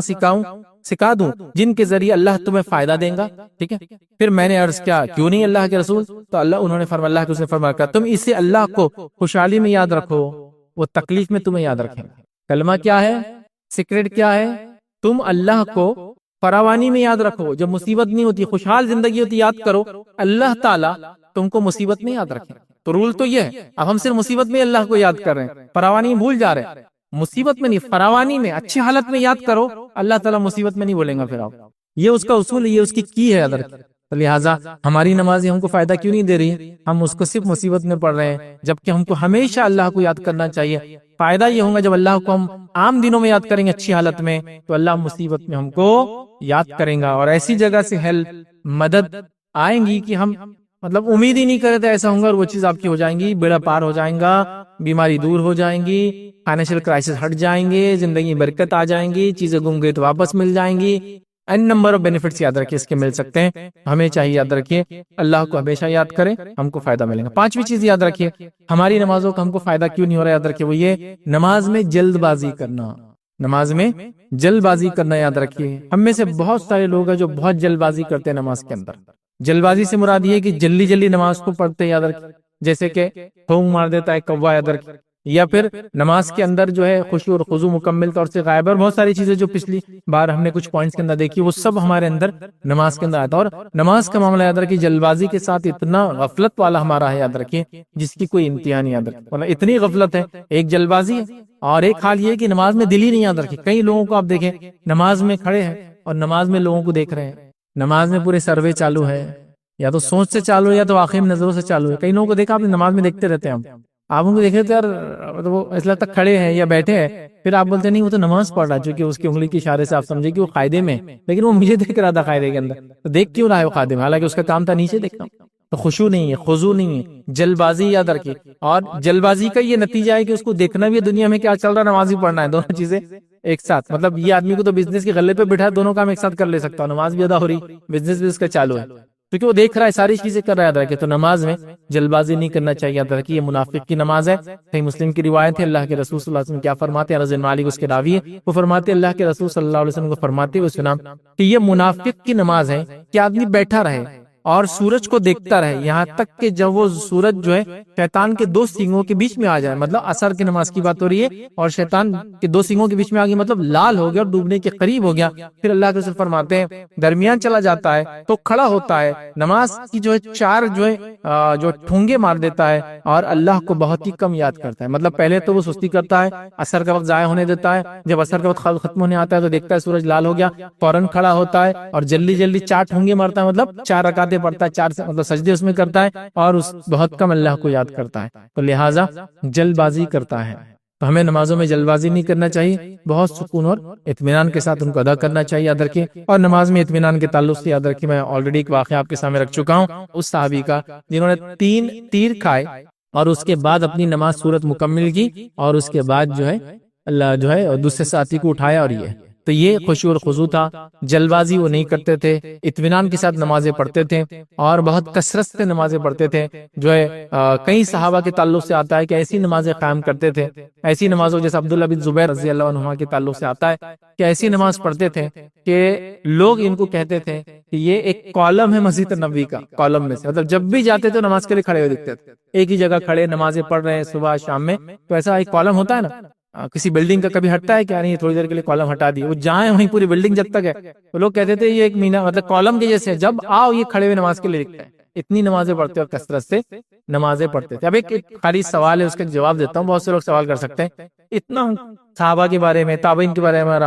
سکھا دوں جن کے ذریعے اللہ تمہیں فائدہ دے گا، ٹھیک ہے۔ پھر میں نے عرض کیا کیوں نہیں اللہ کے رسول؟ تو انہوں نے فرمایا، اللہ کے رسول نے فرمایا تم اسے اللہ کو خوشحالی میں یاد رکھو، وہ تکلیف میں تمہیں یاد رکھیں گا۔ کلمہ کیا ہے؟ سیکریٹ کیا ہے؟ تم اللہ کو فراوانی میں یاد رکھو، جب مصیبت نہیں ہوتی، خوشحال زندگی ہوتی، یاد کرو اللہ تعالیٰ تم کو مصیبت میں یاد رکھے. تو رول تو یہ ہے. اب ہم صرف مصیبت میں اللہ کو یاد کر رہے ہیں، فراوانی میں بھول جا رہے ہیں. مصیبت میں نہیں، فراوانی میں اچھی حالت میں یاد کرو، اللہ تعالیٰ مصیبت میں نہیں بولیں گا پھر آپ. یہ اس کا اصول ہے، یہ اس کی ہے ادر. لہٰذا ہماری نمازیں ہم کو فائدہ کیوں نہیں دے رہی؟ ہم اس کو صرف مصیبت میں پڑھ رہے ہیں، جبکہ ہم کو ہمیشہ اللہ کو یاد کرنا چاہیے. فائدہ یہ ہوگا جب اللہ کو ہم عام دنوں میں یاد کریں گے اچھی حالت میں، تو اللہ مصیبت میں ہم کو یاد کریں گا، اور ایسی جگہ سے ہیلپ مدد آئیں گی کہ ہم مطلب امید ہی نہیں کرے تھے ایسا ہوگا، اور وہ چیز آپ کی ہو جائیں گی، بیڑا پار ہو جائیں گا، بیماری دور ہو جائیں گی، فائنینشیل کرائسس ہٹ جائیں گے، زندگی میں برکت آ جائیں گی، چیزیں گم گئی تو واپس مل جائیں گی. این نمبر آف بینیفٹس یاد رکھیے اس کے مل سکتے ہیں. ہمیں چاہیے یاد رکھیے اللہ کو ہمیشہ یاد کریں، ہم کو فائدہ ملے گا. پانچویں چیز یاد رکھیے ہماری نمازوں کا ہم کو فائدہ کیوں نہیں ہو رہا، یاد رکھیے وہ یہ نماز میں جلد بازی کرنا. نماز میں جلد بازی کرنا یاد رکھیے. ہم میں سے بہت سارے لوگ ہیں جو بہت جلد بازی کرتے ہیں نماز کے اندر. جلد بازی سے مراد یہ ہے کہ جلدی جلدی نماز کو پڑھتے یاد رکھیے، جیسے کہ ٹھونگ مار دیتا ہے کوا، یاد رکھیے. یا پھر نماز کے اندر جو ہے خشوع اور خضوع مکمل طور سے غائب ہے، اور بہت ساری چیزیں جو پچھلی بار ہم نے کچھ پوائنٹس کے اندر دیکھی وہ سب ہمارے اندر نماز کے اندر آتا ہے. اور نماز کا معاملہ یاد رکھیے جلد بازی کے ساتھ اتنا غفلت والا ہمارا ہے، یاد رکھیے جس کی کوئی انتہا نہیں. یاد رکھیے اتنی غفلت ہے، ایک جلد بازی ہے، اور ایک حال یہ کہ نماز میں دل ہی نہیں. یاد رکھیے کئی لوگوں کو آپ دیکھیں نماز میں کھڑے ہیں اور نماز میں لوگوں کو دیکھ رہے ہیں، نماز میں پورے سروے چالو ہے، یا تو سوچ سے چالو ہے یا تو واقعی میں نظروں سے چالو ہے. کئی لوگوں کو دیکھا آپ نے نماز میں دیکھتے رہتے ہیں، آپ ان کو دیکھے تو یار وہ اس لحاظ تک کھڑے ہیں یا بیٹھے ہیں، پھر آپ بولتے نہیں وہ تو نماز پڑھ رہا ہے، چونکہ اس کی انگلی کے اشارے سے آپ سمجھے کہ وہ قاعدے میں، لیکن وہ مجھے دیکھ رہا تھا قاعدے کے اندر. تو دیکھ کیوں رہا ہے وہ قاعدے میں، حالانکہ اس کا کام تھا نیچے دیکھنا. تو خشوع نہیں ہے، خضوع نہیں ہے، جلد بازی یاد رکھیے. اور جلد بازی کا یہ نتیجہ ہے کہ اس کو دیکھنا بھی ہے دنیا میں کیا چل رہا ہے، نماز بھی پڑھنا ہے، دونوں چیزیں ایک ساتھ. مطلب یہ آدمی کو تو بزنس کے غلے پہ بٹھا دونوں کام ایک ساتھ کر لے سکتا ہوں، نماز بھی ادا ہو رہی، بزنس بھی اس کا چالو ہے، کیونکہ وہ دیکھ رہا ہے ساری چیزیں کر رہا ہے. یاد رکھے تو نماز میں جلد بازی نہیں کرنا چاہیے. یاد رکھیے یہ منافق کی نماز ہے. صحیح مسلم کی روایت ہے، اللہ کے رسول صلی اللہ علیہ وسلم کیا فرماتے ہیں، رضی اللہ عنہ اس کے راوی ہے، وہ فرماتے ہیں اللہ کے رسول صلی اللہ علیہ وسلم کو فرماتے ہوئے سنا کہ یہ منافق کی نماز ہے کہ آدمی بیٹھا رہے اور سورج کو دیکھتا رہے یہاں تک کہ جب وہ سورج جو ہے شیطان کے دو سینگوں کے بیچ میں آ جائے. مطلب عصر کی نماز کی بات ہو رہی ہے، اور شیطان کے دو سینگوں کے بیچ میں آ گیا، مطلب لال ہو گیا اور ڈوبنے کے قریب ہو گیا. پھر اللہ کے رسول فرماتے ہیں درمیان چلا جاتا ہے تو کھڑا ہوتا ہے، نماز کی جو ہے چار جو ٹھونگے مار دیتا ہے، اور اللہ کو بہت ہی کم یاد کرتا ہے. مطلب پہلے تو وہ سستی کرتا ہے، عصر کا وقت ضائع ہونے دیتا ہے، جب عصر کا وقت ختم ہونے آتا ہے تو دیکھتا ہے سورج لال ہو گیا، فوراً کھڑا ہوتا ہے اور جلدی جلدی چار ٹھونگے مارتا ہے، مطلب 4 رکعتیں پڑھتا ہے، 4 مطلب سجدے اس میں کرتا ہے، اور بہت کم اللہ کو یاد کرتا ہے. تو لہٰذا جلد بازی کرتا ہے. تو ہمیں نمازوں میں جلد بازی نہیں کرنا چاہیے، بہت سکون اور اطمینان کے ساتھ ان کو ادا کرنا چاہیے. یاد رکھیے اور نماز میں اطمینان کے تعلق سے یاد رکھیے میں آلریڈی ایک واقعہ آپ کے سامنے رکھ چکا ہوں اس صحابی کا جنہوں نے 3 تیر کھائے اور اس کے بعد اپنی نماز صورت مکمل کی، اور اس کے بعد جو ہے اللہ جو ہے دوسرے ساتھی کو اٹھایا. اور تو یہ خشوع اور خضوع تھا، جلد بازی وہ نہیں کرتے تھے، اطمینان کے ساتھ نمازیں پڑھتے تھے، اور بہت کثرت سے نمازیں پڑھتے تھے. جو ہے کئی صحابہ کے تعلق سے آتا ہے کہ ایسی نمازیں قائم کرتے تھے، ایسی نمازوں جیسے عبداللہ بن زبیر رضی اللہ عنہ کے تعلق سے آتا ہے کہ ایسی نماز پڑھتے تھے کہ لوگ ان کو کہتے تھے کہ یہ ایک کالم ہے مسجد نبوی کا، کالم میں سے، مطلب جب بھی جاتے تھے نماز کے لیے کھڑے ہوئے دکھتے تھے، ایک ہی جگہ کھڑے نمازیں پڑھ رہے ہیں صبح شام میں. تو ایسا ایک کالم ہوتا ہے نا، کسی بلڈنگ کا کبھی ہٹتا ہے کیا نہیں، تھوڑی دیر کے لیے کالم ہٹا دی، وہ جائیں وہیں پوری بلڈنگ جب تک ہے. وہ لوگ کہتے تھے یہ ایک مینار مطلب کالم کے جیسے، جب آؤ یہ کھڑے ہوئے نماز کے لیے دکھتا ہے. اتنی نمازیں پڑھتے اور کثرت سے نمازیں پڑھتے تھے. اب ایک خالی سوال ہے، اس کا جواب دیتا ہوں، بہت سے لوگ سوال کر سکتے ہیں اتنا صحابہ کے بارے میں، تابعین کے بارے میں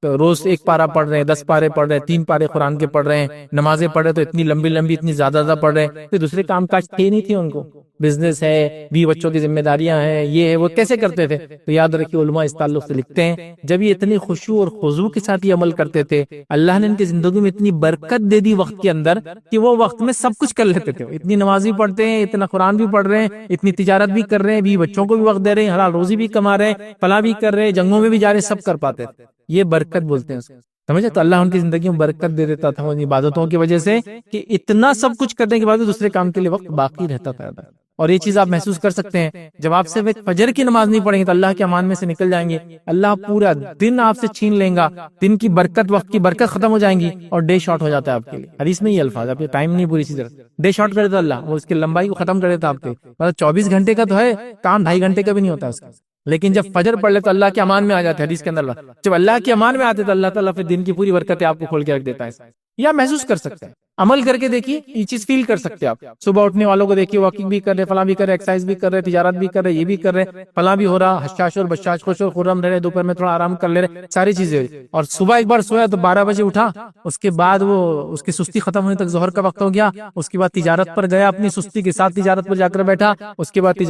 روز 1 پارہ پڑھ رہے ہیں، 10 پارے پڑھ رہے ہیں، 3 پارے قرآن کے پڑھ رہے ہیں، نمازیں پڑھ رہے تو اتنی لمبی لمبی اتنی زیادہ پڑھ رہے ہیں. تو دوسرے کام کاج تھے نہیں تھے ان کو، بزنس ہے، بھی بچوں کی ذمہ داریاں ہیں، یہ ہے وہ، کیسے کرتے تھے؟ تو یاد رکھیے علماء اس تعلق سے لکھتے ہیں جب یہ اتنی خشوع اور خضوع کے ساتھ یہ عمل کرتے تھے، اللہ نے ان کی زندگی میں اتنی برکت دے دی وقت کے اندر کہ وہ وقت میں سب کچھ کر لیتے تھے. اتنی نماز بھی پڑھتے ہیں، اتنا قرآن بھی پڑھ رہے ہیں، اتنی تجارت بھی کر رہے ہیں، بھی بچوں کو بھی وقت دے رہے ہیں، حلال روزی بھی کما رہے ہیں، فلاح بھی کر رہے ہیں، جنگوں میں بھی جا رہے ہیں، سب کر پاتے تھے. یہ برکت بولتے ہیں اس کو، سمجھے؟ تو اللہ ان کی زندگی میں برکت دے دیتا تھا ان عبادتوں کی وجہ سے کہ اتنا سب کچھ کرنے کے بعد دوسرے کام کے لیے وقت باقی رہتا تھا. اور یہ چیز آپ محسوس کر سکتے ہیں جب آپ صرف ایک فجر کی نماز نہیں پڑھیں گے تو اللہ کے امان میں سے نکل جائیں گے، اللہ پورا دن آپ سے چھین لیں گا، دن کی برکت، وقت کی برکت ختم ہو جائیں گی، اور ڈے شارٹ ہو جاتا ہے آپ کے لیے. حدیث میں یہ الفاظ، آپ کے ٹائم نہیں پوری چیز ڈے شارٹ کر دیتا اللہ، وہ اس کی لمبائی کو ختم کر دیتا آپ کے. مطلب 24 گھنٹے کا تو ہے کام، 2.5 گھنٹے کا بھی نہیں ہوتا اس کا. لیکن جب فجر پڑھ لے تو اللہ کے امان میں آ جاتے ہیں، حدیث کے اندر جب اللہ کے امان میں آتے تو اللہ تعالیٰ پھر دن کی پوری برکتیں آپ کو کھول کے رکھ دیتا ہے، یا محسوس کر سکتے ہیں، عمل کر کے دیکھیے، یہ چیز فیل کر سکتے ہیں آپ۔ صبح اٹھنے والوں کو دیکھیے، واکنگ بھی کر رہے، فلاں بھی کر رہے، ایکسرسائز بھی کر رہے، تجارت بھی کر رہے، یہ بھی کر رہے، فلاں بھی ہو رہا، حشاش اور بشاش، خوش اور خرم رہ رہے، دوپہر میں تھوڑا آرام کر لے رہے، ساری چیزیں ہوئی۔ اور صبح ایک بار سویا تو 12 بجے اٹھا، اس کے بعد وہ اس کی سستی ختم ہونے تک ظہر کا وقت ہو گیا، اس کے بعد تجارت پر گیا، اپنی سستی کے ساتھ تجارت پر جا کر بیٹھا، اس کے بعد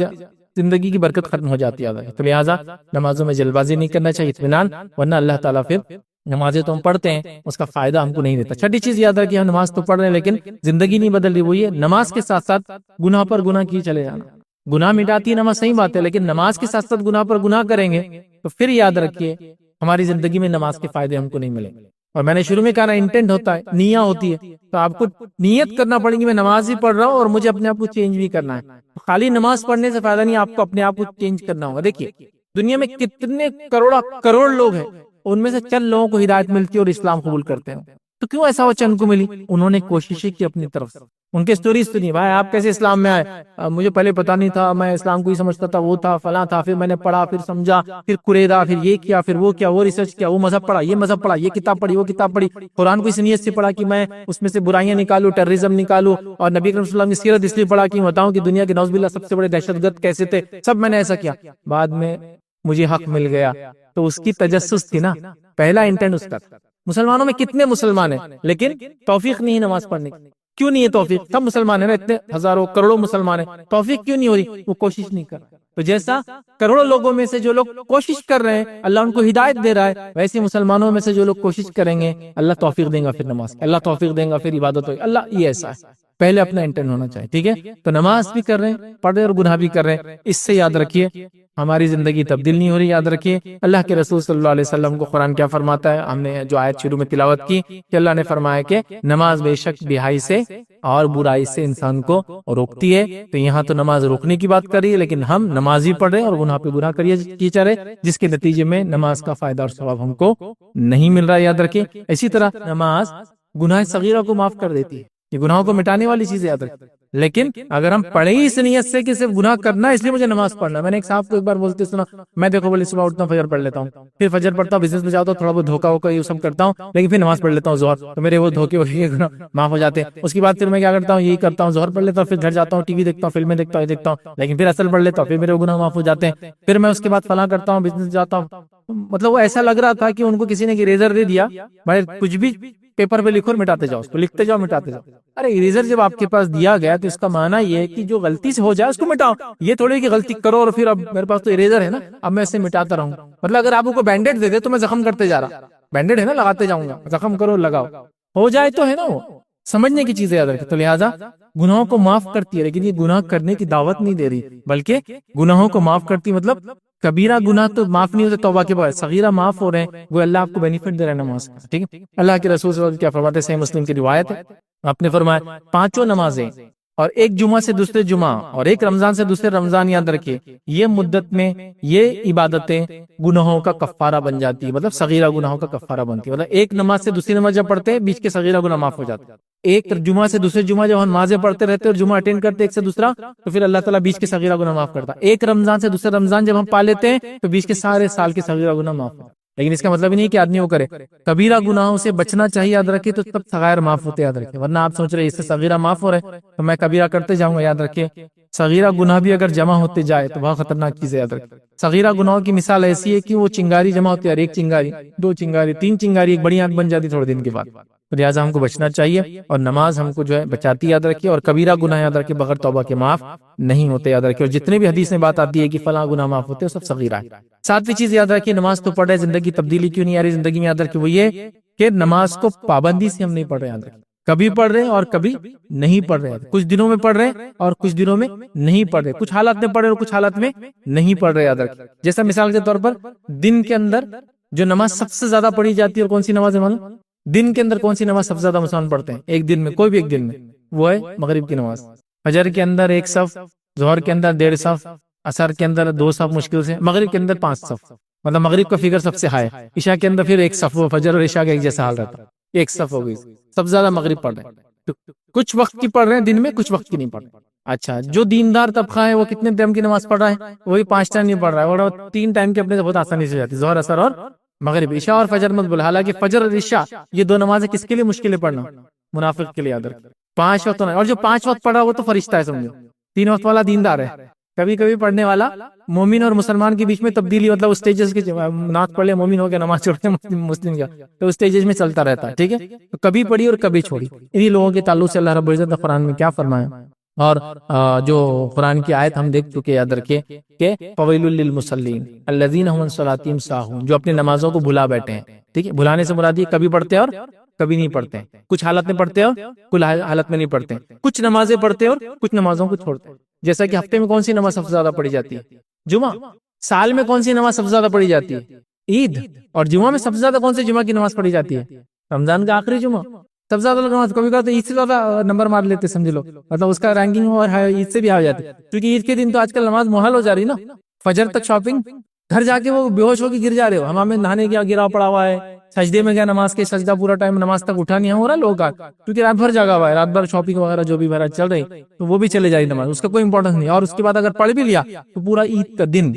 زندگی کی برکت ختم ہو جاتی ہے۔ تو لہٰذا نمازوں میں جلد بازی نہیں کرنا چاہیے، اطمینان، ورنہ اللہ تعالیٰ پھر نمازیں تو ہم پڑھتے ہیں، اس کا فائدہ ہم کو نہیں دیتا۔ چھٹی چیز یاد رکھیے، ہم نماز تو پڑھ رہے ہیں لیکن زندگی نہیں بدل رہی، وہ یہ نماز کے ساتھ ساتھ گناہ پر گناہ کیے چلے جانا۔ گناہ مٹاتی ہے نماز، صحیح بات ہے، لیکن نماز کے ساتھ ساتھ گناہ پر گناہ کریں گے تو پھر یاد رکھیے ہماری زندگی میں نماز کے فائدے ہم کو نہیں ملیں گے۔ اور میں نے شروع میں کہا نا، انٹینٹ ہوتا ہے، نیت ہوتی ہے، تو آپ کو نیت کرنا پڑے گی، میں نماز ہی پڑھ رہا ہوں اور مجھے اپنے آپ کو چینج بھی کرنا ہے۔ خالی نماز پڑھنے سے فائدہ نہیں، آپ کو اپنے آپ کو چینج کرنا ہوگا۔ دیکھیے دنیا میں کتنے کروڑ لوگ ہیں، ان میں سے چند لوگوں کو ہدایت ملتی ہے اور اسلام قبول کرتے ہیں، تو کیوں ایسا ہو چند کو ملی؟ انہوں نے کوششیں کی اپنی طرف سے۔ ان کے سٹوریز سنی، بھائی آپ کیسے اسلام میں آئے؟ مجھے پہلے پتا نہیں تھا، میں اسلام کو ہی سمجھتا تھا، وہ تھا فلاں تھا، پھر میں نے پڑھا، پھر سمجھا، پھر قریدا، پھر یہ کیا، پھر وہ کیا، وہ ریسرچ کیا، وہ مذہب پڑھا، یہ مذہب پڑھا، یہ کتاب پڑھی، وہ کتاب پڑھی، قرآن کو اس نیت سے پڑھا کہ میں اس میں سے برائیاں نکالوں، ٹیررزم نکالوں، اور نبی کریم صلی اللہ علیہ وسلم کی سیرت اس لیے پڑھا کہ بتاؤں کہ دنیا کے نعوذ باللہ سب سے بڑے دہشت گرد کیسے تھے، سب میں نے ایسا کیا۔ بعد میں مجھے حق مل گیا، تو اس کی تجسس تھی نا، پہلا انٹینٹ اس کا۔ مسلمانوں میں کتنے مسلمان ہیں لیکن توفیق نہیں ہے نماز پڑھنے کی، کیوں نہیں ہے توفیق؟ سب مسلمان ہیں نا، اتنے ہزاروں کروڑوں مسلمان ہیں، توفیق کیوں نہیں ہو رہی؟ وہ کوشش نہیں کر رہے۔ تو جیسا کروڑوں لوگوں میں سے جو لوگ کوشش کر رہے ہیں اللہ ان کو ہدایت دے رہا ہے، ویسے مسلمانوں میں سے جو لوگ کوشش کریں گے اللہ توفیق دیں گا، پھر نماز اللہ توفیق دیں گا، پھر عبادت ہوگی۔ اللہ یہ ایسا ہے، پہلے اپنا انٹینٹ ہونا چاہیے، ٹھیک ہے؟ تو نماز بھی کر رہے ہیں، پڑھ رہے اور گناہ بھی کر رہے ہیں، اس سے یاد رکھیے ہماری زندگی تبدیل نہیں ہو رہی۔ یاد رکھیے اللہ کے رسول صلی اللہ علیہ وسلم کو قرآن کیا فرماتا ہے؟ ہم نے جو آیت شروع میں تلاوت کی کہ اللہ نے فرمایا کہ نماز بے شک بہائی سے اور برائی سے انسان کو روکتی ہے۔ تو یہاں تو نماز روکنے کی بات کر رہی ہے، لیکن ہم نماز ہی پڑھ رہے اور گناہ پہ گناہ کیے جا رہے، جس کے نتیجے میں نماز کا فائدہ اور ثواب ہم کو نہیں مل رہا۔ یاد رکھیے اسی طرح نماز گناہ صغیرہ کو معاف کر دیتی ہے، یہ گناہوں کو مٹانے والی چیز ہے، یاد رکھیں۔ لیکن اگر ہم پڑھے ہی اس نیت سے کہ صرف گناہ کرنا ہے اس لیے مجھے نماز پڑھنا ہے، میں نے ایک صاحب کو ایک بار بولتے سنا، میں دیکھو بولے صبح اٹھتا ہوں فجر پڑھ لیتا ہوں، پھر فجر پڑھتا ہوں، بزنس میں جاتا ہوں، تھوڑا بہت دھوکا ہوکا یہ سب کرتا ہوں، لیکن پھر نماز پڑھ لیتا ہوں ظہر، تو میرے وہ دھوکے وہی گناہ معاف ہو جاتے ہیں۔ اس کے بعد پھر میں کیا کرتا ہوں، یہی کرتا ہوں، ظہر پڑھ لیتا ہوں، پھر گھر جاتا ہوں، ٹی وی دیکھتا ہوں، فلمیں دیکھتا ہوں، یہ دیکھتا ہوں، لیکن پھر اصل پڑھ لیتا ہوں، پھر میرے گناہ معاف ہو جاتے ہیں۔ پھر میں اس کے بعد فلاں کرتا ہوں، بزنس جاتا ہوں، مطلب وہ ایسا لگ رہا تھا کہ ان کو کسی نے اریزر دے دیا، بھائی کچھ بھی پیپر پہ لکھو اور مٹاتے جاؤ، اس کو لکھتے جاؤ مٹاتے جاؤ۔ ارے اریزر جب آپ کے پاس دیا گیا تو اس کا معنی یہ ہے کہ جو غلطی سے ہو جائے اس کو مٹاؤ، یہ تھوڑی کہ غلطی کرو اور پھر اب میرے پاس تو اریزر ہے نا، اب میں اسے مٹاتا رہوں۔ مطلب اگر آپ کو بینڈیڈ دے دے تو میں زخم کرتے جا رہا، بینڈیڈ ہے نا لگاتے جاؤں گا، زخم کرو لگاؤ، ہو جائے تو ہے نا، وہ سمجھنے کی چیزیں یاد رکھیں۔ تو لہٰذا گناہوں کو معاف کرتی ہے، لیکن یہ گناہ کرنے کی دعوت نہیں دے رہی، بلکہ گناہوں کو معاف کرتی مطلب کبیرہ گناہ تو معاف نہیں ہوتے توبہ کے بعد، صغیرہ معاف ہو رہے ہیں، وہ اللہ آپ کو بینیفٹ دے رہا ہے نماز کا، ٹھیک ہے؟ اللہ کے رسول صلی اللہ علیہ وسلم کیا فرماتے ہیں؟ صحیح مسلم کی روایت ہے، آپ نے فرمایا 5 نمازیں اور ایک جمعہ سے دوسرے جمعہ اور ایک رمضان سے دوسرے رمضان، یاد رکھیے یہ مدت میں یہ عبادتیں گناہوں کا کفارہ بن جاتی ہے، مطلب صغیرہ گناہوں کا کفارہ بنتی ہے۔ مطلب ایک نماز سے دوسری نماز جب پڑھتے ہیں بیچ کے صغیرہ گناہ معاف ہو جاتے ہیں، ایک جمعہ سے دوسرے جمعہ جب ہم نمازیں پڑھتے رہتے اور جمعہ اٹینڈ کرتے ایک سے دوسرا تو پھر اللہ تعالیٰ بیچ کے صغیرہ گناہ معاف کرتا ہے۔ ایک رمضان سے دوسرے رمضان جب ہم پا لیتے ہیں تو بیچ کے سارے سال کے صغیرہ گناہ معاف ہوتے ہیں۔ لیکن اس کا مطلب نہیں کہ آدمی وہ کرے، کبیرہ گناہوں سے بچنا چاہیے، یاد رکھے تو تب صغائر معاف ہوتے، یاد رکھے، ورنہ آپ سوچ رہے اس سے صغیرہ معاف ہو رہے تو میں کبیرہ کرتے جاؤں گا، یاد رکھے صغیرہ گناہ بھی اگر جمع ہوتے جائے تو بہت خطرناک چیز ہے، یاد رکھے۔ صغیرہ گناہوں کی مثال ایسی ہے کہ وہ چنگاری جمع ہوتی ہے، ایک چنگاری، 2 چنگاری، 3 چنگاری، ایک بڑی آنکھ بن جاتی تھوڑے دن کے بعد۔ تو لہٰذا ہم کو بچنا چاہیے، اور نماز ہم کو جو ہے بچاتی، یاد رکھیے، اور کبیرہ گناہ یاد رکھے بغیر توبہ کے معاف نہیں ہوتے، یاد رکھیے، اور جتنے بھی حدیث میں بات آتی ہے کہ فلاں گناہ معاف ہوتے ہیں سب صغیرہ ہے۔ 7ویں چیز یاد رکھیے، نماز تو پڑھ رہے، زندگی تبدیلی کیوں نہیں آ رہی زندگی میں؟ یاد رکھیے وہ یہ کہ نماز کو پابندی سے ہم نہیں پڑھ رہے، یاد رکھیے، کبھی پڑھ رہے اور کبھی نہیں پڑھ رہے، کچھ دنوں میں پڑھ رہے اور کچھ دنوں میں نہیں پڑھ رہے، کچھ حالات میں پڑھ رہے اور کچھ حالات میں نہیں پڑھ رہے، یاد رکھیے۔ جیسا مثال کے طور پر دن کے اندر جو نماز سب سے زیادہ پڑھی جاتی ہے اور کون سی نماز ہے معلوم؟ دن کے اندر کون سی نماز سب سے زیادہ مسلمان پڑھتے ہیں ایک دن میں، کوئی بھی ایک دن میں؟ وہ ہے مغرب کی نماز۔ فجر کے اندر 1 صف، ظہر کے اندر 1.5 صف، عصر کے اندر 2 صف مشکل سے، مغرب کے اندر 5 صف، مطلب مغرب کا فگر سب سے ہائی، عشاء کے اندر پھر 1 صف، وہ فجر اور عشاء کا ایک جیسا حال رہتا ہے، 1 صف ہو گئی، سب سے زیادہ مغرب پڑھ رہے ہیں۔ کچھ وقت کی پڑھ رہے ہیں دن میں، کچھ وقت کی نہیں پڑھ رہے۔ اچھا جو دیندار طبقہ ہے وہ کتنے ٹائم کی نماز پڑھ رہا ہے؟ وہی 5 ٹائم نہیں پڑھ رہا ہے، اور 3 ٹائم کی اپنے سے بہت آسانی سے جاتی ہے، ظہر اثر اور مغرب، عشاء اور فجر مت بول، حالانکہ فجر اور عشاء یہ 2 نمازیں کس کے لیے مشکل ہے پڑھنا؟ منافق کے لیے یاد رکھ، 5 وقت نہیں، اور جو 5 وقت پڑھا وہ تو فرشتہ ہے سمجھو، 3 وقت والا دیندار ہے، کبھی کبھی پڑھنے والا مومن اور مسلمان کے بیچ میں تبدیلی، مطلب اسٹیجز کی، نعت پڑھ لے مومن ہو گیا، نماز چھوڑ کے مسلم گیا، تو اسٹیجز میں چلتا رہتا ہے، ٹھیک ہے، تو کبھی پڑھی اور کبھی چھوڑی۔ انہی لوگوں کے تعلق سے اللہ رب العزت نے قرآن میں کیا فرمایا، اور جو قرآن کی آیت ہم دیکھ چکے، یاد رکھے کہ فویل للمصلین الذین هم عن صلاتهم ساہون، جو اپنی نمازوں کو بھلا بیٹھے ہیں، ٹھیک ہے، بھلانے سے مراد یہ کبھی پڑھتے ہیں اور کبھی نہیں پڑھتے ہیں، کچھ حالت میں پڑھتے ہیں اور کچھ حالت میں نہیں پڑھتے ہیں، کچھ نمازیں پڑھتے ہیں اور کچھ نمازوں کو چھوڑتے ہیں، جیسا کہ ہفتے میں کون سی نماز سب سے زیادہ پڑھی جاتی ہے؟ جمعہ۔ سال میں کون سی نماز سب سے زیادہ پڑھی جاتی ہے؟ عید۔ اور جمعہ میں سب سے زیادہ کون سی جمعہ کی نماز پڑھی جاتی ہے؟ رمضان کا آخری جمعہ۔ سب سے زیادہ لوگ نماز کبھی کبھی عید سے زیادہ نمبر مار لیتے سمجھ لو، مطلب اس کا رینکنگ اور عید سے بھی آ جاتی ہے، کیونکہ عید کے دن تو آج کل نماز محال ہو جا رہی نا، فجر تک شاپنگ، گھر جا کے وہ بے ہوش ہو کے گر جا رہے ہو، ہمام میں نہانے گیا گرا پڑا ہوا ہے، سجدے میں گیا نماز کے، سجدہ پورا ٹائم نماز تک اٹھا نہیں ہو رہا لوگ کا، کیونکہ رات بھر جاگا ہوا ہے، رات بھر شاپنگ وغیرہ جو بھی بھرا چل رہی، تو وہ بھی چلے جائے نماز، اس کا کوئی امپورٹنس نہیں، اور اس کے بعد اگر پڑھ بھی لیا تو پورا عید کا دن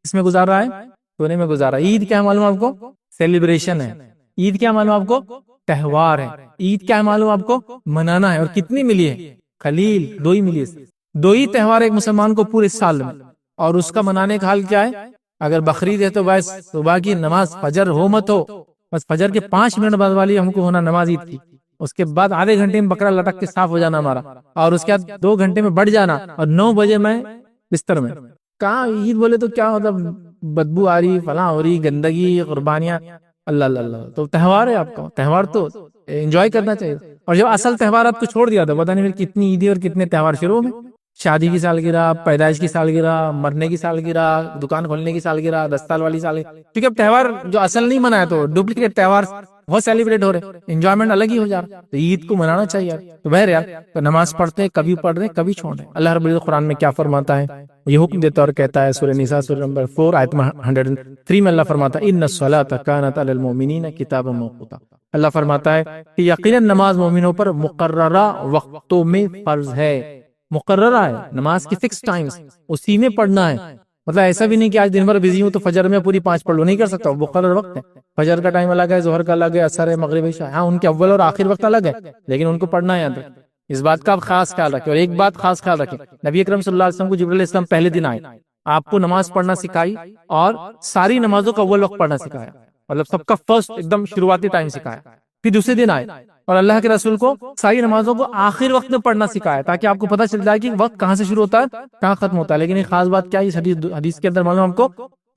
اس میں گزار رہا ہے، سونے میں گزارا۔ عید کیا معلوم آپ کو؟ سیلیبریشن ہے۔ عید کیا معلوم آپ کو؟ تہوار ہے۔ عید کیا معلوم آپ کو؟ منانا ہے۔ اور کتنی ملی ہے؟ خلیل، 2 ہی ملی ہے، 2 ہی تہوار ایک مسلمان کو پورے سال میں، اور اس کا منانے کا حال کیا ہے؟ اگر بقرعید ہے تو بس صبح کی نماز فجر ہو مت ہو، بس فجر کے 5 منٹ بعد والی ہم کو ہونا نماز عید کی، اس کے بعد آدھے گھنٹے میں بکرا لٹک کے صاف ہو جانا ہمارا، اور اس کے بعد 2 گھنٹے میں بڑھ جانا، اور 9 بجے میں بستر میں۔ کہاں عید بولے تو کیا مطلب بدبو آ رہی، فلاں ہو رہی، گندگی، قربانیاں، اللہ اللہ اللہ۔ تو تہوار ہے آپ کا، تہوار تو انجوائے کرنا چاہیے۔ اور جب اصل تہوارات کو چھوڑ دیا تھا، پتہ نہیں پھر کتنی عیدیں اور کتنے تہوار شروع میں، شادی کی سالگرہ، پیدائش کی سالگرہ، مرنے کی سالگرہ، دکان کھولنے کی سالگرہ، 10 سال والی سالگرہ، کیونکہ اب تہوار جو اصل نہیں منایا تو ڈپلیکیٹ تہوار بہت سیلیبریٹ ہو رہے، انجوائمنٹ الگ ہی ہو جا رہا، تو عید کو منانا چاہیے یار۔ تو بہر یار، تو نماز پڑھتے ہیں، کبھی پڑھ رہے کبھی چھوڑ رہے۔ اللہ رب العزت قرآن میں کیا فرماتا ہے، یہ حکم دیتا اور کہتا ہے، سورہ نساء سورہ نمبر 4 آیت 103 میں اللہ فرماتا ہے، ان الصلاۃ کانت علی المؤمنین کتابا موقوتا۔ اللہ فرماتا ہے کہ یقیناً نماز مومنوں پر مقررہ وقتوں میں فرض ہے، مقررہ ہے، نماز کی فکس ٹائمز، اسی میں پڑھنا ہے۔ مطلب ایسا بھی نہیں کہ آج دن بھر بزی ہوں تو فجر میں پوری 5 پڑھ لو، نہیں کر سکتا، وہ مقرر وقت ہے، فجر کا ٹائم الگ ہے، ظہر کا الگ ہے، عصر ہے، مغرب عشاء، ہاں ان کے اول اور آخر وقت الگ ہے، لیکن ان کو پڑھنا ہے یاد رکھ۔ اس بات کا آپ خاص خیال رکھیں، اور ایک بات خاص خیال رکھیں، نبی اکرم صلی اللہ علیہ وسلم کو جبریل علیہ السلام پہلے دن آئے، آپ کو نماز پڑھنا سکھائی، اور ساری نمازوں کا اول وقت پڑھنا سکھایا، مطلب سب کا فرسٹ ایک دم شروعاتی ٹائم سکھایا، پھر دوسرے دن آئے اور اللہ کے رسول کو ساری نمازوں کو آخر وقت میں پڑھنا سکھایا، تاکہ آپ کو پتہ چل جائے کہ وقت کہاں سے شروع ہوتا ہے کہاں ختم ہوتا ہے۔ لیکن ایک خاص بات کیا ہے، اس حدیث کے اندر معلوم ہم کو،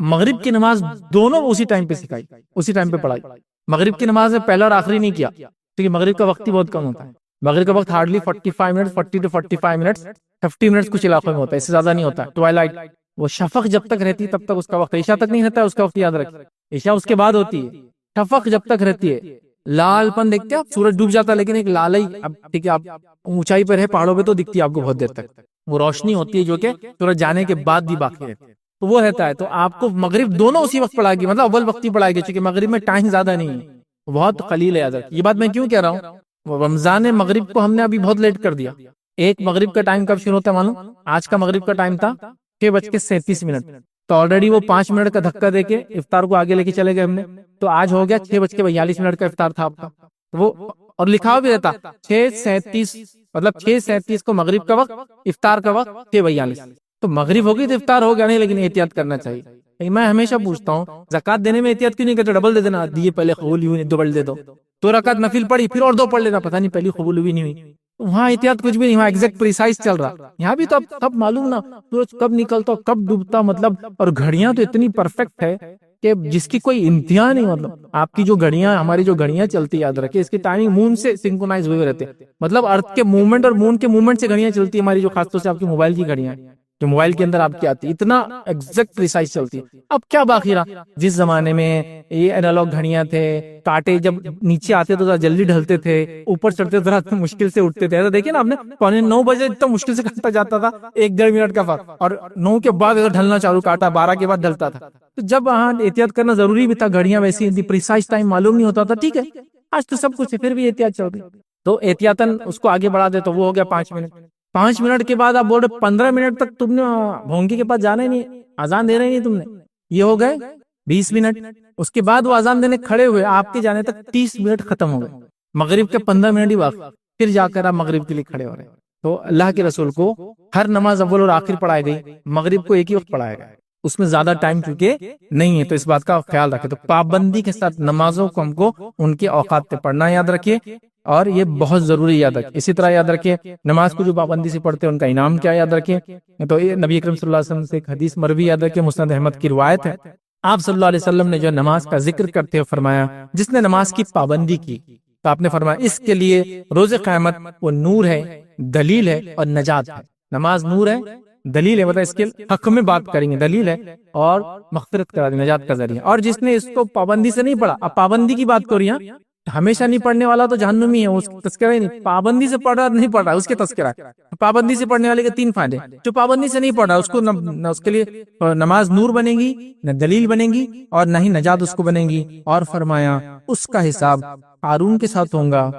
مغرب کی نماز دونوں اسی ٹائم پہ سکھائی، اسی ٹائم پہ پڑھائی۔ مغرب کی نماز میں پہلا اور آخری نہیں کیا، کیونکہ مغرب کا وقت ہی بہت کم ہوتا ہے، مغرب کا وقت hardly 45 minute, 40 to 45 minutes, 50 minutes کچھ علاقوں میں ہوتا ہے، اس سے زیادہ نہیں ہوتا ہے۔ ٹوائلائٹ، وہ شفق جب تک رہتی ہے تب تک اس کا وقت، عشاء تک نہیں رہتا ہے اس کا وقت، یاد رکھ، عشاء اس کے بعد ہوتی ہے، شفق جب تک رہتی ہے، لال پن دیکھتے ہیں آپ، سورج ڈوب جاتا ہے لیکن ایک لال ہی، اب ٹھیک ہے آپ اونچائی پر ہے پہاڑوں پہ تو دکھتی ہے آپ کو بہت دیر تک، وہ روشنی ہوتی ہے جو کہ سورج جانے کے بعد بھی باقی رہتی ہے، تو وہ رہتا ہے۔ تو آپ کو مغرب دونوں اسی وقت پڑھائے گی، مطلب اول وقت ہی پڑھائے گی، چونکہ مغرب میں ٹائم زیادہ نہیں ہے، بہت قلیل ہے، یاد رکھ۔ یہ بات میں کیوں کہہ رہا ہوں، رمضان مغرب کو ہم نے ابھی بہت لیٹ کر دیا۔ ایک مغرب کا ٹائم کب شروع ہوتا ہے معلوم؟ آج کا مغرب کا ٹائم تھا 6:37، تو آلریڈی وہ 5 منٹ کا دھکا دے کے افطار کو آگے لے کے چلے گئے ہم نے، تو آج ہو گیا 6:42 کا افطار تھا آپ کا، وہ اور لکھا ہوا بھی رہتا 6:37، مطلب 6:37 کو مغرب کا وقت، افطار کا وقت 6:42، تو مغرب ہو گئی تو افطار ہو گیا نہیں، لیکن احتیاط کرنا چاہیے۔ میں ہمیشہ پوچھتا ہوں، زکات دینے میں احتیاط کیوں نہیں کرتے؟ ڈبل دے دینا، دیے پہلے قبول ہوئی نہیں، ڈبل دے دو، 2 رکعت نفل پڑھی پھر اور 2 پڑھ لینا، پتہ نہیں پہلی قبول ہوئی نہیں ہوئی، وہاں احتیاط کچھ بھی نہیں، وہاں ایگزیکٹ پریسائز چل رہا۔ یہاں بھی تو اب سب معلوم نا، سورج کب نکلتا کب ڈوبتا، مطلب، اور گھڑیاں تو اتنی پرفیکٹ ہے کہ جس کی کوئی انتہا نہیں، مطلب آپ کی جو گھڑیاں، ہماری جو گھڑیاں چلتی، یاد رکھیں اس کی ٹائمنگ مون سے سنکرونائز ہوئے رہتے، مطلب ارتھ کے موومنٹ اور مون کے موومنٹ سے گھڑیاں چلتی، ہماری جو خاص طور سے آپ کی موبائل کی گھڑیاں جو موبائل کے اندر آپ کی آتی، اتنا ایگزیکٹ پریسائز چلتی ہے۔ اب کیا باقی رہا، جس زمانے میں یہ اینالوگ گھڑیاں تھے، کاٹے جب نیچے آتے تو ذرا جلدی ڈھلتے تھے، اوپر چڑھتے ذرا مشکل سے اٹھتے تھے، ایسا دیکھیں نا آپ نے، 9:15 بجے اتنا مشکل سے کاٹا جاتا تھا، 1-1.5 منٹ کا فرق، اور 9 کے بعد ڈھلنا چالو، کاٹا 12 کے بعد ڈھلتا تھا، تو جب وہاں احتیاط کرنا ضروری بھی تھا، گھڑیاں ویسی پریسائز ٹائم معلوم نہیں ہوتا تھا، ٹھیک ہے، آج تو سب کچھ ہے پھر بھی احتیاط چل رہی، تو احتیاطاً اس کو آگے بڑھا دے تو وہ ہو گیا 5 منٹ، 5 منٹ کے بعد آپ بول رہے 15 منٹ تک تم نے بھونگی کے پاس جانا ہی نہیں، اذان دے رہے نہیں تم نے، یہ ہو گئے 20 منٹ. اس کے بعد وہ اذان دینے کھڑے ہوئے، آپ کے جانے تک 30 منٹ ختم ہو گئے، مغرب کے 15 منٹ ہی باقی، پھر جا کر آپ مغرب کے لیے کھڑے ہو رہے ہیں. تو اللہ کے رسول کو ہر نماز اول اور آخر پڑھائی گئی، مغرب کو ایک ہی وقت پڑھایا گیا، اس میں زیادہ ٹائم چونکہ نہیں ہے. تو اس بات کا خیال رکھے. تو پابندی کے ساتھ نمازوں کو ہم کو ان کے اوقات پہ پڑھنا یاد رکھیے، اور یہ بہت ضروری یاد رکھے. اسی طرح یاد رکھے نماز کو جو پابندی سے پڑھتے ہیں ان کا انعام کیا یاد رکھے. تو یہ نبی اکرم صلی اللہ علیہ وسلم سے ایک حدیث مروی یاد رکھے، مسند احمد کی روایت ہے. آپ صلی اللہ علیہ وسلم نے جو نماز کا ذکر کرتے ہوئے فرمایا، جس نے نماز کی پابندی کی تو آپ نے فرمایا اس کے لیے روز قیامت وہ نور ہے، دلیل ہے اور نجات ہے. نماز نور ہے، دلیل ہے، مطلب اس کے حق میں بات کریں گے، دلیل ہے اور مغفرت کرا دی، نجات کا ذریعہ. اور جس نے اس کو پابندی سے نہیں پڑھا، اب پابندی کی بات کر رہی ہیں، ہمیشہ نہیں پڑھنے والا تو جہنمی ہے، اس کا تذکرہ ہی نہیں. پابندی سے پڑھ رہا نہیں پڑھ رہا، اس کے تذکرہ. پابندی سے پڑھنے والے کے 3 فائدے. جو پابندی سے نہیں پڑھ رہا اس کو نہ اس کے لیے نماز نور بنے گی، نہ دلیل بنے گی، اور نہ ہی نجات اس کو بنے گی. اور فرمایا اس کا حساب قارون کے ساتھ ہوگا،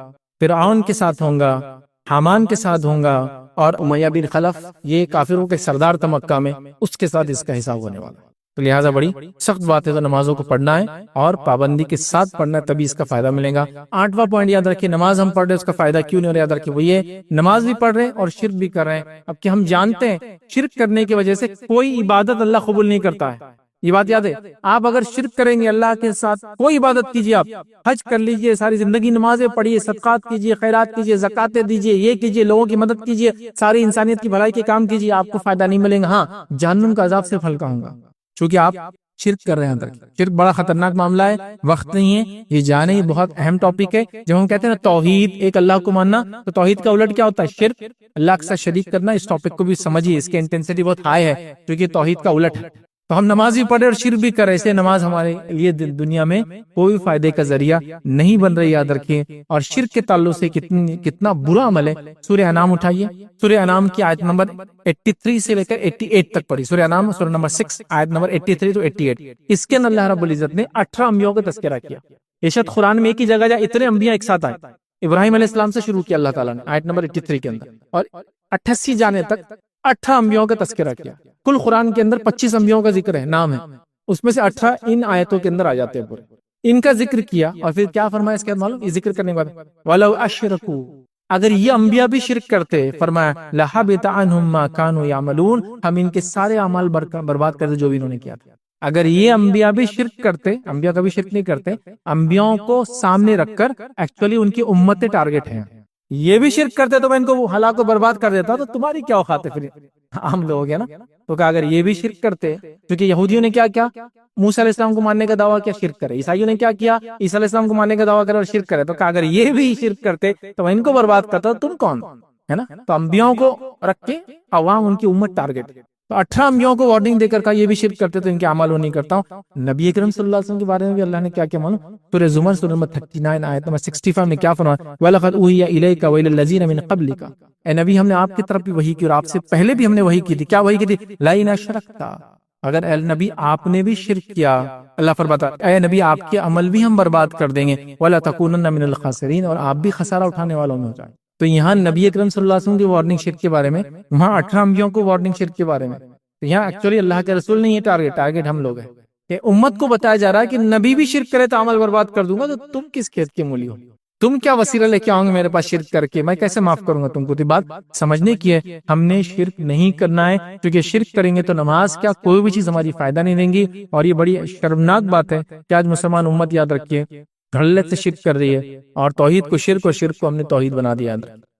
فرعون کے ساتھ ہوگا، حامان کے ساتھ ہوگا، اور امیہ بن خلف، یہ کافروں کے سردار تھا مکہ میں، اس کے ساتھ اس کا حساب ہونے والا. تو لہٰذا بڑی سخت بات ہے، تو نمازوں کو پڑھنا ہے اور پابندی کے ساتھ پڑھنا ہے، تبھی اس کا فائدہ ملے گا. 8واں پوائنٹ یاد رکھیے، نماز ہم پڑھ رہے ہیں اس کا فائدہ کیوں نہیں ہو رہا یاد رکھیے. وہ یہ نماز بھی پڑھ رہے ہیں اور شرک بھی کر رہے ہیں. اب کہ ہم جانتے ہیں شرک کرنے کی وجہ سے کوئی عبادت اللہ قبول نہیں کرتا ہے، یہ بات یاد ہے. آپ اگر شرک کریں گے اللہ کے ساتھ، کوئی عبادت کیجیے، آپ حج کر لیجیے، ساری زندگی نمازیں پڑھیے، صدقات کیجیے، خیرات کیجیے، زکاتیں دیجیے، یہ کیجیے، لوگوں کی مدد کیجیے، ساری انسانیت کی بھلائی کے کام کیجیے، آپ کو فائدہ نہیں ملے گا. ہاں، جہنم کا عذاب سے ہلکا ہوگا، چونکہ آپ شرک کر رہے ہیں. اندر شرک بڑا خطرناک معاملہ ہے، وقت نہیں ہے یہ جانے، یہ بہت اہم ٹاپک ہے. جب ہم کہتے ہیں نا توحید، ایک اللہ کو ماننا، تو توحید کا الٹ کیا ہوتا ہے؟ شرک، اللہ کے ساتھ شریک کرنا. اس ٹاپک کو بھی سمجھیے، اس کی انٹینسٹی بہت ہائی ہے کیونکہ توحید کا الٹ ہے. تو ہم نماز بھی پڑھے اور شرک بھی کرے، اسے نماز ہمارے لیے دنیا میں کوئی فائدے کا ذریعہ نہیں بن رہی، یاد رکھیے. اور شرک کے تعلق سے کتنا برا عمل ہے. سورہ انعام اٹھائیے، سورہ انعام کی آیت نمبر 83 سے لے کر 88 تک پڑھی. سورہ انعام سورہ نمبر 6 آیت نمبر 83 to 88. اس کے اندر اللہ رب العزت نے 18 انبیاء کا تذکرہ کیا. ارشاد قرآن میں ایک ہی جگہ جا اتنے انبیاء ایک ساتھ آئے. ابراہیم علیہ السلام سے شروع کیا اللہ تعالیٰ نے آیت نمبر 83 کے اندر، اور 88 جانے تک 18 انبیاء کا تذکرہ کیا. کل قرآن کے اندر 25 انبیاء کا ذکر ہے، نام ہے، اس میں سے 18 ان آیتوں کے اندر آ جاتے ہیں پورے. ان کا ذکر کیا اور پھر کیا فرمایا اس کے بعد معلوم؟ یہ ذکر کرنے کے بعد وَلَوْ أَشْرَكُوا، اگر یہ انبیاء بھی شرک کرتے، فرمایا لَحَبِطَ عَنْهُمْ مَا كَانُوا يَعْمَلُونَ، ہم ان کے سارے اعمال برباد کرتے جو بھی انہوں نے کیا تھا. اگر یہ انبیاء بھی شرک کرتے، انبیاء کبھی شرک نہیں کرتے، انبیاء کو سامنے رکھ کر ایکچولی ان کی امتیں ٹارگٹ ہیں، یہ بھی شرک کرتے تو میں ان کو ہلاک و برباد کر دیتا. تو تمہاری کیا اوقات ہے؟ پھر عام لوگ ہیں نا. تو کہا اگر یہ بھی شرک کرتے، کیونکہ یہودیوں نے کیا کیا؟ موسیٰ علیہ السلام کو ماننے کا دعویٰ کیا؟ شرک کرے. عیسائیوں نے کیا کیا؟ عیسیٰ علیہ السلام کو ماننے کا دعویٰ کرے اور شرک کرے. تو کہا اگر یہ بھی شرک کرتے تو میں ان کو برباد کرتا، تم کون ہے نا. تو انبیاء کو رکھ کے عوام ان کی امت ٹارگٹ. تو 18 انبیاء کو وارننگ دے کر کہا یہ بھی شرک کرتے تو ان کے اعمال وہ نہیں کرتا ہوں. نبی اکرم صلی اللہ علیہ وسلم کے بارے میں بھی اللہ نے کیا کیا معلوم؟ سورہ زمر سورہ نمبر 39 آیت نمبر 65 میں کیا فرمایا؟ وَلَقَدْ أُوحِيَ إِلَيْكَ وَإِلَى الَّذِينَ مِن قَبْلِكَ، اے نبی ہم نے آپ کی طرف بھی وحی کی اور آپ سے پہلے بھی ہم نے وحی کی تھی. کیا وحی کی تھی؟ لَئِنْ أَشْرَكْتَ، اگر اے نبی آپ نے بھی شرک کیا، اللہ فرماتا اے نبی آپ کے عمل بھی ہم برباد کر دیں گے، وَلَتَكُونَنَّ مِنَ الْخَاسِرِينَ، اور آپ بھی خسارہ اٹھانے والوں میں ہو جائیں. تو یہاں نبی اکرم صلی اللہ علیہ وسلم کی وارننگ شرک کے بارے میں، وہاں 18 انبیاء کو وارننگ شرک کے بارے میں. تو یہاں ایکچولی اللہ کے رسول نہیں ہے ٹارگٹ ہم لوگ ہیں کہ امت کو بتایا جا رہا ہے کہ نبی بھی شرک کرے تو عمل برباد کر دوں گا. تو تم کس کھیت کے مولی ہو؟ تم کیا وسیلہ لے کے آؤ گے میرے پاس شرک کر کے؟ میں کیسے معاف کروں گا تم کو؟ تو بات سمجھنے کی ہے، ہم نے شرک نہیں کرنا ہے، کیونکہ شرک کریں گے تو نماز کیا کوئی بھی چیز ہماری فائدہ نہیں دیں گی. اور یہ بڑی شرمناک بات ہے کہ آج مسلمان امت یاد رکھیے دھڑلے سے شرک کر رہی ہے، اور توحید کو شرک اور شرک کو ہم نے توحید بنا دیا.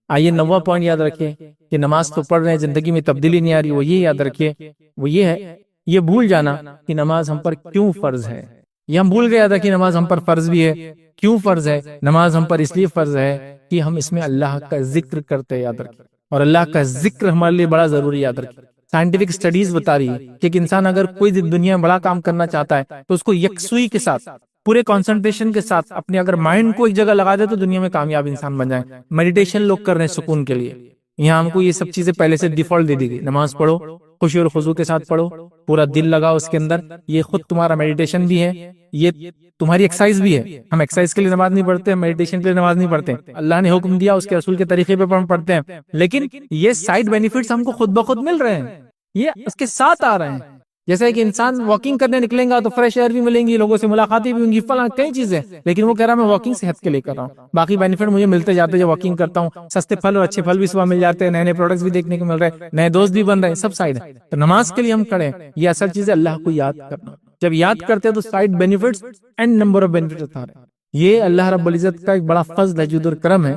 آئیے 9واں پوائنٹ یاد رکھیے کہ نماز تو پڑھ رہے ہیں، زندگی میں تبدیلی نہیں آ رہی. وہ یہ یاد رکھیے، وہ یہ ہے، یہ بھول جانا کہ نماز ہم پر کیوں فرض ہے. یہ ہم بھول گیا تھا کہ نماز ہم پر فرض بھی ہے. کیوں فرض ہے؟ نماز ہم پر اس لیے فرض ہے کہ ہم اس میں اللہ کا ذکر کرتے ہیں، یاد رکھیں. اور اللہ کا ذکر ہمارے لیے بڑا ضروری، یاد رکھیں. سائنٹیفک اسٹڈیز بتا رہی ہے کہ ایک انسان اگر کوئی دنیا میں بڑا کام کرنا چاہتا ہے تو اس کو یکسوئی کے ساتھ، پورے کنسنٹریشن کے ساتھ اپنے اگر مائنڈ کو ایک جگہ لگا دے تو دنیا میں کامیاب انسان بن جائے. میڈیٹیشن لوگ کر رہے ہیں سکون کے لیے. یہاں ہم کو یہ سب چیزیں پہلے سے ڈیفالٹ دے دی گئی. نماز پڑھو، خوشی اور خضوع کے ساتھ پڑھو، پورا دل لگاؤ اس کے اندر. یہ خود تمہارا میڈیٹیشن بھی ہے، یہ تمہاری ایکسرسائز بھی ہے. ہم ایکسرسائز کے لیے نماز نہیں پڑھتے، میڈیٹیشن کے لیے نماز نہیں پڑھتے. اللہ نے حکم دیا، اس کے رسول کے طریقے پہ ہم پڑھتے ہیں، لیکن یہ سائڈ بینیفٹس ہم کو خود بخود مل رہے ہیں، یہ اس کے ساتھ آ رہے ہیں. جیسے کہ انسان واکنگ کرنے نکلیں گا تو فریش ایئر بھی ملیں گی، لوگوں سے ملاقاتیں بھی ہوں گی، فلاں کئی چیزیں، لیکن وہ کہہ رہا ہے میں واکنگ صحت کے لیے کر رہا ہوں، باقی بینیفٹ مجھے ملتے جاتے ہیں جب واکنگ کرتا ہوں. سستے پھل اور اچھے پھل بھی صبح مل جاتے ہیں، نئے نئے پروڈکٹس بھی دیکھنے کو مل رہے ہیں، نئے دوست بھی بن رہے ہیں، سب سائڈ ہے. تو نماز کے لیے ہم کھڑے ہیں، یہ اصل چیز ہے اللہ کو یاد کرنا. جب یاد کرتے ہیں تو side benefits and number of benefits ہوتا ہے. یہ اللہ رب العزت کا ایک بڑا فضل ہے، جود اور کرم ہے.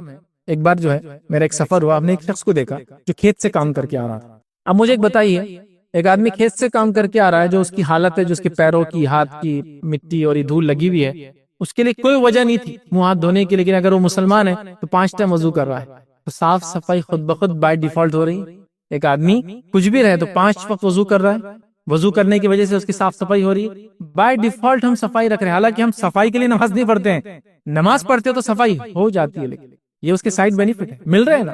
ایک بار جو ہے میرا ایک سفر ہوا، ہم نے ایک شخص کو دیکھا جو کھیت سے کام کر کے آ رہا تھا. اب مجھے ایک بتائیے، ایک آدمی کھیت سے کام کر کے آ رہا ہے، جو اس کی حالت ہے، جو اس کے پیروں کی، ہاتھ کی مٹی اور یہ دھول لگی ہوئی ہے، اس کے لیے کوئی وجہ نہیں تھی منہ ہاتھ دھونے کی، لیکن اگر وہ مسلمان ہے تو 5 ٹائم وضو کر رہا ہے. تو صاف صفائی خود بخود بائی ڈیفالٹ ہو رہی ہے. ایک آدمی کچھ بھی رہے تو 5 وقت وضو کر رہا ہے، وضو کرنے کی وجہ سے اس کی صاف صفائی ہو رہی ہے. بائی ڈیفالٹ ہم صفائی رکھ رہے ہیں، حالانکہ ہم صفائی کے لیے نماز نہیں پڑھتے ہیں. نماز پڑھتے ہو تو صفائی ہو جاتی ہے، لیکن یہ اس کے سائڈ بینیفٹ ہے، مل رہے ہیں نا،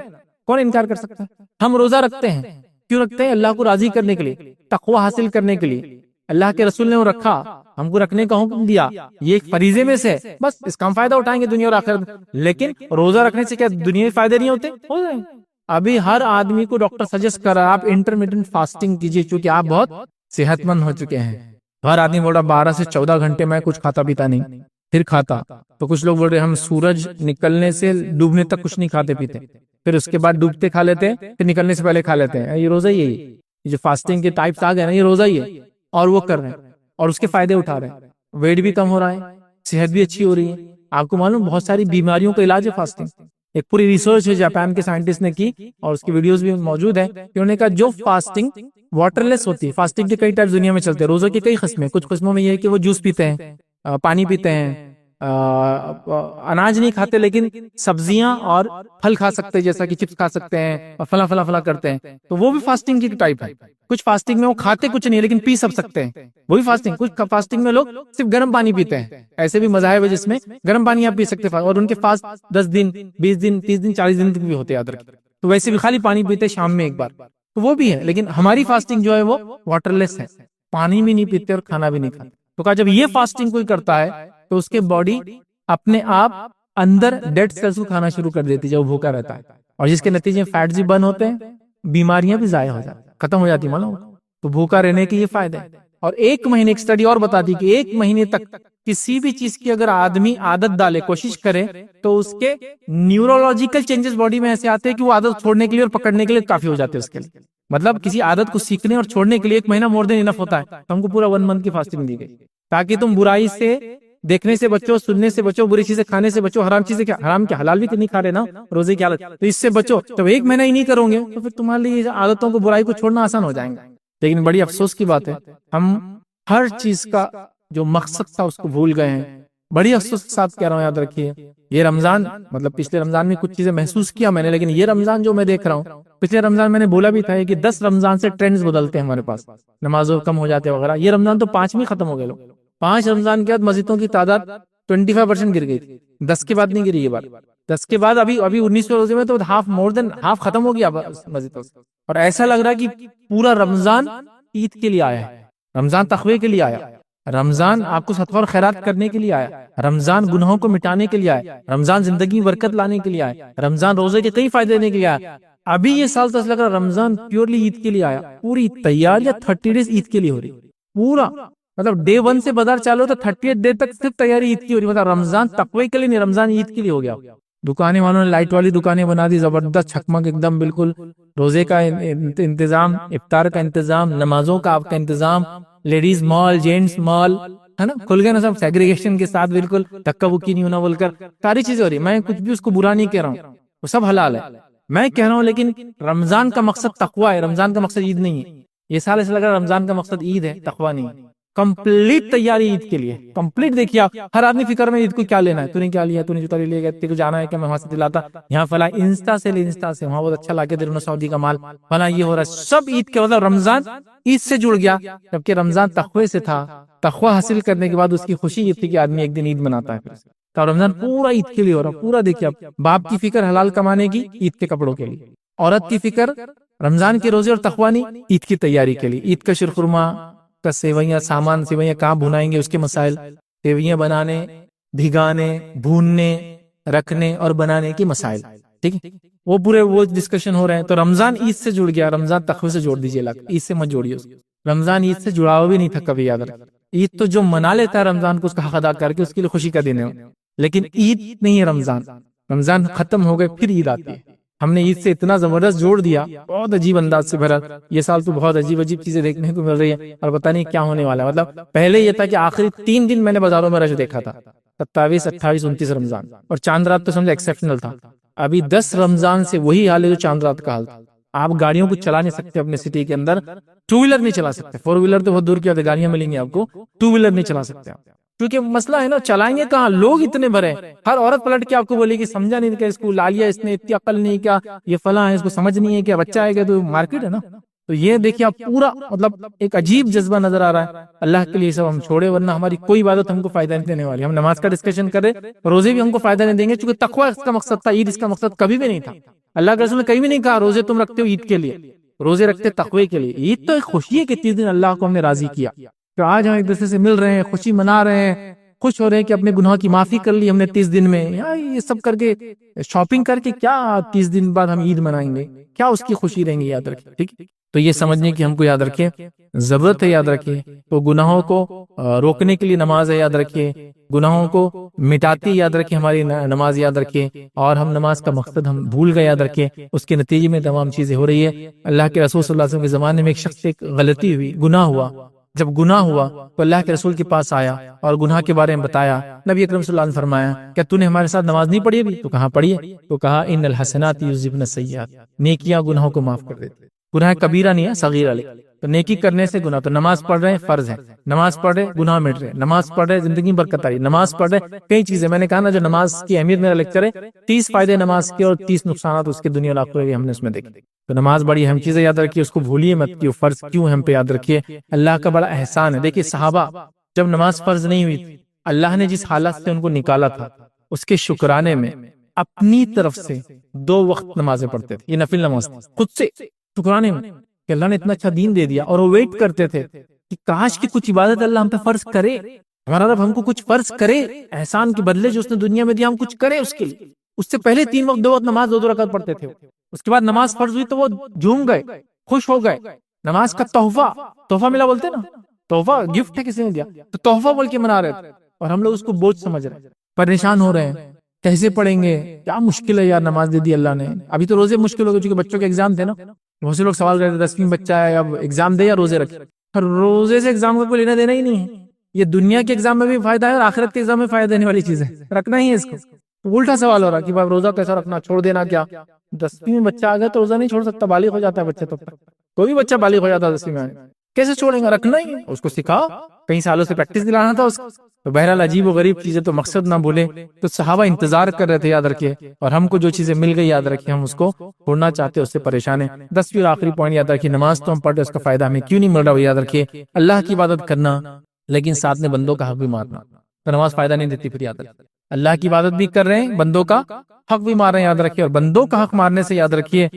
کون انکار کر سکتا ہے. ہم روزہ رکھتے ہیں، کیوں رکھتے ہیں؟ اللہ کو راضی کرنے کے لیے، تقوی حاصل کرنے کے لیے. اللہ کے رسول نے وہ رکھا، ہم کو رکھنے کا حکم دیا، یہ ایک فریضے میں سے ہے، بس اس کا ہم فائدہ اٹھائیں گے دنیا اور آخرت. لیکن روزہ رکھنے سے کیا دنیا میں فائدے نہیں ہوتے؟ ہو جائیں. ابھی ہر آدمی کو ڈاکٹر سجیسٹ کر رہا ہے آپ انٹرمیڈینٹ فاسٹنگ کیجیے، چونکہ آپ بہت صحت مند ہو چکے ہیں. ہر آدمی بول رہا 12 سے 14 گھنٹے میں کچھ کھاتا پیتا نہیں، پھر کھاتا. تو کچھ لوگ بول رہے ہم سورج نکلنے سے ڈوبنے تک کچھ نہیں کھاتے پیتے، پھر اس کے بعد ڈوبتے کھا لیتے ہیں، پھر نکلنے سے پہلے کھا لیتے ہیں. یہ روزہ ہی ہے، یہ جو فاسٹنگ کے ٹائپس آ گئے نا، یہ روزہ ہی ہے، اور وہ کر رہے ہیں اور اس کے فائدے اٹھا رہے ہیں. ویٹ بھی کم ہو رہا ہے، صحت بھی اچھی ہو رہی ہے. آپ کو معلوم بہت ساری بیماریوں کا علاج ہے فاسٹنگ. ایک پوری ریسرچ ہے جاپان کے سائنٹسٹ نے کی، اور اس کی ویڈیوز بھی موجود ہے. انہوں نے کہا جو فاسٹنگ واٹر لیس ہوتی ہے، فاسٹنگ کے کئی ٹائپس دنیا میں چلتے ہیں، روزوں کی کئی قسمیں. کچھ قسموں میں یہ ہے کہ وہ جوس پیتے ہیں، پانی پیتے ہیں، اناج نہیں کھاتے لیکن سبزیاں اور پھل کھا سکتے ہیں، جیسا کہ چپس کھا سکتے ہیں اور فلاں فلاں فلاں کرتے ہیں. تو وہ بھی فاسٹنگ کی ٹائپ ہے. کچھ فاسٹنگ میں وہ کھاتے کچھ نہیں لیکن پی سب سکتے ہیں، وہی فاسٹنگ. کچھ فاسٹنگ میں لوگ صرف گرم پانی پیتے ہیں، ایسے بھی مذاہب ہے جس میں گرم پانی آپ پی سکتے ہیں، اور ان کے فاسٹ 10 دن 20 دن 30 دن 40 دن تک بھی ہوتے ہیں. تو ویسے بھی خالی پانی پیتے شام میں ایک بار، تو وہ بھی ہے. لیکن ہماری فاسٹنگ جو ہے وہ واٹر لیس ہے، پانی بھی نہیں پیتے اور کھانا بھی نہیں کھاتے. تو کہا جب یہ فاسٹنگ کوئی کرتا ہے تو اس کے باڈی اپنے آپ اندر ڈیڈ سیلز کو کھانا شروع کر دیتی ہے جب وہ بھوکا رہتا ہے، اور جس کے نتیجے میں فیٹس بھی برن ہوتے ہیں، بیماریاں بھی ضائع ہو جاتی، ختم ہو جاتی معلوم. تو بھوکا رہنے کے یہ فائدے ہیں. اور 1 مہینے ایک اسٹڈی اور بتاتی کہ 1 مہینے تک کسی بھی چیز کی اگر آدمی عادت ڈالے، کوشش کرے، تو اس کے نیورولوجیکل چینجز باڈی میں ایسے آتے ہیں کہ وہ عادت چھوڑنے کے لیے اور پکڑنے کے لیے کافی ہو جاتے ہیں اس کے لیے. مطلب کسی عادت کو سیکھنے اور چھوڑنے کے لیے 1 مہینہ مور دین انف ہوتا ہے. تو ہم کو پورا 1 منتھ کی فاسٹنگ دی گئی تاکہ تم برائی سے دیکھنے سے بچو، سننے سے بچو، بری چیزیں کھانے سے بچو، حرام چیزیں حرام کیا حلال بھی نہیں کھا رہے نا روزے کی حالت، تو اس سے بچو. جب 1 مہینہ ہی نہیں کرو گے تو پھر تمہارے لیے عادتوں کو، برائی کو چھوڑنا آسان ہو جائیں گا. لیکن بڑی افسوس کی بات ہے ہم ہر چیز کا جو مقصد تھا اس کو بھول گئے ہیں. بڑی افسوس کے ساتھ کہہ رہا ہوں، یاد رکھیے یہ رمضان، مطلب پچھلے رمضان میں کچھ چیزیں محسوس کیا میں نے، لیکن یہ رمضان جو میں دیکھ رہا ہوں، پچھلے رمضان میں نے بولا بھی تھا کہ 10 رمضان سے ٹرینڈز بدلتے ہیں ہمارے پاس، نمازوں کم ہو جاتے وغیرہ. یہ رمضان تو 5ویں ختم ہو گئے. لوگ 5 رمضان کے بعد مسجدوں کی تعداد 25% گر گئی تھی، 10 کے بعد نہیں گری یہ بار. 10 کے بعد ابھی 19 روزے میں تو مور دین ہاف ختم ہو گیا مسجدوں سے. اور ایسا لگ رہا ہے کہ پورا رمضان عید کے لیے آیا ہے، رمضان تقوی کے لیے آیا، رمضان آپ کو صدقہ اور خیرات کرنے کے لیے آیا، رمضان گناہوں کو مٹانے کے لیے آیا، رمضان زندگی میں برکت لانے کے لیے آیا، رمضان روزے کے کئی فائدے دینے کے لیے آیا. ابھی یہ سال تو لگ رہا رمضان پیورلی عید کے لیے آیا. پوری تیاریاں 30 ڈیز عید کے لیے ہو رہی، پورا مطلب ڈے 1 سے بازار چالو تو 30 ڈے تک صرف تیاری عید کی ہو رہی. مطلب رمضان تقوی کے لیے نہیں، رمضان عید کے لیے ہو گیا. دکانیں والوں نے لائٹ والی دکانیں بنا دی، زبردست چھکمک ایک دم، بالکل روزے کا انتظام، افطار کا انتظام، نمازوں کا آپ کا انتظام، لیڈیز مال، جینٹس مال ہے نا، کھل گئے نا سب سیگریگیشن کے ساتھ، بالکل دھکا بکی نہیں ہونا بول کر ساری چیزیں ہو رہی. میں کچھ بھی اس کو برا نہیں کہہ رہا ہوں، وہ سب حلال ہے، میں کہہ رہا ہوں لیکن رمضان کا مقصد تقوی ہے، رمضان کا مقصد عید نہیں ہے. یہ سال ایسا لگ رہا ہے رمضان کا مقصد عید ہے، تقوی نہیں ہے. کمپلیٹ تیاری عید کے لیے، کمپلیٹ. دیکھیے ہر آدمی فکر میں عید کو کیا لینا ہے، تو نے کیا لیا، تو نے جوتا لے گیا، تیرے کو جانا ہے کہ میں وہاں سے دلاتا، یہاں فلاں انسٹا سے وہاں بہت اچھا لا کے دے رہا سعودی کا مال، فلاں یہ ہو رہا ہے، سب عید کے مطلب رمضان عید سے جڑ گیا. جبکہ رمضان تقوی سے تھا، تقوی حاصل کرنے کے بعد اس کی خوشی یہ تھی کہ آدمی ایک دن عید مناتا ہے. تو رمضان پورا عید کے لیے ہو رہا، پورا. دیکھیے اب باپ کی فکر حلال کمانے کی، عید کے کپڑوں کے لیے، عورت کی فکر رمضان کے روزے اور تقوی نہیں، عید کی تیاری کے لیے، عید کا شیرخرما کا سیویاں، سامان سیویاں کہاں بھنائیں گے اس کے مسائل، سیویاں بنانے، بھگانے، بھوننے، رکھنے اور بنانے کے مسائل، ٹھیک ہے، وہ ڈسکشن ہو رہے ہیں۔ تو رمضان عید سے جڑ گیا، رمضان تقوی سے جوڑ دیجیے، عید سے مت جوڑیے اس کو۔ رمضان عید سے جڑا ہوا بھی نہیں تھا کبھی، یاد رکھ، عید تو جو منا لیتا ہے رمضان کو اس کا حق ادا کر کے اس کے لیے خوشی کا دن ہے، لیکن عید نہیں ہے رمضان۔ رمضان ختم ہو گئے پھر عید آتی ہے، ہم نے عید سے اتنا زبردست جوڑ دیا، بہت عجیب انداز سے بھرا۔ یہ سال تو بہت عجیب چیزیں دیکھنے کو مل رہی ہے اور پتہ نہیں کیا ہونے والا ہے۔ مطلب پہلے یہ تھا کہ آخری 3 دن میں نے بازاروں میں رش دیکھا تھا، 27، 28، 29 رمضان، اور چاند رات تو سمجھے ایکسیپشنل تھا۔ ابھی 10 رمضان سے وہی حال ہے جو چاند رات کا حال تھا۔ آپ گاڑیوں کو چلا نہیں سکتے اپنے سٹی کے اندر، 2 ویلر نہیں چلا سکتے، 4 ویلر تو بہت دور کی گاڑیاں ملیں گی آپ کو، 2 ویلر نہیں چلا سکتے آپ، کیونکہ مسئلہ ہے نا، چلائیں گے کہاں، لوگ اتنے بھرے، ہر عورت پلٹ کے آپ کو بولے گی سمجھا نہیں کہ اس کو لا لیا، اس نے اتنی عقل نہیں، کیا یہ فلاں ہے، اس کو سمجھ نہیں ہے، کیا بچہ ہے، کیا تو مارکیٹ ہے نا۔ تو یہ دیکھیے آپ پورا مطلب ایک عجیب جذبہ نظر آ رہا ہے۔ اللہ کے لیے سب ہم چھوڑے، ورنہ ہماری کوئی عبادت ہم کو فائدہ نہیں دینے والی۔ ہم نماز کا ڈسکشن کریں، روزے بھی ہم کو فائدہ نہیں دیں گے، چونکہ تقوی اس کا مقصد تھا، عید اس کا مقصد کبھی بھی نہیں تھا۔ اللہ کے رسول نے کبھی بھی نہیں کہا روزے تم رکھتے ہو عید کے لیے، روزے رکھتے تقوی کے لیے۔ عید تو ایک خوشی ہے کہ 30 دن اللہ کو ہم نے راضی کیا، تو آج ہم ایک دوسرے سے مل رہے ہیں، خوشی منا رہے ہیں، خوش ہو رہے ہیں کہ اپنے گناہ کی معافی کر لی ہم نے 30 دن میں، یہ سب کر کے شاپنگ کر کے کیا 30 دن بعد ہم عید منائیں گے، کیا اس کی خوشی رہیں گی، یاد رکھیں، ٹھیک۔ تو یہ سمجھنے کی ہم کو یاد رکھیں ضرورت ہے، یاد رکھیں، تو گناہوں کو روکنے کے لیے نماز ہے، یاد رکھیں، گناہوں کو مٹاتی یاد رکھیں ہماری نماز، یاد رکھیں، اور ہم نماز کا مقصد ہم بھول گئے، یاد رکھیں، اس کے نتیجے میں تمام چیزیں ہو رہی ہے۔ اللہ کے رسول صلی اللہ علیہ وسلم کے زمانے میں ایک شخص سے ایک غلطی ہوئی، گناہ ہوا، جب گناہ ہوا تو اللہ کے رسول کے پاس آیا اور گناہ کے بارے میں بتایا۔ نبی اکرم صلی اللہ علیہ وسلم نے فرمایا کیا تو نے ہمارے ساتھ نماز نہیں پڑھی ابھی؟ تو کہاں پڑھی ہے؟ تو کہا ان الحسنات یذہبن السیئات، نیکیاں گناہوں کو معاف کر دیتے۔ گناہ کبیرہ نہیں ہے، صغیرہ لے، تو نیکی کرنے سے گناہ، تو نماز پڑھ رہے ہیں فرض ہے، نماز پڑھ رہے گناہ مٹ رہے، نماز پڑھ رہے زندگی برکت آ رہی، نماز پڑھ رہے کئی چیزیں، میں نے کہا نا جو نماز کی اہمیت، میرا لیکچر ہے 30 فائدے نماز کے اور 30 نقصانات اس کے دنیا اور آخرت کے، ہم نے اس میں دیکھے۔ تو نماز بڑی اہم چیز ہے، یاد رکھیے، اس کو بھولیے مت کہ فرض کیوں ہم پہ، یاد رکھیے اللہ کا بڑا احسان ہے۔ دیکھیے صحابہ جب نماز فرض نہیں ہوئی تھی، اللہ نے جس حالت سے ان کو نکالا تھا، اس کے شکرانے میں اپنی طرف سے 2 وقت نمازیں پڑھتے تھے، یہ نفل نماز تھی، خود سے شکرانے میں کہ اللہ نے اتنا اچھا دین دے دیا، اور وہ ویٹ کرتے تھے کہ کاش کہ کچھ عبادت اللہ ہم پہ فرض کرے، ہمارا رب ہم کو کچھ فرض کرے، احسان کے بدلے جو اس نے دنیا میں دیا ہم کچھ کرے اس کے لیے۔ اس سے پہلے 3 وقت 2 وقت نماز 2 رکعت پڑھتے تھے، اس کے بعد نماز فرض ہوئی تو وہ جھوم گئے، خوش ہو گئے، نماز کا تحفہ ملا، بولتے نا تحفہ، گفٹ ہے کسی نے دیا، تو تحفہ بول کے منا رہے تھے، اور ہم لوگ اس کو بوجھ سمجھ رہے ہیں، پریشان ہو رہے ہیں، کیسے پڑھیں گے، کیا مشکل ہے یار، نماز دے دی اللہ نے۔ ابھی تو روزے مشکل ہو گئے کیونکہ بچوں کے ایگزام تھے نا، بہت سے لوگ سوال کرتے 10ویں بچہ ہے، اب ایگزام دے یا روزے رکھے؟ روزے سے ایگزام کا کوئی لینا دینا ہی نہیں ہے، یہ دنیا کے ایگزام میں بھی فائدہ ہے اور آخرت کے ایگزام میں فائدہ دینے والی چیز ہے، رکھنا ہی ہے اس کو۔ الٹا سوال ہو رہا کہ بھائی روزہ کیسا رکھنا، چھوڑ دینا کیا؟ 10ویں میں بچہ آ گیا تو روزہ نہیں چھوڑ سکتا، بالغ ہو جاتا ہے بچہ، تب تک کوئی بھی بچہ بالغ ہو جاتا ہے 10ویں میں، کیسے چھوڑیں گا؟ رکھنا ہی ہے، اس کو سکھاؤ، کئی سالوں سے پریکٹس دلانا تھا اس کو۔ تو بہرحال عجیب و غریب چیزیں تو مقصد نہ بھولے، تو صحابہ انتظار کر رہے تھے، یاد رکھیے، اور ہم کو جو چیزیں مل گئی، یاد رکھیے، ہم اس کو چھوڑنا چاہتے، اس سے پریشان ہیں۔ 10ویں اور آخری پوائنٹ یاد رکھیے، نماز تو ہم پڑھتے، اس کا فائدہ ہمیں کیوں نہیں مل رہا، وہ یاد رکھیے، اللہ کی عبادت کرنا لیکن ساتھ میں بندوں کا حق بھی مارنا، تو نماز فائدہ نہیں دیتی پھر، یاد رکھیے، اللہ کی عبادت بھی کر رہے ہیں، بندوں کا حق بھی مار رہے ہیں، یاد رکھیے، اور بندوں کا حق مارنے سے، یاد رکھیے،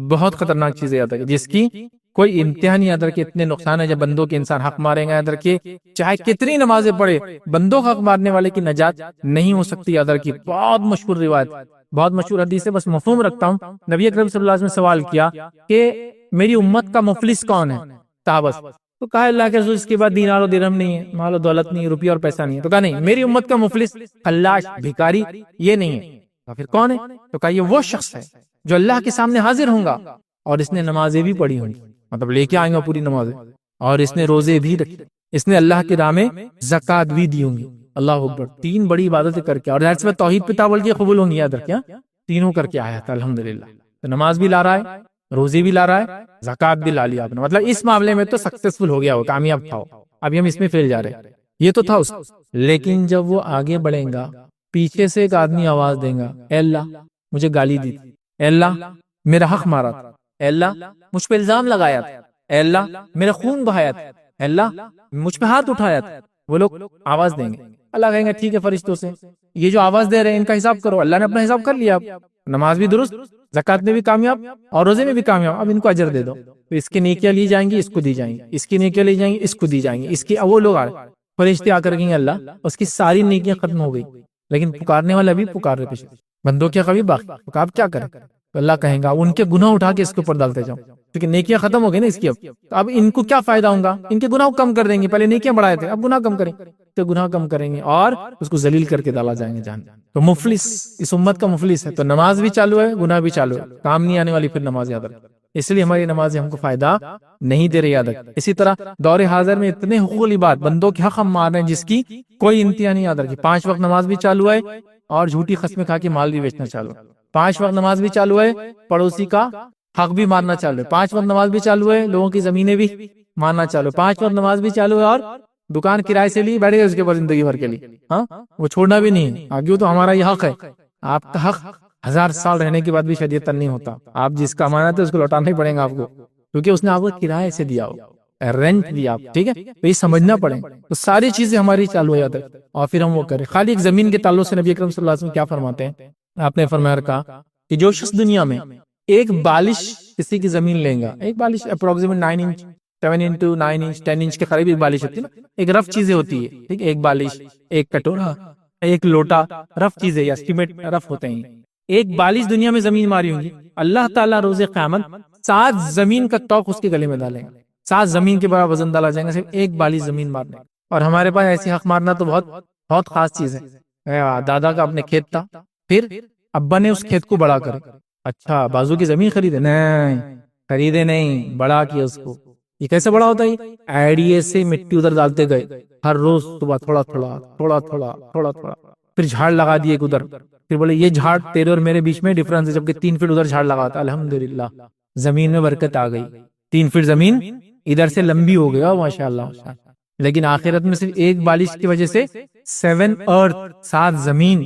بہت خطرناک چیز ہے، یاد رکھیے، جس کی کوئی امتحان، یاد رکھیے، اتنے نقصان ہے جب بندوں کے انسان حق ماریں گا، یاد رکھیے، چاہے کتنی نمازیں پڑھے، بندوں کا حق مارنے والے کی نجات نہیں ہو سکتی، یاد رکھیے۔ بہت مشہور روایت، بہت مشہور حدیث ہے، بس مفہوم رکھتا ہوں۔ نبی اکرم صلی اللہ علیہ وسلم نے سوال کیا کہ میری امت کا مفلس کون ہے؟ صحابہ، تو کہا اللہ کے رسول اس کے بعد دینار و درہم نہیں ہے، مال و دولت نہیں ہے، روپیہ اور پیسہ نہیں ہے، تو کہا نہیں، میری امت کا مفلس خلاش، بھکاری یہ نہیں ہے، پھر کون ہے؟ تو کہا یہ وہ شخص ہے جو اللہ کے سامنے حاضر ہوں گا اور اس نے نمازیں بھی پڑھی ہوں گی، مطلب لے کے آئیں گا پوری نمازیں، اور اس نے روزے بھی رکھے، اس نے اللہ کی راہ میں زکوٰۃ بھی دی ہوں گی، اللہ اکبر، 3 بڑی عبادتیں کر کے، اور ظاہر سی توحید پہ بول کے قبول ہوں گی، یاد رکھیں، تینوں کر کے آیا تھا، الحمدللہ۔ تو نماز بھی لا رہا ہے، روزے بھی لا رہا ہے، زکوٰۃ بھی لا لیا آپ نے، مطلب اس معاملے میں تو سکسیسفل ہو گیا، وہ کامیاب تھا، ابھی ہم اس میں فیل جا رہے ہیں، یہ تو تھا اس۔ لیکن جب وہ آگے بڑھیں گا، پیچھے سے ایک آدمی آواز دیں گا، اے اللہ مجھے گالی دی تھی، اے اللہ میرا حق مارا تھا، اے اللہ مجھ پہ الزام لگایا تھا، اے اللہ میرا خون بہایا تھا، اے اللہ مجھ پہ ہاتھ اٹھایا تھا، وہ لوگ آواز دیں گے، اللہ کہیں گے ٹھیک ہے فرشتوں سے، یہ جو آواز دے رہے ہیں ان کا حساب کرو، اللہ نے اپنا حساب کر لیا، نماز بھی درست، زکات میں بھی کامیاب اور روزے میں بھی کامیاب، اب ان کو اجر دے دو، تو اس کی نیکیاں لی جائیں گی، اس کو دی جائیں گی، اس کی نیکیاں لی جائیں گی، اس کو دی جائیں گی، اس کی وہ لوگ فرشتے آ کر کہیں اللہ اس کی ساری نیکیاں ختم ہو گئی، لیکن پکارنے والا بھی پکار رہے پیچھے، بندوں کیا کبھی باقی، تو آپ کیا کریں؟ تو اللہ کہیں گا ان کے گناہ اٹھا کے اس کے اوپر ڈالتے جاؤ، کیونکہ نیکیاں ختم ہو گئی نا اس کی، اب ان کو کیا فائدہ ہوگا؟ ان کے گناہ کم کر دیں گے، پہلے نیکیاں بڑھائے تھے، اب گناہ کم کریں، تو گناہ کم کریں گے اور اس کو ذلیل کر کے ڈالا جائیں گے جہنم۔ تو مفلس اس امت کا مفلس ہے، تو نماز بھی چالو ہے، گناہ بھی چالو ہے، کام نہیں آنے والی پھر نماز یاد رکھ، اس لیے ہماری نمازیں ہم کو فائدہ نہیں دے رہی، یاد رکھ۔ اسی طرح دور حاضر میں اتنے حقوق العباد بندوں کے حق ہم مار رہے ہیں جس کی کوئی انتہا نہیں، یاد رکھی۔ 5 وقت نماز بھی چالو ہے اور جھوٹی قسمیں کھا کے مال بھی بیچنا چالو ہے، 5 وقت نماز بھی چالو ہے، پڑوسی کا حق بھی مارنا چالو ہے، 5 وقت نماز بھی چالو ہے، لوگوں کی زمینیں بھی مارنا چالو ہے، 5 وقت نماز بھی چالو ہے، اور دکان کرائے سے لی بیٹھ گئے اس کے بعد زندگی بھر کے لیے، ہاں وہ چھوڑنا بھی نہیں، آگے تو ہمارا یہ حق ہے، آپ کا حق 1000 سال رہنے کے بعد بھی شریعت نہیں ہوتا، آپ جس کا امانت ہے اس کو لوٹانا ہی پڑے گا آپ کو، کیونکہ اس نے آپ کو کرائے سے دیا ہو، رینٹ دیا، ٹھیک ہے، تو یہ سمجھنا پڑے، تو ساری چیزیں ہماری چالو ہے، اور پھر ہم وہ کریں۔ خالی ایک زمین کے تعلق سے نبی اکرم صلی اللہ علیہ وسلم کیا فرماتے ہیں؟ آپ نے فرمایا کہا کہ جو شخص دنیا میں ایک بالش کسی کی زمین لیں گا، ایک بالش approximate 9 inch 7 into 9 inch 10 inch کے قریب ایک بالش ہوتی ہے نا، ایک رف چیزیں ہوتی ہے، ٹھیک، ایک بالش، ایک کٹورا، ایک لوٹا، رف چیزیں یا اسٹیمیٹ رف ہوتے ہیں، ایک بالش دنیا میں زمین ماری ہوں گی، اللہ تعالیٰ روز قیامت 7 زمین کا توق اس کے گلے میں ڈالیں گا، 7 زمین کے برابر وزن ڈالا جائے گا صرف ایک بالش زمین مارنے، اور ہمارے پاس ایسی حق مارنا تو بہت بہت خاص چیز ہے۔ دادا کا اپنے کھیت تھا، پھر ابا نے اس کھیت کو بڑا کرے، اچھا بازو کی زمین خریدے؟ نہیں خریدے نہیں، بڑا کیا اس کو۔ یہ کیسے بڑا ہوتا ہے؟ آئیڈیے سے مٹی ادھر ڈالتے گئے، ہر روز صبح تھوڑا تھوڑا تھوڑا تھوڑا تھوڑا تھوڑا، پھر جھاڑ لگا دیے ایک ادھر، پھر بولے یہ جھاڑ تیرے اور میرے بیچ میں ڈفرنس ہے، جبکہ 3 فٹ ادھر جھاڑ لگا تھا، الحمدللہ زمین میں برکت آ گئی، 3 فٹ زمین ادھر سے لمبی ہو گیا ماشاءاللہ۔ لیکن آخرت میں صرف ایک بالش کی وجہ سے 7 ارتھ 7 زمین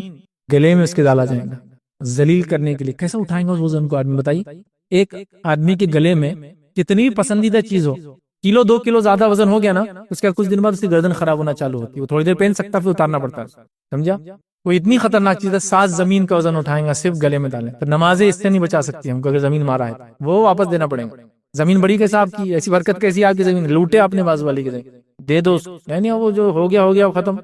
گلے میں اس کے ڈالا جائے گا ذلیل کرنے کے لیے۔ کیسے اٹھائیں گے اس وزن کو آدمی؟ بتائیے، ایک آدمی کے گلے میں کتنی پسندیدہ چیز ہو، کلو 2 کلو زیادہ وزن ہو گیا نا، اس کا کچھ دن بعد اس کی گردن خراب ہونا چالو ہوتی ہے، وہ تھوڑی دیر پہن سکتا پھر اتارنا پڑتا ہے، سمجھا؟ وہ اتنی خطرناک چیز ہے، 7 زمین کا وزن اٹھائیں گا صرف گلے میں ڈالیں، پھر نمازیں اس سے نہیں بچا سکتی ہم کو، اگر زمین مارا ہے وہ واپس دینا پڑے گا۔ زمین بڑی کیسے آپ کی، ایسی برکت کیسی آپ کی زمین، لوٹے آپ نے بازو والی کی زمین، دے دو اس کو، یعنی وہ جو ہو گیا وہ ختم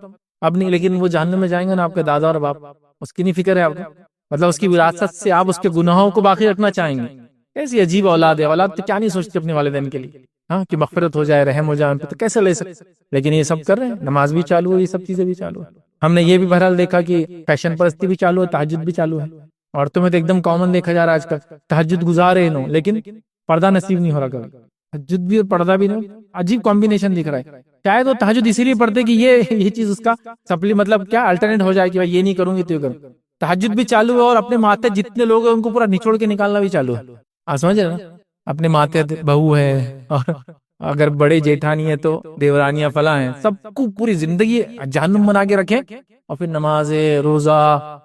اب نہیں، لیکن وہ جہنم میں جائیں گے نا آپ کے دادا اور باپ، اس کی نہیں فکر ہے آپ کو، مطلب اس کی وراثت سے آپ اس کے گناہوں کو باقی رکھنا چاہیں گے۔ ایسی عجیب اولاد ہے، اولاد تو کیا نہیں سوچتی اپنے والدین کے لیے، ہاں کہ مغفرت ہو جائے، رحم ہو جائے ان پہ، تو کیسے لے سکتے، لیکن یہ سب کر رہے ہیں، نماز بھی چالو ہے، یہ سب چیزیں بھی چالو ہے۔ ہم نے یہ بھی بہرحال دیکھا کہ فیشن پرستی بھی چالو ہے، تہجد بھی چالو ہے، عورتوں میں تو ایک دم کامن دیکھا جا رہا ہے آج کل، تہجد گزار ہے انہوں، لیکن پردہ نصیب نہیں ہو رہا، کبھی تہجد بھی اور پردہ بھی نہیں، عجیب کمبینیشن دکھ رہا ہے۔ شاید وہ تہجد اسی لیے پڑھتے کہ یہ چیز اس کا سپلی مطلب کیا الٹرنیٹ ہو جائے کہ بھائی یہ نہیں کروں گی تو یہ کروں۔ تہجد بھی چالو ہے اور اپنے ماتے جتنے لوگ ہیں ان کو پورا نچوڑ کے نکالنا بھی چالو ہے، آپ سمجھ رہے نا، اپنے ماتے بہو ہے اور اگر بڑے جیٹھانی ہے تو دیورانیاں فلاں ہیں، سب کو پوری زندگی جہنم بنا کے رکھے، اور پھر نماز روزہ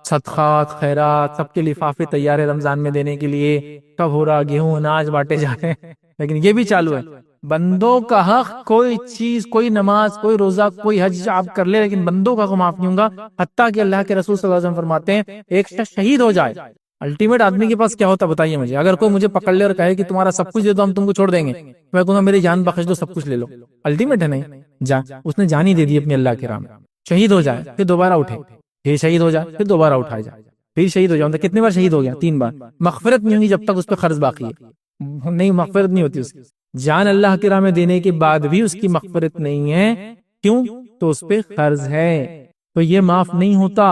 صدقات خیرات سب کے لفافے تیار ہے رمضان میں دینے کے لیے، کب ہو رہا گیہوں اناج بانٹے جا رہے ہیں، لیکن یہ بھی چالو ہے۔ بندوں کا حق کوئی چیز، کوئی نماز، کوئی روزہ، کوئی حج آپ کر لے، لیکن بندوں کا حق معاف نہیں ہوگا، حتیٰ کہ اللہ کے رسول صلی اللہ علیہ وسلم فرماتے ہیں ایک شخص شہید ہو جائے، الٹیمیٹ آدمی کے پاس کیا ہوتا بتائیے مجھے؟ اگر کوئی مجھے پکڑ لے اور کہے کہ تمہارا سب کچھ دے دو ہم تم کو چھوڑ دیں گے، میں کہوں گا میری جان بخش دو، سب کچھ لے لو، الٹیمیٹ ہے نہیں؟ اس نے جان ہی دے دی اپنی اللہ کے راہ میں، شہید ہو جائے پھر دوبارہ اٹھے، پھر شہید ہو جائے پھر دوبارہ اٹھایا جائے، پھر شہید ہو جائے، مطلب کتنے بار شہید ہو گیا؟ 3 بار۔ مغفرت نہیں ہوگی جب تک اس پہ قرض باقی ہے، نہیں مغفرت نہیں ہوتی اس کی، جان اللہ کے راہ میں دینے کے بعد بھی اس کی مغفرت نہیں ہے، کیوں؟ تو اس پہ قرض ہے، تو یہ معاف نہیں ہوتا،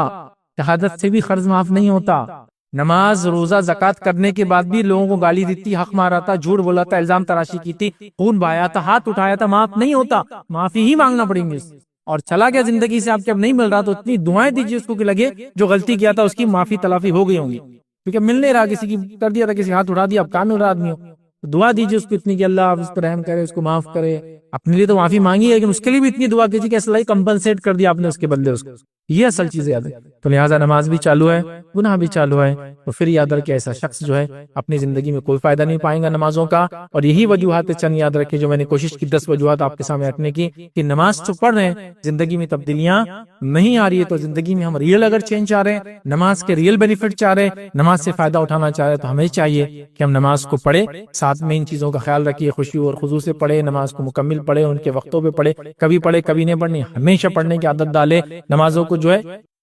شہادت سے بھی قرض معاف نہیں ہوتا۔ نماز روزہ زکات کرنے کے بعد بھی لوگوں کو گالی دی تھی، حق مارا تھا، جھوٹ بولا تھا، الزام تراشی کی تھی، خون بہایا تھا، ہاتھ اٹھایا تھا، معاف نہیں ہوتا، معافی ہی مانگنا پڑیں گے۔ اور چلا گیا زندگی سے آپ کے اب نہیں مل رہا تو اتنی دعائیں دیجیے اس کو کہ لگے جو غلطی کیا تھا اس کی معافی تلافی ہو گئی ہوں گی، کیونکہ مل نہیں رہا، کسی کی کر دیا تھا، کسی ہاتھ اٹھا دیا، اب کام مل رہا آدمی ہو، دعا دیجیے اس کو اتنی کہ اللہ آپ اس پر رحم کرے، اس کو معاف کرے، اپنے لیے تو معافی مانگی ہے لیکن اس کے لیے بھی اتنی دعا کیجیے کہ اللہ کمپنسیٹ کر دیا آپ نے اس کے بدلے اس کو. یہ اصل چیز یاد ہے. تو لہٰذا نماز بھی چالو ہے، گناہ بھی چالو ہے، تو پھر یاد رکھے ایسا شخص جو ہے اپنی زندگی میں کوئی فائدہ نہیں پائیں گا نمازوں کا. اور یہی وجوہات چند یاد رکھے جو میں نے کوشش کی 10 وجوہات آپ کے سامنے رکھنے کی کہ نماز تو پڑھ رہے ہیں، زندگی میں تبدیلیاں نہیں آ رہی ہے. تو زندگی میں ہم ریئل اگر چینج چاہ رہے ہیں، نماز کے ریئل بینیفٹ چاہ رہے ہیں، نماز سے فائدہ اٹھانا چاہ رہے ہیں، تو ہمیں چاہیے کہ ہم نماز کو پڑھے، ساتھ میں ان چیزوں کا خیال رکھیے، خشوع اور خضوع سے پڑھے، نماز کو مکمل پڑھے، ان کے وقتوں پہ پڑھے کبھی نہیں پڑھنی، ہمیشہ پڑھنے کی عادت ڈالے. نمازوں کو جو ہے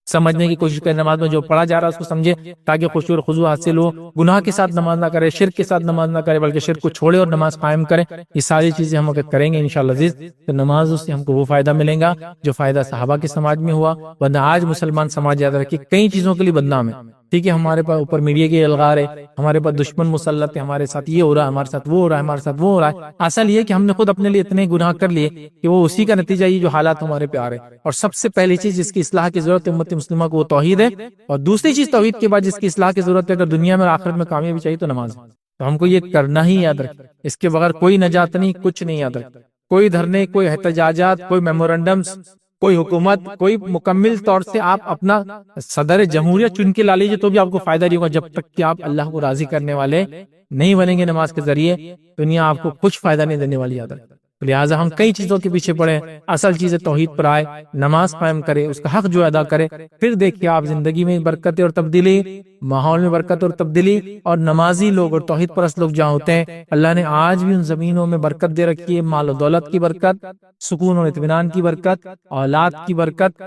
سمجھنے کی کوشش کرے، نماز میں جو پڑھا جا رہا ہے اس کو سمجھے تاکہ خشوع اور خضوع حاصل ہو. گناہ کے ساتھ نماز نہ کرے، شرک کے ساتھ نماز نہ کرے، بلکہ شرک کو چھوڑے اور نماز قائم کرے. یہ ساری چیزیں ہم اگر کریں گے انشاءاللہ عزیز تو نماز سے ہم کو وہ فائدہ ملے گا جو فائدہ صحابہ کے سماج میں ہوا. ورنہ آج مسلمان سماج یاد رکھے کئی چیزوں کے لیے بدنام ہے. ٹھیک ہے، ہمارے پاس اوپر میڈیا کے الغار ہے، ہمارے پاس دشمن مسلط ہے، ہمارے ساتھ یہ ہو رہا ہے، ہمارے ساتھ وہ ہو رہا ہے، ہمارے ساتھ وہ ہو رہا ہے. اصل یہ کہ ہم نے خود اپنے لیے اتنے گناہ کر لیے کہ وہ اسی کا نتیجہ یہ جو حالات ہمارے پہ آ رہے ہیں. اور سب سے پہلی چیز جس کی اصلاح کی ضرورت ہے امت مسلمہ کو وہ توحید ہے. اور دوسری چیز توحید کے بعد جس کی اصلاح کی ضرورت ہے اگر دنیا میں اور آخرت میں کامیابی چاہیے تو نماز ہے. تو ہم کو یہ کرنا ہی یاد رکھیں، اس کے بغیر کوئی نجات نہیں، کچھ نہیں یاد رکھیں. کوئی دھرنے، کوئی احتجاجات، کوئی میمورنڈمز، کوئی حکومت، کوئی مکمل طور سے آپ اپنا صدر جمہوریہ چن کے لا لیجیے تو بھی آپ کو فائدہ نہیں ہوگا جب تک کہ آپ اللہ کو راضی کرنے والے نہیں بنیں گے. نماز کے ذریعے دنیا آپ کو کچھ فائدہ نہیں دینے والی. یاد رکھیں لہٰذا ہم کئی چیزوں کے پیچھے پڑے، اصل چیز توحید پر آئے، نماز قائم کرے، اس کا حق جو ادا کرے، پھر دیکھیے آپ زندگی میں برکت اور تبدیلی، ماحول میں برکت اور تبدیلی. اور نمازی لوگ اور توحید پرست لوگ جہاں ہوتے ہیں اللہ نے آج بھی ان زمینوں میں برکت دے رکھی ہے. مال و دولت کی برکت، سکون اور اطمینان کی برکت، اولاد کی برکت،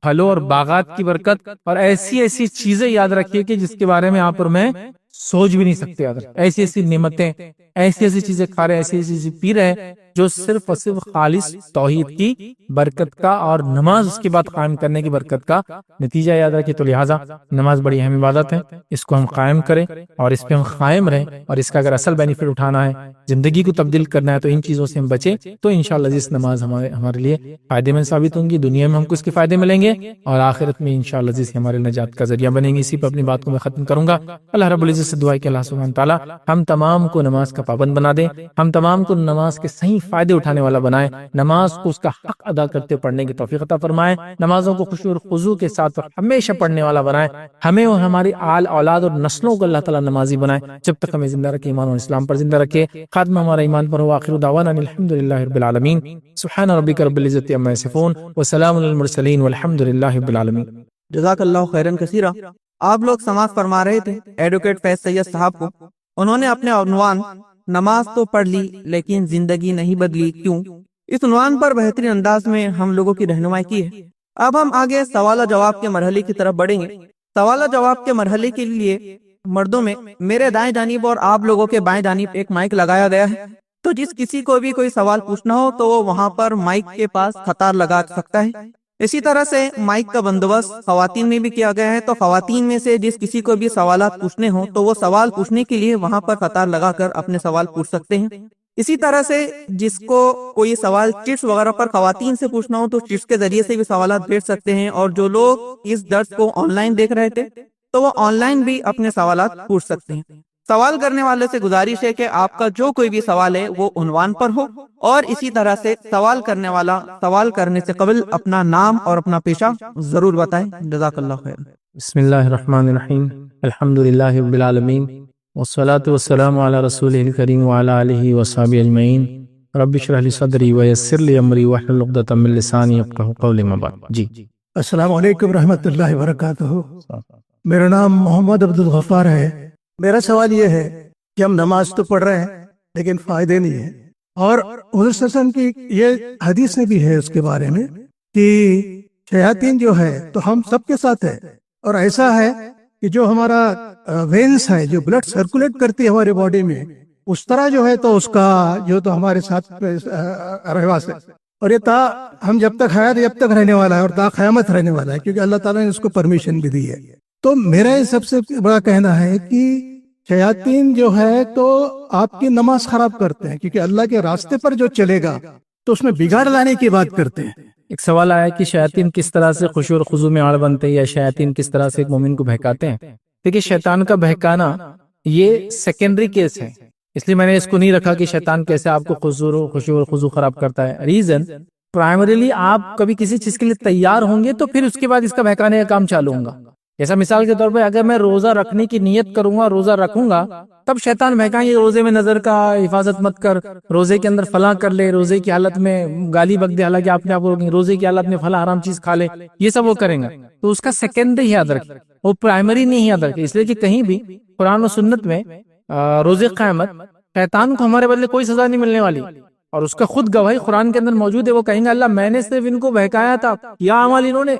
پھلوں اور باغات کی برکت، اور ایسی ایسی چیزیں یاد رکھیے کہ جس کے بارے میں آپ اور میں سوچ بھی نہیں سکتے. ایسی ایسی نعمتیں، ایسی ایسی چیزیں کھا رہے، ایسی ایسی چیزیں پی رہے جو صرف اور صرف خالص توحید کی برکت کا اور نماز اس کے بعد قائم کرنے کی برکت کا نتیجہ یاد رکھے. تو لہٰذا نماز بڑی اہم عبادت ہے، اس کو ہم قائم کریں اور اس پہ ہم قائم رہیں. اور اس کا اگر اصل بینیفٹ اٹھانا ہے، زندگی کو تبدیل کرنا ہے، تو ان چیزوں سے ہم بچیں. تو انشاءاللہ اس نماز ہمارے لیے فائدے مند ثابت ہوں گی، دنیا میں ہم کو اس کے فائدے ملیں گے اور آخرت میں انشاءاللہ ہمارے نجات کا ذریعہ بنیں گے. اسی پر اپنی بات کو میں ختم کروں گا. اللہ رب العزت سے دعا ہے کہ اللہ سبحانہ تعالیٰ ہم تمام کو نماز کا پابند بنا دے، ہم تمام کو نماز کے صحیح فائدے اٹھانے والا بنائے، نماز کو اس کا حق ادا کرتے پڑھنے کی توفیق عطا فرمائے، نمازوں کو خشوع اور خضوع کے ساتھ ہمیشہ پڑھنے والا بنائے، ہمیں اور ہماری آل اولاد اور نسلوں کو اللہ تعالیٰ نمازی بنائے جب تک ہمیں زندہ رکھے، ایمان اور اسلام پر زندہ رکھے، خاتمہ ہمارا ایمان پر ہو. آخر دعوانا الحمدللہ رب العالمین. سبحان ربک رب العزت عما یصفون وسلام علی المرسلین والحمدللہ رب العالمین. جزاک اللہ خیرن کثیرا. آپ لوگ سماعت فرما رہے تھے ایڈوکیٹ فیض سید صاحب کو. انہوں نے اپنے عنوان نماز تو پڑھ لی لیکن زندگی نہیں بدلی کیوں، اس عنوان پر بہترین انداز میں ہم لوگوں کی رہنمائی کی ہے. اب ہم آگے سوال و جواب کے مرحلے کی طرف بڑھیں گے. سوال و جواب کے مرحلے کے لیے مردوں میں میرے دائیں جانب اور آپ لوگوں کے بائیں جانب ایک مائک لگایا گیا ہے. تو جس کسی کو بھی کوئی سوال پوچھنا ہو تو وہ وہاں پر مائک کے پاس قطار لگا سکتا ہے. اسی طرح سے مائک کا بندوبست خواتین میں بھی کیا گیا ہے، تو خواتین میں سے جس کسی کو بھی سوالات پوچھنے ہوں تو وہ سوال پوچھنے کے لیے وہاں پر قطار لگا کر اپنے سوال پوچھ سکتے ہیں. اسی طرح سے جس کو کوئی سوال چٹس وغیرہ پر خواتین سے پوچھنا ہو تو چٹس کے ذریعے سے بھی سوالات بھیج سکتے ہیں. اور جو لوگ اس درس کو آن لائن دیکھ رہے تھے تو وہ آن لائن بھی اپنے سوالات پوچھ سکتے ہیں. سوال کرنے والے سے گزارش ہے کہ آپ کا جو کوئی بھی سوال ہے وہ عنوان پر ہو، اور اسی طرح سے سوال کرنے والا سوال کرنے سے قبل اپنا نام اور اپنا پیشہ ضرور بتائیں. جزاک اللہ خیر. بسم اللہ الرحمن الرحیم. الحمدللہ رب العالمین والصلاة والسلام علی رسولہ الکریم وعلی آلہ وصحبہ اجمعین. رب اشرح لی صدری ویسر لی امری واحلل عقدۃ من لسانی یفقہوا قولی. ما بعد. جی السلام علیکم رحمۃ اللہ وبرکاتہ. میرا نام محمد عبدالغفار ہے. میرا سوال یہ ہے کہ ہم نماز تو پڑھ رہے ہیں لیکن فائدے نہیں ہیں، اور حضور صلی اللہ علیہ وسلم کی یہ حدیث میں بھی ہے اس کے بارے میں کہ شیاطین جو ہے تو ہم سب کے ساتھ ہے، اور ایسا ہے کہ جو ہمارا وینس ہے جو بلڈ سرکولیٹ کرتی ہے ہمارے باڈی میں، اس طرح جو ہے تو اس کا جو تو ہمارے ساتھ رہواس ہے، اور یہ تا ہم جب تک حیات جب تک رہنے والا ہے اور تا قیامت رہنے والا ہے، کیونکہ اللہ تعالیٰ نے اس کو پرمیشن بھی دی ہے. تو میرا یہ سب سے بڑا کہنا ہے کہ شیاطین جو ہے تو آپ کی نماز خراب کرتے ہیں، کیونکہ اللہ کے راستے پر جو چلے گا تو اس میں بگاڑ لانے کی بات کرتے ہیں. ایک سوال آیا کہ شیاطین کس طرح سے خشوع اور خضوع میں آڑ بنتے ہیں، یا شیاطین کس طرح سے ایک مومن کو بہکاتے ہیں. دیکھیے شیطان کا بہکانا یہ سیکنڈری کیس ہے، اس لیے میں نے اس کو نہیں رکھا کہ شیطان کیسے آپ کو خشوع اور خضوع خراب کرتا ہے. ریزن پرائمریلی آپ کبھی کسی چیز کے لیے تیار ہوں گے تو پھر اس کے بعد اس کا بہکانے کا کام چالو ہوگا. جیسا مثال کے طور پہ اگر میں روزہ رکھنے کی نیت کروں گا، روزہ رکھوں گا، تب شیطان بہکائیں گے روزے میں نظر کا حفاظت مت کر، روزے کے اندر فلاں کر لے، روزے کی حالت میں گالی بک دے، حالانکہ آپ نے آپ کو روزے کی حالت میں فلاں حرام چیز کھا لے، یہ سب وہ کریں گا. تو اس کا سیکنڈری یاد رکھیں، وہ پرائمری نہیں یاد رکھیں. اس لیے کہ کہیں بھی قرآن و سنت میں روزے قیامت شیطان کو ہمارے بدلے کوئی سزا نہیں ملنے والی، اور اس کا خود گواہی قرآن کے اندر موجود ہے. وہ کہیں گے اللہ میں نے صرف ان کو بہکایا تھا، کیا اعمال انہوں نے.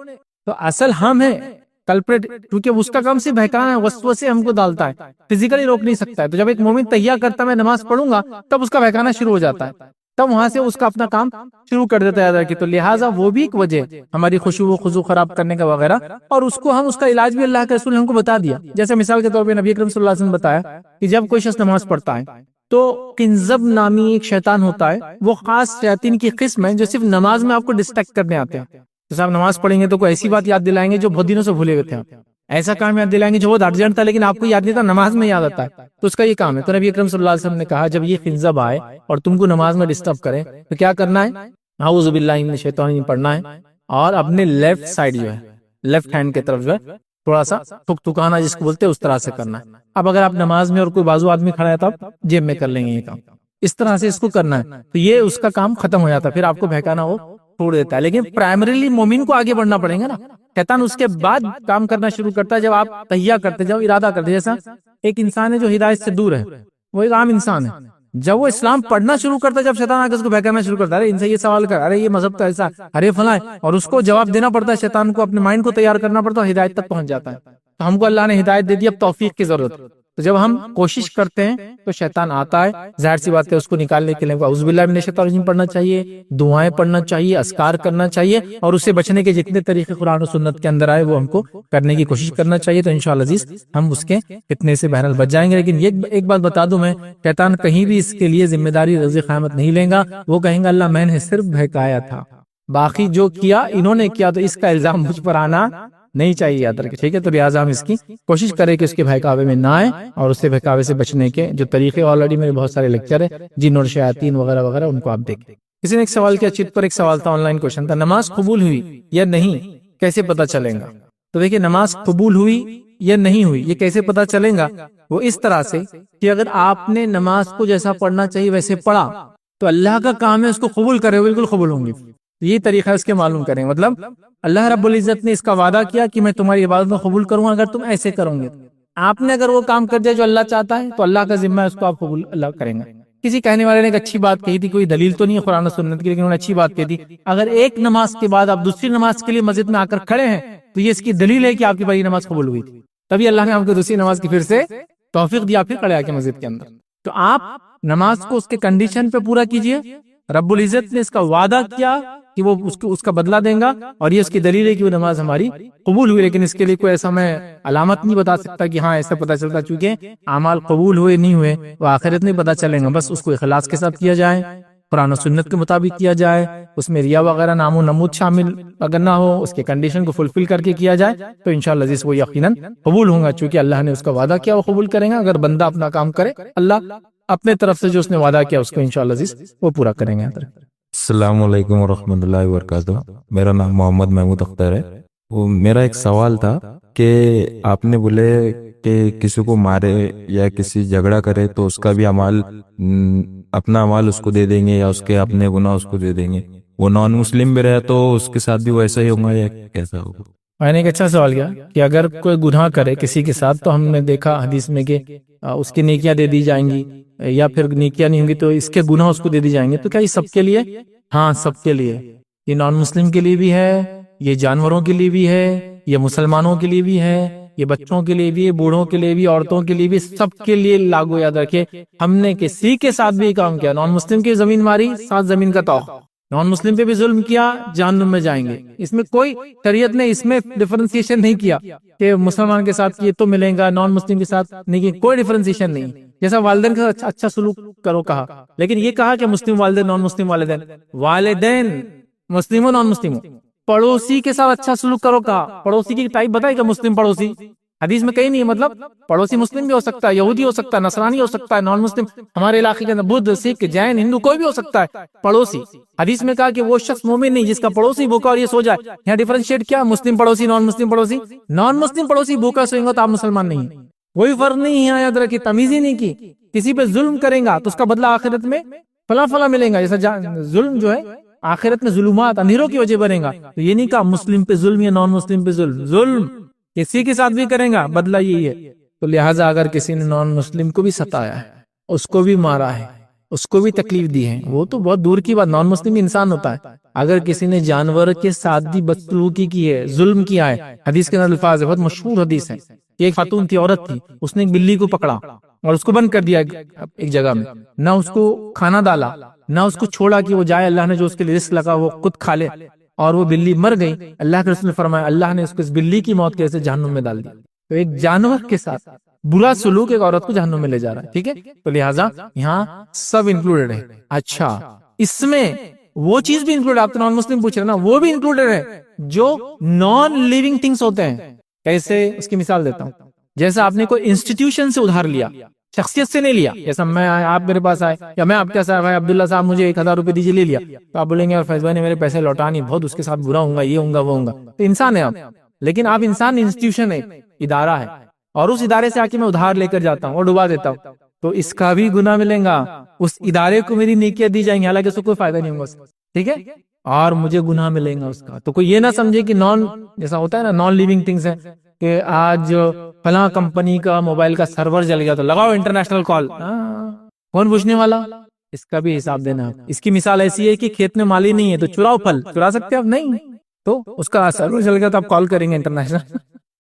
تو اصل ہم ہیں کلپریٹ، کیونکہ اس کا کام صرف بہکانا ہے، وسوسے ہم کو ڈالتا ہے، فزیکلی روک نہیں سکتا ہے. تو جب ایک مومن تہیا کرتا ہے میں نماز پڑھوں گا، تب اس کا بہکانا شروع ہو جاتا ہے، تب وہاں سے اس کا اپنا کام شروع کر دیتا ہے. تو لہٰذا وہ بھی ایک وجہ ہماری خشوع و خضوع خراب کرنے کا وغیرہ، اور اس کو ہم اس کا علاج بھی اللہ کے رسول نے ہم کو بتا دیا. جیسے مثال کے طور پہ نبی اکرم صلی اللہ علیہ وسلم نے بتایا کہ جب کوئی شخص نماز پڑھتا ہے تو کنزب نامی ایک شیطان ہوتا ہے، وہ خاص شیاطین کی قسم ہے جو صرف نماز میں آپ کو ڈسٹریکٹ کرنے آتے ہیں. جیسے آپ نماز پڑھیں گے تو کوئی ایسی بات یاد دلائیں گے جو بہت دنوں سے بھولے ہوئے تھے، آپ ایسا کام یاد دلائیں گے جو بہت ارجنٹ تھا لیکن آپ کو یاد نہیں تھا، نماز میں یاد آتا ہے، تو اس کا یہ کام ہے. تو نبی اکرم صلی اللہ علیہ وسلم نے کہا جب یہ خنزب آئے اور تم کو نماز میں ڈسٹرب کرے تو کیا کرنا ہے؟ اعوذ باللہ من الشیطان الرجیم پڑھنا ہے، اور اپنے لیفٹ سائڈ جو ہے، لیفٹ ہینڈ کی طرف جو ہے تھوڑا سا تھکانا جس کو بولتے ہیں اس طرح سے کرنا ہے. اب اگر آپ نماز میں اور کوئی بازو آدمی کھڑا ہے تو آپ جیب میں کر لیں گے یہ کام، اس طرح سے اس کو کرنا ہے. تو یہ اس کا کام ختم ہو جاتا ہے، پھر آپ کو بہکانا وہ چھوڑ دیتا ہے. لیکن پرائمریلی مومن کو آگے بڑھنا پڑے گا نا. شیطان اس کے بعد کام کرنا شروع کرتا ہے جب آپ تہیا کرتے، جب ارادہ کرتے. جیسا ایک انسان ہے جو ہدایت سے دور ہے، وہ ایک عام انسان ہے، جب وہ اسلام پڑھنا شروع کرتا ہے، جب شیطان آ کے اس کو بہکانا شروع کرتا ہے، ارے ان سے یہ سوال کر، ارے یہ مذہب تو ایسا، ارے فلاں، اور اس کو جواب دینا پڑتا ہے. شیطان کو اپنے مائنڈ کو تیار کرنا پڑتا ہے، ہدایت تک پہنچ جاتا ہے. تو ہم کو اللہ نے ہدایت دے دی، اب توفیق کی ضرورت. تو جب ہم کوشش کرتے ہیں تو شیطان آتا ہے، ظاہر سی بات ہے اس کو نکالنے کے لیے اعوذ باللہ من الشیطان الرجیم پڑھنا چاہیے، دعائیں پڑھنا چاہیے، اذکار کرنا چاہیے، اور اس سے بچنے کے جتنے طریقے قرآن و سنت کے اندر آئے وہ ہم کو کرنے کی کوشش کرنا چاہیے. تو انشاءاللہ عزیز ہم اس کے فتنے سے بہرحال بچ جائیں گے. لیکن یہ ایک بات بتا دوں میں، شیطان کہیں بھی اس کے لیے ذمہ داری روز قیامت نہیں لے گا. وہ کہیں گا اللہ میں نے صرف بہکایا تھا، باقی جو کیا انہوں نے کیا، تو اس کا الزام مجھ پر آنا نہیں چاہیے یاد رکھیں. ٹھیک ہے، تو لہٰذا ہم اس کی کوشش کریں کہ اس کے بہکاوے میں نہ آئے، اور اس سے بہکاوے سے بچنے کے جو طریقے آلریڈی میرے بہت سارے لیکچر ہیں جن اور شیاطین وغیرہ وغیرہ، ان کو آپ دیکھیں. کسی نے ایک سوال کیا، چت پر ایک سوال تھا، آن لائن کوشچن تھا، نماز قبول ہوئی یا نہیں کیسے پتہ چلے گا؟ تو دیکھیں نماز قبول ہوئی یا نہیں ہوئی یہ کیسے پتہ چلے گا؟ وہ اس طرح سے کہ اگر آپ نے نماز کو جیسا پڑھنا چاہیے ویسے پڑھا تو اللہ کا کام ہے اس کو قبول کرے، بالکل قبول ہوں گی. یہ طریقہ ہے اس کے معلوم کریں. مطلب اللہ رب العزت نے اس کا وعدہ کیا کہ میں تمہاری عبادت میں قبول کروں گا اگر تم ایسے کرو گے. آپ نے اگر وہ کام کر دیا جو اللہ چاہتا ہے تو اللہ کا ذمہ ہے اس کو آپ قبول اللہ کریں گے. کسی کہنے والے نے ایک اچھی بات کہی تھی، کوئی دلیل تو نہیں ہے قرآن و سنت کی، لیکن انہوں نے اچھی بات کہی تھی، اگر ایک نماز کے بعد آپ دوسری نماز کے لیے مسجد میں آ کر کھڑے ہیں تو یہ اس کی دلیل ہے کہ آپ کی پہلی نماز قبول ہوئی تھی، تبھی اللہ نے آپ کو دوسری نماز کی پھر سے توفیق دیا، پھر کھڑے آ کے مسجد کے اندر. تو آپ نماز کو اس کے کنڈیشن پہ پورا کیجئے. رب العزت نے اس کا وعدہ کیا کہ وہ اس کا بدلہ دیں گا، اور یہ اس کی دلیل ہے کہ وہ نماز ہماری قبول ہوئی. لیکن اس کے لیے کوئی ایسا میں علامت نہیں بتا سکتا کہ ہاں ایسا پتہ چلتا، چونکہ اعمال قبول ہوئے نہیں ہوئے وہ آخرت میں پتہ چلیں گا. بس اس کو اخلاص کے ساتھ کیا جائے، قرآن و سنت کے مطابق کیا جائے، اس میں ریا وغیرہ نام و نمود شامل اگر نہ ہو، اس کے کنڈیشن کو فلفل کر کے کیا جائے تو انشاءاللہ عزیز وہ یقیناً قبول ہوں گا. چونکہ اللہ نے اس کا وعدہ کیا وہ قبول کریں گا. اگر بندہ اپنا کام کرے اللہ اپنے طرف سے جو اس نے وعدہ کیا اس کو انشاءاللہ عزیز وہ پورا کریں گے. السلام علیکم ورحمۃ اللہ وبرکاتہ. میرا نام محمد محمود اختر ہے. وہ میرا ایک سوال تھا کہ آپ نے بولے کہ کسی کو مارے یا کسی جھگڑا کرے تو اس کا بھی اعمال اپنا اعمال اس کو دے دیں گے یا اس کے اپنے گناہ اس کو دے دیں گے؟ وہ نان مسلم بھی رہے تو اس کے ساتھ بھی ویسا ہی ہوگا یا کیسا ہوگا؟ میں نے ایک اچھا سوال کیا کہ اگر کوئی گناہ کرے کسی کے ساتھ تو ہم نے دیکھا حدیث میں کہ اس کی نیکیاں دے دی جائیں گی، یا پھر نیکیاں نہیں ہوں گی تو اس کے گناہ اس کو دے دی جائیں گے. تو کیا یہ سب کے لیے؟ ہاں سب کے لیے. یہ نان مسلم کے لیے بھی ہے، یہ جانوروں کے لیے بھی ہے، یہ مسلمانوں کے لیے بھی ہے، یہ بچوں کے لیے بھی، بوڑھوں کے لیے بھی، عورتوں کے لیے بھی، سب کے لیے لاگو. یاد رکھے ہم نے کسی کے ساتھ بھی کام کیا، نان مسلم کی زمین ماری، ساتھ زمین کا توق، نان مسلم پہ بھی ظلم کیا، جہنم میں جائیں گے. اس میں کوئی شریعت نے اس میں ڈفرینسیشن نہیں کیا کہ مسلمان کے ساتھ یہ تو ملیں گا نان مسلم کے ساتھ نہیں، کوئی ڈفرینسیشن نہیں. جیسا والدین کا اچھا سلوک کرو کہا، لیکن یہ کہا کہ مسلم والدین نان مسلم والدین مسلم و نان مسلم. پڑوسی کے ساتھ اچھا سلوک کرو کہا، پڑوسی کی ٹائپ بتائی کہ مسلم پڑوسی حدیث میں کہیں نہیں ہے. مطلب پڑوسی مسلم بھی ہو سکتا ہے, یہودی ہو سکتا ہے, نصرانی ہو سکتا ہے, نان مسلم ہمارے علاقے کے اندر بدھ, سکھ, جین, ہندو کوئی بھی ہو سکتا ہے پڑوسی. حدیث میں کہا کہ وہ شخص مومن نہیں جس کا پڑوسی بھوکا اور یہ سو جائے. یہاں ڈیفرنشیٹ کیا, مسلم پڑوسی, نان مسلم پڑوسی. نان مسلم پڑوسی بھوکا سوئیں گا تو آپ مسلمان نہیں ہیں, کوئی فرق نہیں ہے. یاد رکھیے, تمیز ہی نہیں کی. کسی پہ ظلم کریں گا تو اس کا بدلہ آخرت میں فلاں فلاں ملے گا. جیسا ظلم جو ہے آخرت میں ظلمات اندھیروں کی وجہ بنے گا. تو یہ نہیں کہا مسلم پہ ظلم یا نان مسلم پہ ظلم کسی کے ساتھ بھی کریں گا بدلہ یہی ہے. تو لہٰذا اگر کسی نے نان مسلم کو بھی ستایا ہے, اس کو بھی مارا ہے, اس کو بھی تکلیف دی ہے, وہ تو بہت دور کی بات, نان مسلم بھی انسان ہوتا ہے. اگر کسی نے جانور کے ساتھ بھی بدسلوکی کی ہے, ظلم کیا ہے, حدیث کے اندر الفاظ ہے, بہت مشہور حدیث ہے کہ ایک خاتون تھی, عورت تھی, اس نے ایک بلی کو پکڑا اور اس کو بند کر دیا ایک جگہ میں, نہ اس کو کھانا ڈالا, نہ اس کو چھوڑا کہ وہ جائے, اللہ نے جو اس کے لیے رزق لگا وہ خود کھا لے, اور وہ بلی مر گئی. اللہ کے رسول نے فرمایا اللہ نے اس کو اس بلی کی موت کیسے جہنم میں ڈال دی. تو ایک جانور کے ساتھ برا سلوک ایک عورت کو جہنم میں لے جا رہا ہے. ٹھیک ہے, تو لہٰذا یہاں سب انکلوڈیڈ ہے. اچھا, اس میں وہ چیز بھی انکلوڈ, آپ تو نان مسلم پوچھ رہے ہیں نا, وہ بھی انکلوڈیڈ ہے جو نان لیونگ تھنگس ہوتے ہیں. کیسے, اس کی مثال دیتا ہوں. جیسا آپ نے کوئی انسٹیٹیوشن سے ادھار لیا, شخصیت سے نہیں لیا. جیسا میں, آپ میرے پاس آئے, یا میں آپ کے ساتھ بھائی عبداللہ صاحب مجھے 1000 روپے دیجیے, لے لیا, تو آپ بولیں گے اور فیض بھائی نے میرے پیسے لوٹانی, بہت اس کے ساتھ برا ہوں گا, یہ ہوں گا, وہ ہوں گا. تو انسان ہے آپ, لیکن آپ انسان انسٹیٹیوشن ہے, ادارہ ہے, اور اس ادارے سے آ کے میں ادھار لے کر جاتا ہوں اور ڈبا دیتا ہوں, تو اس کا بھی گناہ ملے گا. اس ادارے کو میری نیکیاں دی جائیں گی, حالانکہ اس کو کوئی فائدہ نہیں ہوگا اس کا. ٹھیک ہے, اور مجھے گناہ ملے گا اس کا. تو کوئی یہ نہ سمجھے کہ نان, جیسا ہوتا ہے نا نان لیونگ تھنگس ہے, کہ آج فلاں کمپنی کا موبائل کا سرور جل گیا تو لگاؤ انٹرنیشنل کال, کون پوچھنے والا. اس کا بھی حساب دینا. اس کی مثال ایسی ہے کہ کھیت میں مالی نہیں ہے تو چراؤ پھل, چرا سکتے آپ نہیں, تو اس کا سرور جل گیا تو آپ کال کریں گے انٹرنیشنل,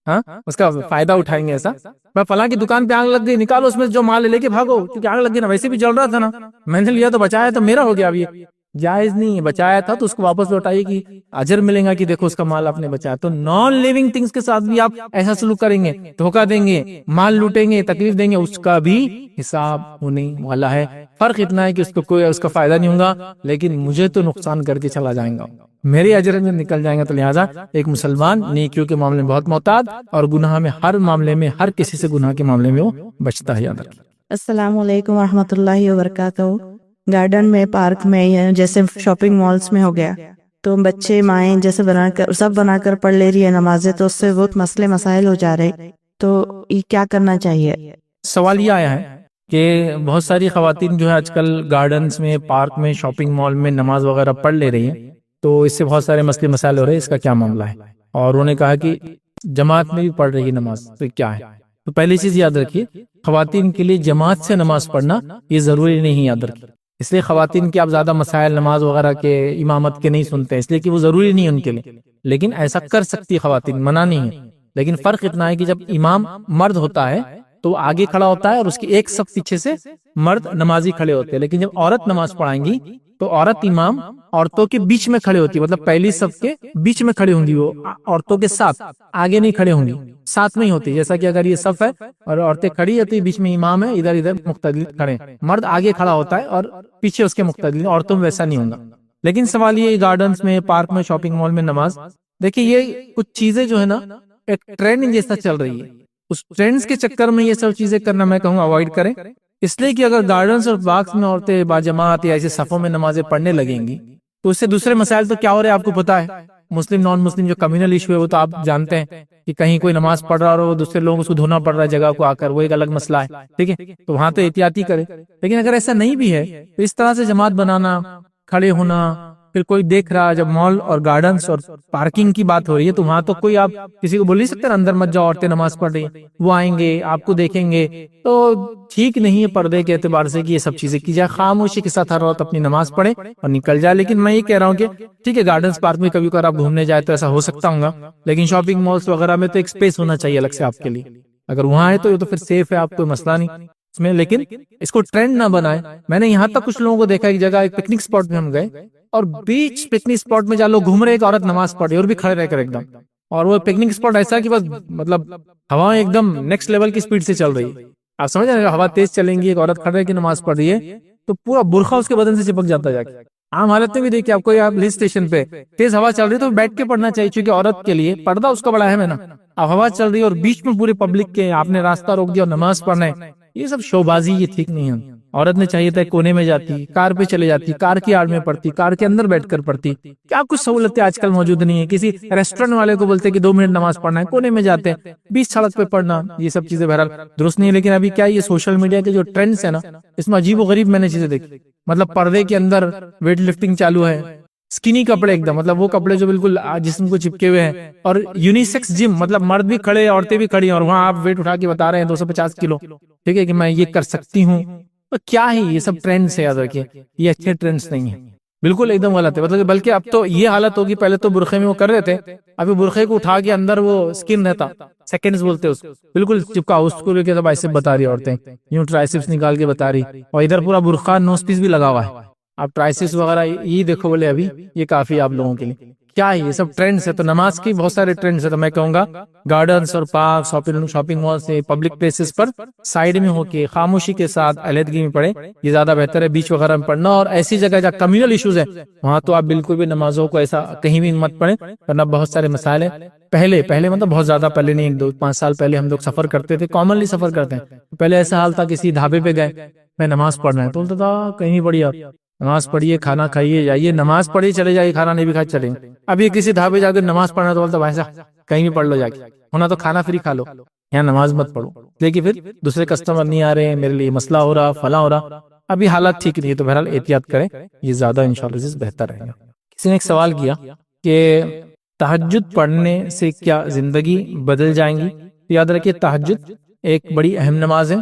ہاں اس کا فائدہ اٹھائیں گے. ایسا میں فلاں کی دکان پہ آگ لگ گئی, نکالو اس میں جو مال لے کے بھاگو, کیونکہ آگ لگ گئی نا, ویسے بھی جل رہا تھا نا, میں نے لیا تو بچایا تو میرا ہو گیا. اب یہ جائز نہیں ہے, بچایا تھا تو اس کو واپس لوٹائیے کہ اجر ملے گا کہ دیکھو اس کا مال آپ نے بچایا. تو نان لیونگ تھنگس کے ساتھ بھی آپ ایسا سلوک کریں گے, دھوکہ دیں گے, مال لوٹیں گے, تکلیف دیں گے, اس کا بھی حساب ہونے والا ہے. فرق اتنا ہے کہ اس کو کوئی اس کا فائدہ نہیں ہوگا, لیکن مجھے تو نقصان کر کے چلا جائیں گا, میرے اجر میں نکل جائیں گا. تو لہٰذا ایک مسلمان نیکیوں کے معاملے میں بہت محتاط, اور گناہ میں ہر معاملے میں, ہر کسی سے گناہ کے معاملے میں وہ بچتا ہے. یاد رکھیں. السلام علیکم ورحمۃ اللہ وبرکاتہ. گارڈن میں, پارک میں, جیسے شاپنگ مالز میں ہو گیا, تو بچے مائیں جیسے بنا کر پڑھ لے رہی ہے نمازیں, تو اس سے بہت مسئلے مسائل ہو جا رہے, تو یہ کیا کرنا چاہیے؟ سوال یہ آیا ہے کہ بہت ساری خواتین جو ہے آج کل گارڈنز میں, پارک میں, شاپنگ مال میں نماز وغیرہ پڑھ لے رہی ہیں, تو اس سے بہت سارے مسئلے مسائل ہو رہے ہیں, اس کا کیا معاملہ ہے؟ اور انہوں نے کہا کہ جماعت میں بھی پڑھ رہی ہے نماز, تو کیا ہے؟ تو پہلی چیز یاد رکھیے, خواتین کے لیے جماعت سے نماز پڑھنا یہ ضروری نہیں, یاد رکھیے. اس لیے خواتین کے آپ زیادہ مسائل نماز وغیرہ کے, امامت کے نہیں سنتے ہیں, اس لیے کہ وہ ضروری نہیں ہے ان کے لیے. لیکن ایسا کر سکتی خواتین, منع نہیں ہے. لیکن فرق اتنا ہے کہ جب امام مرد ہوتا ہے تو وہ آگے کھڑا ہوتا ہے, اور اس کی ایک صف پیچھے سے مرد نمازی کھڑے ہوتے ہیں. لیکن جب عورت نماز پڑھائیں گی تو عورت امام عورتوں کے بیچ میں کھڑے ہوتی ہے, مطلب پہلی صف کے بیچ میں کھڑے ہوں گی, وہ عورتوں کے ساتھ, آگے نہیں کھڑے ہوں گی, ساتھ میں ہی ہوتی ہے. جیسا کہ اگر یہ صف ہے اور عورتیں کھڑی ہوتی, بیچ میں امام ہے, ادھر ادھر مقتدی کھڑے, مرد آگے کھڑا ہوتا ہے اور پیچھے اس کے مقتدی. عورتوں میں ویسا نہیں ہوگا. لیکن سوال یہ, گارڈنز میں, پارک میں, شاپنگ مال میں نماز, دیکھیے یہ کچھ چیزیں جو ہے نا ایک ٹرینڈ جیسا چل رہی ہے, اس ٹرینڈز کے چکر میں یہ سب چیزیں کرنا میں کہوں اوائڈ کریں. اس لیے کہ اگر گارڈنز اور پارکس میں عورتیں باجماعت یا ایسے صفوں میں نمازیں پڑھنے لگیں گی تو اس سے دوسرے مسائل تو کیا ہو رہے ہیں آپ کو پتا ہے. مسلم نان مسلم جو کمیونل ایشو ہے وہ تو آپ جانتے ہیں کہ کہیں کوئی نماز پڑھ رہا اور دوسرے لوگوں کو دھونا پڑ رہا ہے جگہ کو آ کر, وہ ایک الگ مسئلہ ہے. ٹھیک ہے, تو وہاں تو احتیاطی کرے. لیکن اگر ایسا نہیں بھی ہے تو اس طرح سے جماعت بنانا, کھڑے ہونا, پھر کوئی دیکھ رہا, جب مال اور گارڈنز اور پارکنگ کی بات ہو رہی ہے تو وہاں تو کوئی آپ کسی کو بول نہیں سکتے اندر مت جاؤ, عورتیں نماز پڑھ رہی ہیں, وہ آئیں گے, آپ کو دیکھیں گے, تو ٹھیک نہیں ہے پردے کے اعتبار سے کہ یہ سب چیزیں کی جائے. خاموشی کے ساتھ ہر وقت اپنی نماز پڑھے اور نکل جائے. لیکن میں یہ کہہ رہا ہوں کہ ٹھیک ہے گارڈنز پارک میں کبھی کبھار آپ گھومنے جائے تو ایسا ہو سکتا ہوں گا, لیکن شاپنگ مالس وغیرہ میں تو ایک اسپیس ہونا چاہیے الگ سے آپ کے لیے. اگر وہاں ہے تو یہ تو پھر سیف ہے, آپ کوئی مسئلہ نہیں اس میں. لیکن اس کو ٹرینڈ نہ بنائے. میں نے یہاں تک کچھ لوگوں کو دیکھا, ایک جگہ ایک پکنک اسپاٹ میں ہم گئے اور بیچ پکنک اسپاٹ میں جا لوگ گھوم رہے, ایک عورت نماز پڑھ رہی اور بھی کھڑے رہ کر ایک دم, اور وہ پکنک اسپاٹ ایسا کہ بس مطلب ہوائیں ایک دم نیکسٹ لیول کی اسپیڈ سے چل رہی ہے. آپ سمجھ رہے ہیں, ہوا تیز چلیں گی, ایک عورت کھڑے کی نماز پڑھ رہی ہے تو پورا برقع اس کے بدن سے چپک جاتا ہے جا کے. عام حالت میں بھی دیکھیے آپ کوئی ہل اسٹیشن پہ تیز ہوا چل رہی ہے تو بیٹھ کے پڑھنا چاہیے، کیونکہ عورت کے لیے پردہ اس کا بڑا اہم ہے نا. اب ہوا چل رہی ہے اور بیچ میں پورے پبلک کے آپ نے راستہ روک دیا اور نماز پڑھنا ہے، یہ سب شو بازی، یہ ٹھیک نہیں ہے. عورت نے چاہیے تھا کونے میں جاتی، کار پہ چلے جاتی، کار کی آڑ میں پڑھتی، کار کے اندر بیٹھ کر پڑھتی. کیا کچھ سہولتیں آج کل موجود نہیں ہے. کسی ریسٹورینٹ والے کو بولتے کہ 2 منٹ نماز پڑھنا ہے، کونے میں جاتے ہیں، بیچ سڑک پہ پڑھنا، یہ سب چیزیں بہرحال درست نہیں ہے. لیکن ابھی کیا یہ سوشل میڈیا کے جو ٹرینڈس ہیں نا، اس میں عجیب و غریب میں نے چیزیں دیکھی. مطلب پردے کے اندر ویٹ لفٹنگ چالو ہے، سکنی کپڑے ایک دم، مطلب وہ کپڑے جو بالکل جسم کو چپکے ہوئے ہیں، اور یونیسیکس جم، مطلب مرد بھی کھڑے عورتیں بھی کھڑی ہیں، اور وہاں آپ ویٹ اٹھا کے بتا رہے ہیں 250 کلو، ٹھیک ہے، کہ میں یہ کر سکتی ہوں. تو کیا ہے یہ سب ٹرینڈس ہے، یاد رکھیے یہ اچھے ٹرینڈس نہیں ہیں، بالکل ایک دم غلط ہے. مطلب بلکہ اب تو یہ حالت ہوگی، پہلے تو برقعے میں وہ کر رہے تھے، ابھی برقعے کو اٹھا کے اندر وہ سکن رہتا، سیکنڈز بولتے اس کو، بالکل چپکا، اس کو لے کے سب ایسے بتا رہی عورتیں، یوں ٹرائسپس نکال کے بتا رہی، اور ادھر پورا برقعہ نوز پیس بھی لگا ہوا ہے. آپ ٹرائسپس وغیرہ یہ دیکھو بولے ابھی یہ کافی آپ لوگوں کے لیے. کیا ہے یہ سب ٹرینڈس ہے. تو نماز کی بہت سارے ٹرینڈس ہے. تو میں کہوں گا گارڈنس اور پارک، شاپنگ مال سے پبلک پلیسز پر سائیڈ میں ہو کے خاموشی کے ساتھ علیحدگی میں پڑھے، یہ زیادہ بہتر ہے. بیچ وغیرہ میں پڑھنا، اور ایسی جگہ جہاں کمیونل ایشوز ہیں وہاں تو آپ بالکل بھی نمازوں کو ایسا کہیں بھی مت پڑھیں، ورنہ بہت سارے مسائل ہیں. پہلے مطلب بہت زیادہ پہلے نہیں، 1-2-5 سال پہلے ہم لوگ سفر کرتے تھے، کامنلی سفر کرتے ہیں. پہلے ایسا حال تھا کسی ڈھابے پہ گئے، میں نماز پڑھنا ہے تو بولتا تھا کہیں پڑھیے آپ، نماز پڑھیے، کھانا کھائیے جائیے، نماز پڑھیے چلے جائیے، کھانا نہیں بھی کھائے چلیں. ابھی کسی ڈھابے جا کے نماز پڑھنا تو بولتا بھائی صاحب کہیں بھی پڑھ لو جا کے، ہونا تو کھانا فری کھا لو، یہاں نماز مت پڑھو. لیکن پھر دوسرے کسٹمر نہیں آ رہے ہیں، میرے لیے مسئلہ ہو رہا، فلاں ہو رہا. ابھی حالات ٹھیک نہیں ہے، تو بہرحال احتیاط کریں، یہ زیادہ انشاءاللہ بہتر رہے گا. کسی نے ایک سوال کیا کہ تہجد پڑھنے سے کیا زندگی بدل جائیں گی؟ یاد رکھیے تہجد ایک بڑی اہم نماز ہے،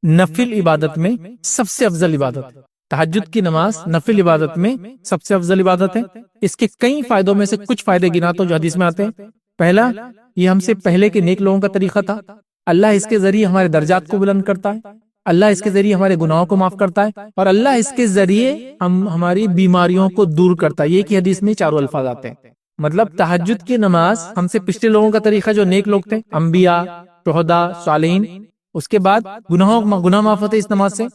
نفل عبادت میں سب سے افضل عبادت ہے. تہجد کی نماز نفل عبادت میں سب سے افضل عبادت ہے. اس کے کئی فائدوں میں سے کچھ فائدے گناتا ہوں جو حدیث میں آتے ہیں. پہلا، یہ ہم سے پہلے کے نیک لوگوں کا طریقہ تھا. اللہ اس کے ذریعے ہمارے درجات کو بلند کرتا ہے، اللہ اس کے ذریعے ہمارے گناہوں کو معاف کرتا ہے، اور اللہ اس کے ذریعے ہماری بیماریوں کو دور کرتا ہے. یہ کہ حدیث میں چاروں الفاظ آتے ہیں. مطلب تہجد کی نماز ہم سے پچھلے لوگوں کا طریقہ، جو نیک لوگ تھے، انبیاء، شہداء، صالحین. اس کے بعد گناہ معاف ہوتے اس نماز سے،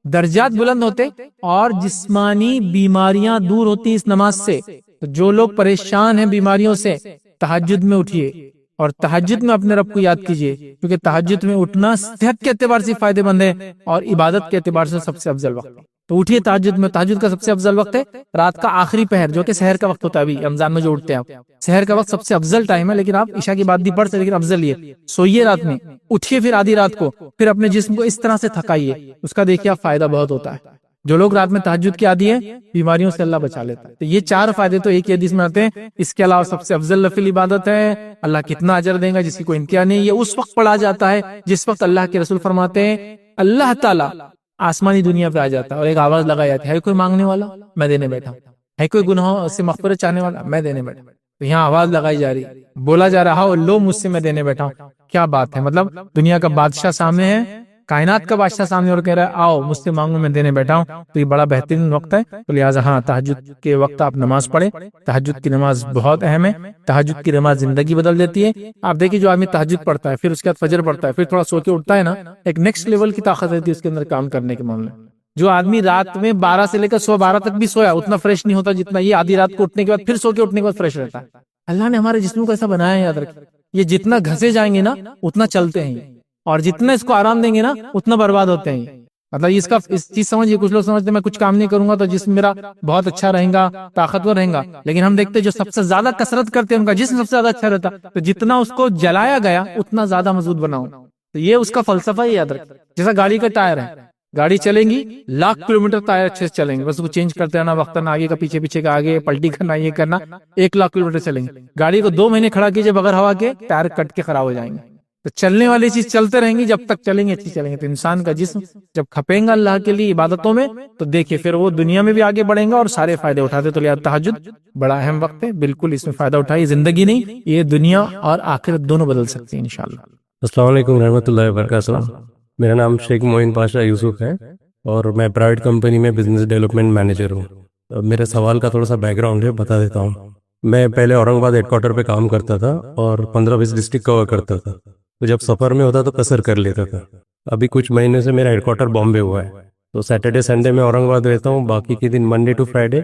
درجات بلند ہوتے، اور جسمانی بیماریاں دور ہوتی اس نماز سے. تو جو لوگ پریشان ہیں بیماریوں سے، تہجد میں اٹھیے اور تہجد میں اپنے رب کو یاد کیجیے، کیونکہ تہجد میں اٹھنا صحت کے اعتبار سے فائدے مند ہے اور عبادت کے اعتبار سے سب سے افضل وقت ہے. تو اٹھیے تہجد میں. تہجد کا سب سے افضل وقت ہے رات کا آخری پہر، جو کہ سحر کا وقت ہوتا ہے. ابھی رمضان میں جو اٹھتے ہیں آپ، سحر کا وقت سب سے افضل ٹائم ہے، لیکن آپ عشاء کی بعد بھی پڑھ سکتے، لیکن افضل یہ سوئیے رات میں، اٹھیے پھر آدھی رات کو، پھر اپنے جسم کو اس طرح سے تھکائیے، اس کا دیکھیے آپ فائدہ بہت ہوتا ہے. جو لوگ رات میں تہجد کے عادی ہیں بیماریوں سے اللہ بچا لیتا ہے. تو یہ 4 فائدے تو ایک ہی حدیث میں آتے ہیں. اس کے علاوہ سب سے افضل نفل عبادت ہے، اللہ کتنا اجر دے گا جس کی کوئی انتہا نہیں. یہ اس وقت پڑھا جاتا ہے جس وقت اللہ کے رسول فرماتے ہیں اللہ تعالیٰ آسمانی دنیا پہ آ جاتا ہے اور ایک آواز لگائی جاتی ہے کوئی مانگنے والا، میں دینے بیٹھا ہوں، ہے کوئی گناہوں سے مغفرت چاہنے والا، میں دینے بیٹھا ہوں. تو یہاں آواز لگائی جا رہی، بولا جا رہا لو مجھ سے میں دینے بیٹھا ہوں. کیا بات ہے. مطلب دنیا کا بادشاہ سامنے ہے، کائنات کا بادشاہ سامنے، اور کہہ رہا ہے آؤ مجھ سے مانگو میں دینے بیٹھا ہوں. تو یہ بڑا بہترین وقت ہے. تو لہٰذا ہاں تہجد کے وقت آپ نماز پڑھیں. تہجد کی نماز بہت اہم ہے. تہجد کی نماز زندگی بدل دیتی ہے. آپ دیکھیے جو آدمی تہجد پڑھتا ہے، پھر اس کے بعد فجر پڑھتا ہے، پھر تھوڑا سو کے اٹھتا ہے نا، ایک نیکسٹ لیول کی طاقت رہتی ہے اس کے اندر کام کرنے کے معاملے. جو آدمی رات میں 12 سے لے کر 12 تک بھی سویا اتنا فریش نہیں ہوتا جتنا یہ آدھی رات کو اٹھنے کے بعد پھر سو کے اٹھنے کے بعد فریش رہتا ہے. اللہ نے ہمارے جسموں کو ایسا بنایا ہے، یاد رکھیں یہ جتنا گھسے جائیں گے نا اتنا چلتے ہیں، اور جتنا اس کو آرام دیں گے نا اتنا برباد ہوتے ہیں. مطلب اس کا اس چیز سمجھیے. کچھ لوگ سمجھتے ہیں میں کچھ کام نہیں کروں گا تو جسم میرا بہت اچھا رہے گا، طاقتور رہے گا، لیکن ہم دیکھتے ہیں جو سب سے زیادہ کثرت کرتے ہیں ان کا جسم سب سے زیادہ اچھا رہتا. تو جتنا اس کو جلایا گیا اتنا زیادہ مضبوط بناؤ. تو یہ اس کا فلسفہ ہی یاد رکھیں. جیسا گاڑی کا ٹائر ہے، گاڑی چلیں گی 1,00,000 کلومیٹر ٹائر اچھے سے چلیں گے، بس اس کو چینج کرتے رہنا وقتاً، آگے کا پیچھے کا آگے، پلٹی کرنا، یہ کرنا، 1,00,000 کلومیٹر چلیں گے. گاڑی کو 2 مہینے کھڑا کیجئے بغیر ہوا کے، ٹائر کٹ کے خراب ہو جائیں گے. تو چلنے والی چیز چلتے رہیں گی جب تک چلیں گے اچھی چلیں گے. تو انسان کا جسم جب کھپیں گا اللہ کے لیے عبادتوں میں تو دیکھیے پھر وہ دنیا میں بھی آگے بڑھیں گا اور سارے فائدے اٹھاتے. تو لہٰذا تہجد بڑا اہم وقت ہے، بالکل اس میں فائدہ اٹھائیے. زندگی نہیں، یہ دنیا اور آخرت دونوں بدل سکتی ہیں انشاءاللہ. السلام علیکم رحمۃ اللہ وبرکاتہ. میرا نام شیخ معین پاشا یوسف ہے اور میں پرائیویٹ کمپنی میں بزنس ڈیولپمنٹ مینیجر ہوں. میرے سوال کا تھوڑا سا بیک گراؤنڈ ہے، بتا دیتا ہوں. میں پہلے اورنگ آباد ہیڈ کوارٹر پہ کام کرتا تھا اور 15-20 ڈسٹرکٹ کور کرتا تھا. تو جب سفر میں ہوتا تو قصر کر لیتا تھا. ابھی کچھ مہینے سے میرا ہیڈ کوارٹر بامبے ہوا ہے، تو سیٹرڈے سنڈے میں اورنگ آباد رہتا ہوں، باقی کے دن منڈے ٹو فرائیڈے